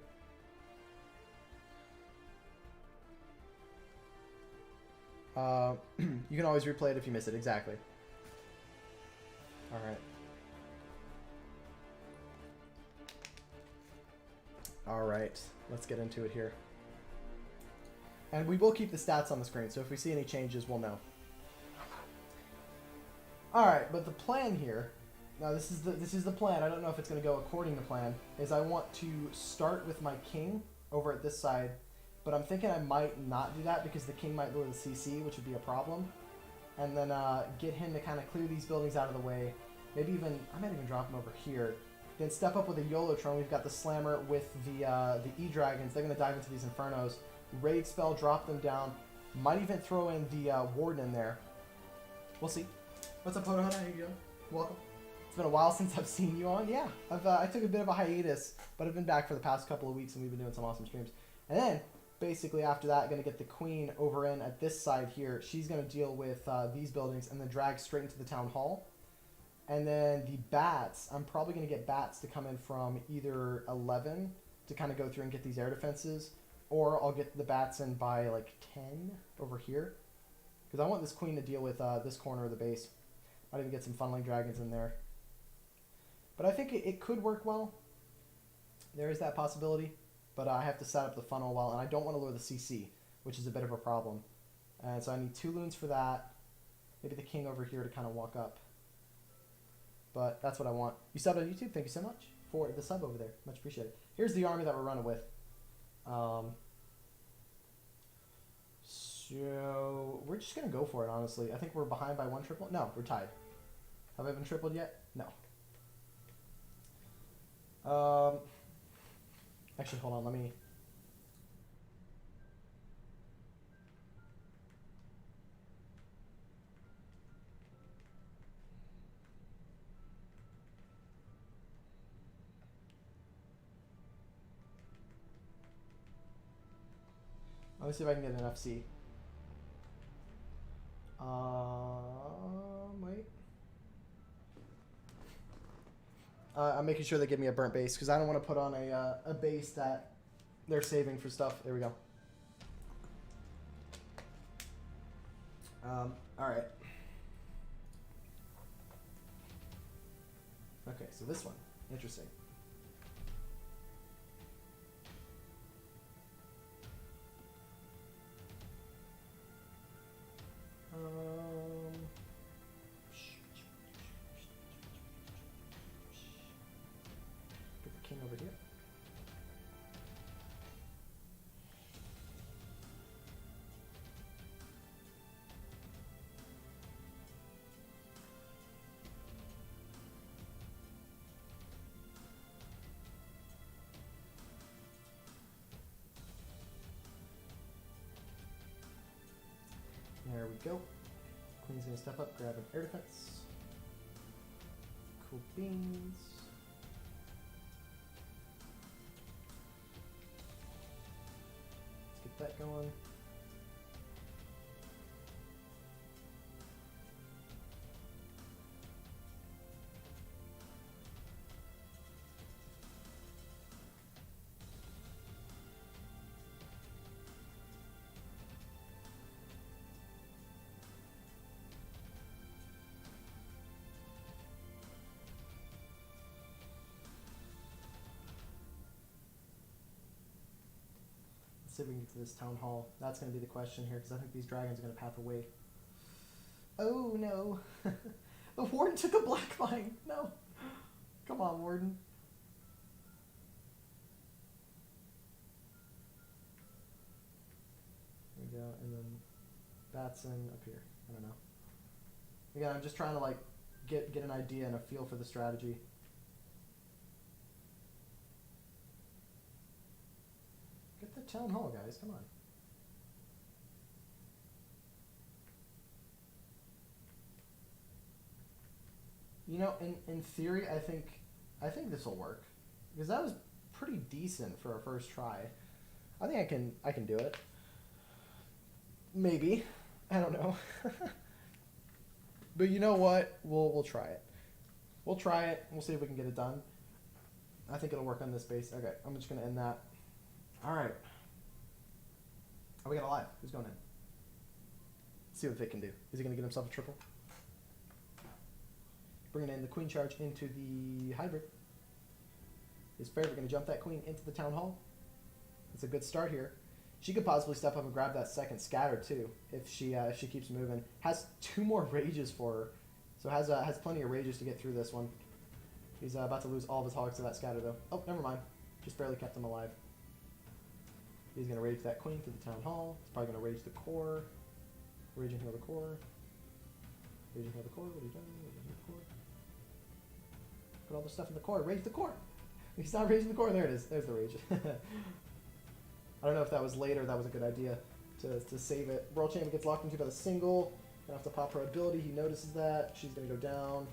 You can always replay it if you miss it, exactly. All right. All right. Let's get into it here. And we will keep the stats on the screen, so if we see any changes, we'll know. All right, but the plan here, now this is the plan. I don't know if it's going to go according to plan. Is I want to start with my king over at this side, but I'm thinking I might not do that because the king might lure the CC, which would be a problem. And then get him to kind of clear these buildings out of the way. Maybe even I might even drop him over here. Then step up with a YOLO Tron. We've got the Slammer with the E-Dragons. They're going to dive into these Infernos. Raid spell, drop them down. Might even throw in the Warden in there. We'll see. What's up, Photo Hunter? How you doing? Welcome. It's been a while since I've seen you on. Yeah, I took a bit of a hiatus, but I've been back for the past couple of weeks, and we've been doing some awesome streams. And then, basically after that, going to get the Queen over in at this side here. She's going to deal with these buildings and then drag straight into the Town Hall. And then the Bats, I'm probably going to get Bats to come in from either 11 to kind of go through and get these air defenses, or I'll get the Bats in by like 10 over here. Because I want this Queen to deal with this corner of the base. Might even get some Funneling Dragons in there. But I think it could work well. There is that possibility. But I have to set up the funnel well, and I don't want to lure the CC, which is a bit of a problem. And so I need 2 loons for that. Maybe the king over here to kind of walk up. But that's what I want. You subbed on YouTube? Thank you so much for the sub over there. Much appreciated. Here's the army that we're running with. So we're just going to go for it, honestly. I think we're behind by 1 triple. No, we're tied. Have I been tripled yet? No. Actually, hold on. Let me... Let me see if I can get an FC. Wait. I'm making sure they give me a burnt base because I don't want to put on a base that they're saving for stuff. There we go. All right. Okay, so this one. Interesting. Get the king over here. There we go. Queen's gonna step up, grab an air defense. Cool beans. Let's get that going. Let's see if we can get to this town hall. That's going to be the question here, because I think these dragons are going to path away. Oh, no. The warden took a black mine. No. Come on, warden. There we go. And then Batson up here. I don't know. Again, I'm just trying to, like, get an idea and a feel for the strategy. Get the town hall, guys. Come on. You know, in theory, I think this will work, because that was pretty decent for a first try. I think I can do it. Maybe. I don't know. But you know what? We'll try it. We'll try it. We'll see if we can get it done. I think it'll work on this base. Okay, I'm just gonna end that. All right. Oh, we got a live. Who's going in? Let's see what Vic can do. Is he gonna get himself a triple? Bringing in the queen charge into the hybrid. Is Favorite going to jump that queen into the town hall? It's a good start here. She could possibly step up and grab that second scatter too if she keeps moving. Has 2 more rages for her, so has plenty of rages to get through this one. He's about to lose all of his hogs to that scatter though. Oh, never mind. Just barely kept him alive. He's going to rage that queen to the town hall. He's probably going to rage the core. Rage and heal the core. Rage and heal the core. What are you doing? Rage and heal the core. Put all the stuff in the core. Rage the core. He's not raging the core. There it is. There's the rage. I don't know if that was late or that was a good idea to save it. World Champion gets locked into by the single. Gonna have to pop her ability. He notices that. She's gonna go down.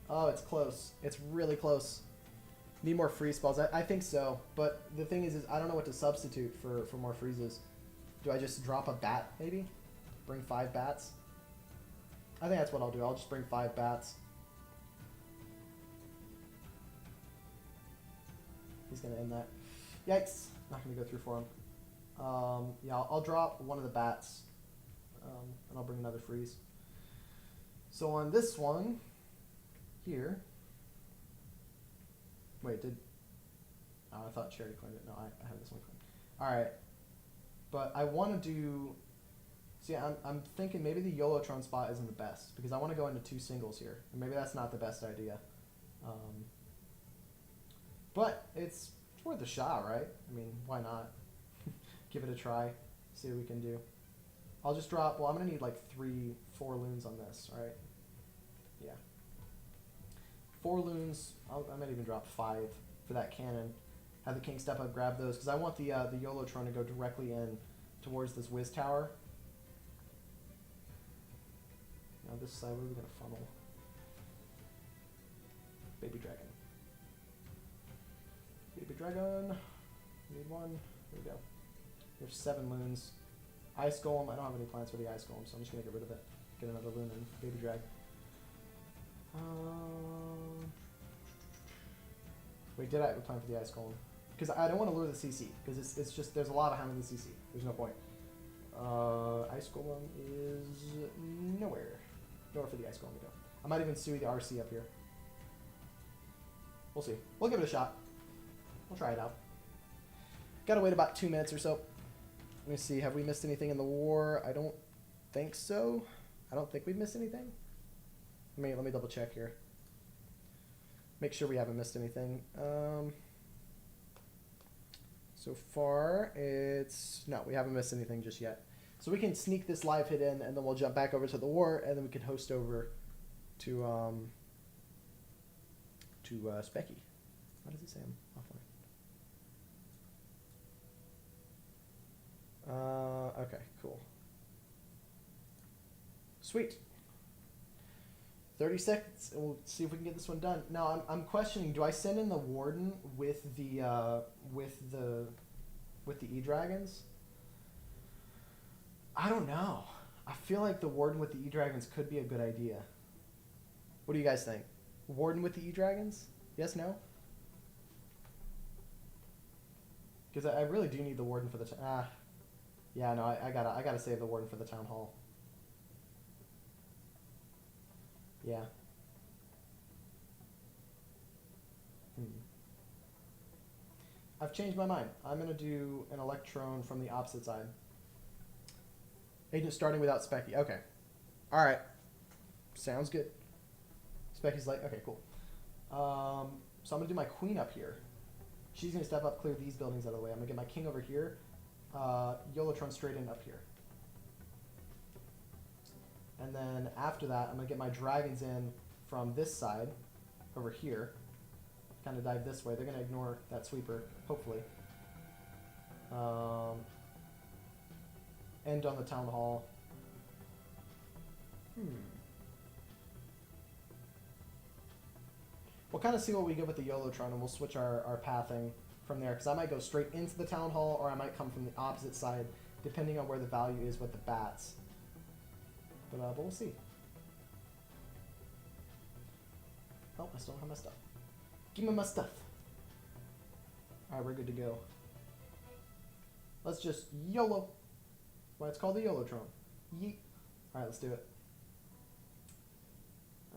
Oh, it's close. It's really close. Need more freeze spells. I think so. But the thing is I don't know what to substitute for more freezes. Do I just drop a bat, maybe? Bring 5 bats? I think that's what I'll do. I'll just bring 5 bats. He's going to end that. Yikes. Not going to go through for him. Yeah, I'll drop one of the bats. And I'll bring another freeze. So on this one, here... Wait, oh, I thought Cherry claimed it. No, I have this one claimed. Alright. But I want to do... See, I'm thinking maybe the Yolotron spot isn't the best, because I want to go into 2 singles here. And maybe that's not the best idea. But it's worth a shot, right? I mean, why not? Give it a try. See what we can do. I'll just drop... Well, I'm going to need like 4 loons on this, right? Yeah. 4 loons. I might even drop 5 for that cannon. Have the king step up, grab those, because I want the Yolotron to go directly in towards this Wiz Tower. Now this side, where are we going to funnel? Baby Dragon. Baby Dragon. Need one. There we go. There's 7 loons. Ice Golem. I don't have any plans for the Ice Golem, so I'm just going to get rid of it. Get another loon and Baby Drag. Wait, did I plan for the Ice Golem? Because I don't want to lure the CC, because it's just, there's a lot of ham in the CC. There's no point. Ice Golem is nowhere. Nowhere for the Ice Golem to go. I might even sue the RC up here. We'll see. We'll give it a shot. We'll try it out. Gotta wait about 2 minutes or so. Let me see, have we missed anything in the war? I don't think so. I don't think we've missed anything. Let me double check here. Make sure we haven't missed anything. So far, no, we haven't missed anything just yet. So we can sneak this live hit in, and then we'll jump back over to the war, and then we can host over to Specky. How does it say I'm offline? Okay, cool. Sweet. 30 seconds, and we'll see if we can get this one done. Now, I'm questioning, do I send in the Warden with the E-Dragons? I don't know. I feel like the Warden with the E-Dragons could be a good idea. What do you guys think? Warden with the E-Dragons? Yes, no? Because I really do need the Warden for the... yeah, no, I gotta save the Warden for the Town Hall. Yeah. I've changed my mind. I'm going to do an Electron from the opposite side. Agent starting without Specky. Okay. Alright. Sounds good. Specky's like, okay, cool. So I'm going to do my queen up here. She's going to step up, clear these buildings out of the way. I'm going to get my king over here. Yolotron straight in up here. And then after that, I'm going to get my dragons in from this side, over here. Kind of dive this way. They're going to ignore that sweeper, hopefully. End on the town hall. We'll kind of see what we get with the Yolotron, and we'll switch our pathing from there. Because I might go straight into the town hall, or I might come from the opposite side, depending on where the value is with the bats. But we'll see. Oh, I still don't have my stuff. Give me my stuff. Alright, we're good to go. Let's just YOLO. Well, it's called the Yolotron. Yeet. Alright, let's do it.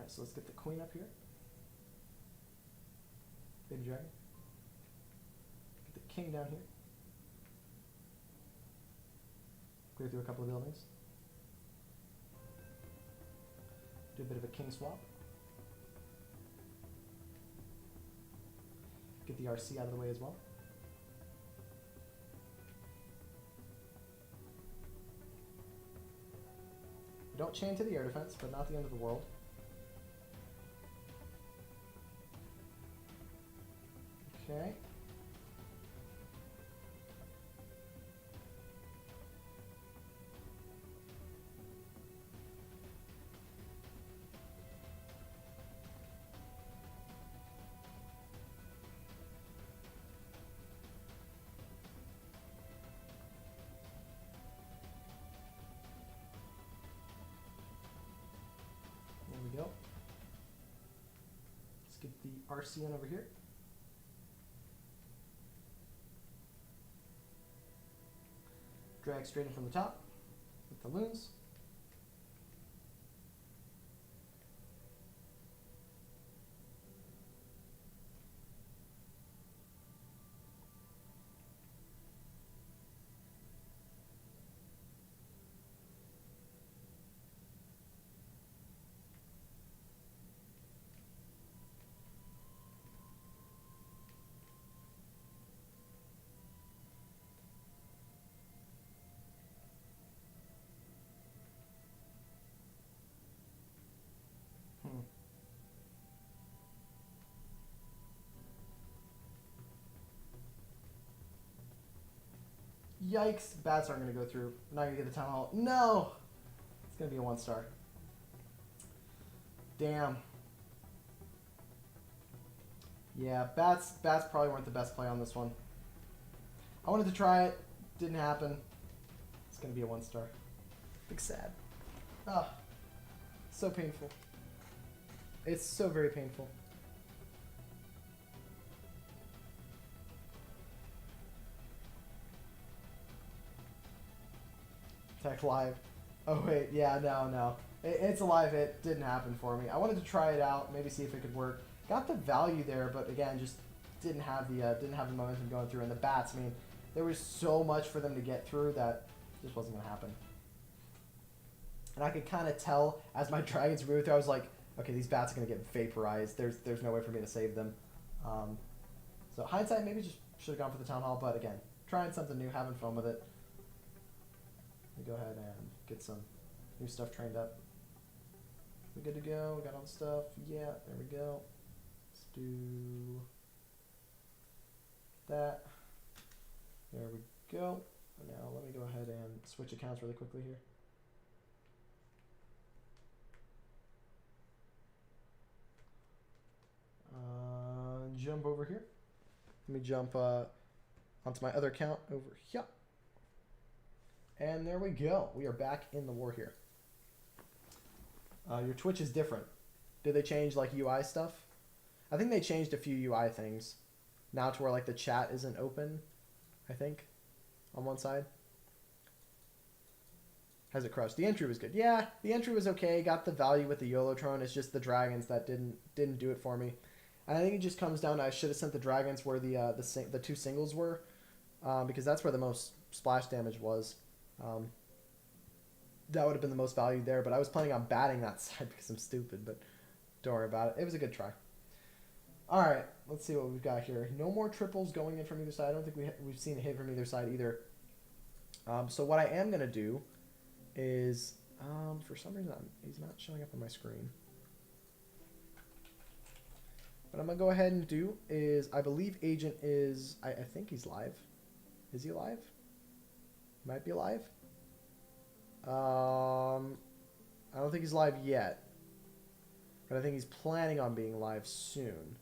Alright, so let's get the queen up here. Baby dragon. Get the king down here. Clear through a couple of buildings. Do a bit of a king swap. Get the RC out of the way as well. We don't chain to the air defense, but not the end of the world. Okay. There we go. Let's get the RC in over here. Drag straight in from the top with the loons. Yikes, bats aren't going to go through. I'm not going to get the town hall. No! It's going to be a 1-star. Damn. Yeah, bats probably weren't the best play on this one. I wanted to try it. Didn't happen. It's going to be a 1-star. Big sad. Ah, so painful. It's so very painful. Tech live. Oh wait, yeah, no. It's a live hit. Didn't happen for me. I wanted to try it out, maybe see if it could work. Got the value there, but again, just didn't have the momentum going through. And the bats, I mean, there was so much for them to get through that just wasn't gonna happen. And I could kind of tell as my dragons moved through, I was like, okay, these bats are gonna get vaporized. There's no way for me to save them. So hindsight, maybe just should have gone for the town hall, but again, trying something new, having fun with it. Let me go ahead and get some new stuff trained up. We good to go? We got all the stuff? Yeah, there we go. Let's do that. There we go. Now let me go ahead and switch accounts really quickly here. Jump over here. Let me jump onto my other account over here. And there we go. We are back in the war here. Your Twitch is different. Did they change like UI stuff? I think they changed a few UI things. Now to where like the chat isn't open, I think, on one side. Has it crushed? The entry was good. Yeah, the entry was okay. Got the value with the YOLOtron. It's just the dragons that didn't do it for me. And I think it just comes down to I should have sent the dragons where the two singles were, because that's where the most splash damage was. That would have been the most value there, but I was planning on batting that side because I'm stupid, but don't worry about it. It was a good try. All right, let's see what we've got here. No more triples going in from either side. I don't think we've seen a hit from either side either. So what I am going to do is, for some reason, he's not showing up on my screen. What I'm going to go ahead and do is, I believe Agent is, I think he's live. Is he live? Might be live. I don't think he's live yet, but I think he's planning on being live soon.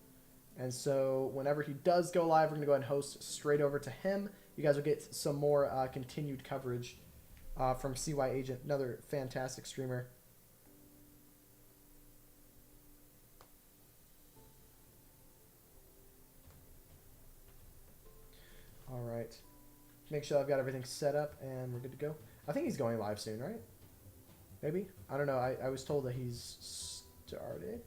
And so whenever he does go live, we're going to go ahead and host straight over to him. You guys will get some more continued coverage from CY Agent, another fantastic streamer. All right. Make sure I've got everything set up and we're good to go. I think he's going live soon, right? Maybe? I don't know. I was told that he's started.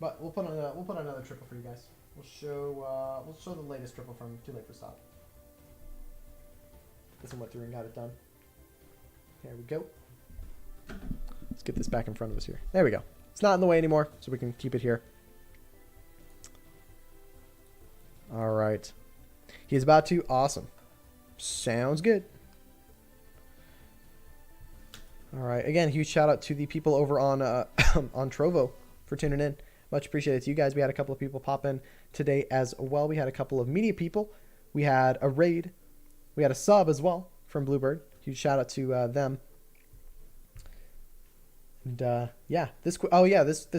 But we'll put another triple for you guys. We'll show the latest triple from 2Late4Stop. This one went through and got it done. There we go. Let's get this back in front of us here. There we go. It's not in the way anymore, so we can keep it here. All right. He's about to. Awesome. Sounds good. All right. Again, huge shout out to the people over on on Trovo for tuning in. Much appreciated to you guys. We had a couple of people pop in today as well. We had a couple of media people. We had a raid. We had a sub as well from Bluebird. Huge shout out to them. And yeah, this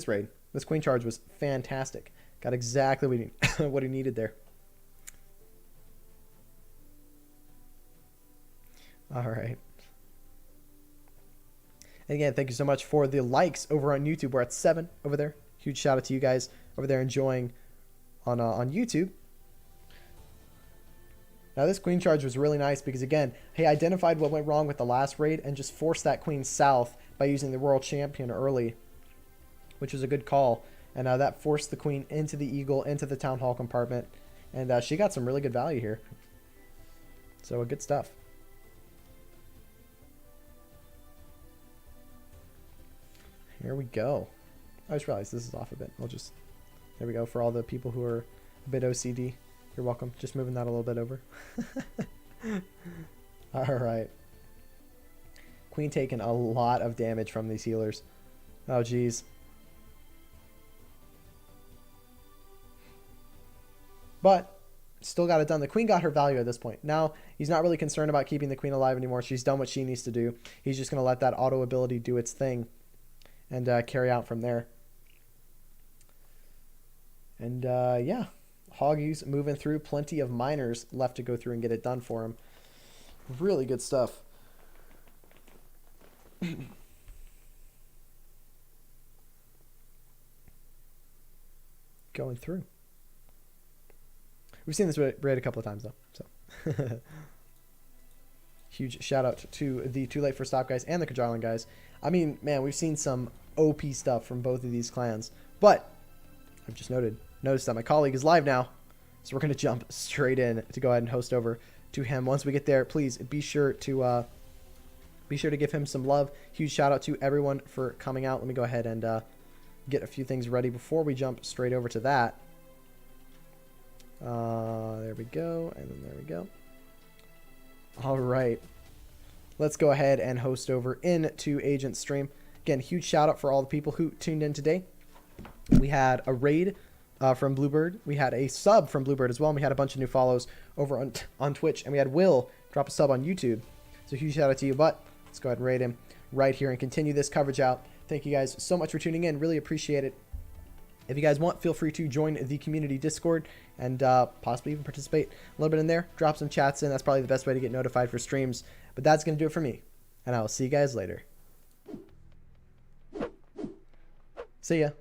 raid, this queen charge was fantastic. Got exactly what he needed there. All right. And again, thank you so much for the likes over on YouTube. We're at 7 over there. Huge shout out to you guys over there enjoying on YouTube. Now this queen charge was really nice because again, he identified what went wrong with the last raid and just forced that queen south by using the world champion early, which was a good call. And that forced the queen into the eagle, into the town hall compartment. And she got some really good value here. So good stuff. Here we go. I just realized this is off a bit. There we go. For all the people who are a bit OCD, you're welcome. Just moving that a little bit over. All right. Queen taking a lot of damage from these healers. Oh, geez. But still got it done. The queen got her value at this point. Now, he's not really concerned about keeping the queen alive anymore. She's done what she needs to do. He's just going to let that auto ability do its thing and carry out from there. And yeah, Hoggy's moving through. Plenty of miners left to go through and get it done for him. Really good stuff. Going through. We've seen this raid a couple of times though. So huge shout out to the 2Late4Stop guys and the Karjalan guys. I mean, man, we've seen some OP stuff from both of these clans. But I've just noticed that my colleague is live now. So we're going to jump straight in to go ahead and host over to him. Once we get there, please be sure to give him some love. Huge shout out to everyone for coming out. Let me go ahead and get a few things ready before we jump straight over to that. There we go. And then there we go. All right. Let's go ahead and host over into Agent Stream. Again, huge shout out for all the people who tuned in today. We had a raid from Bluebird. We had a sub from Bluebird as well. And we had a bunch of new follows over on Twitch. And we had Will drop a sub on YouTube. So huge shout out to you. But let's go ahead and raid him right here and continue this coverage out. Thank you guys so much for tuning in. Really appreciate it. If you guys want, feel free to join the community Discord and possibly even participate a little bit in there. Drop some chats in. That's probably the best way to get notified for streams. But that's going to do it for me. And I will see you guys later. See ya.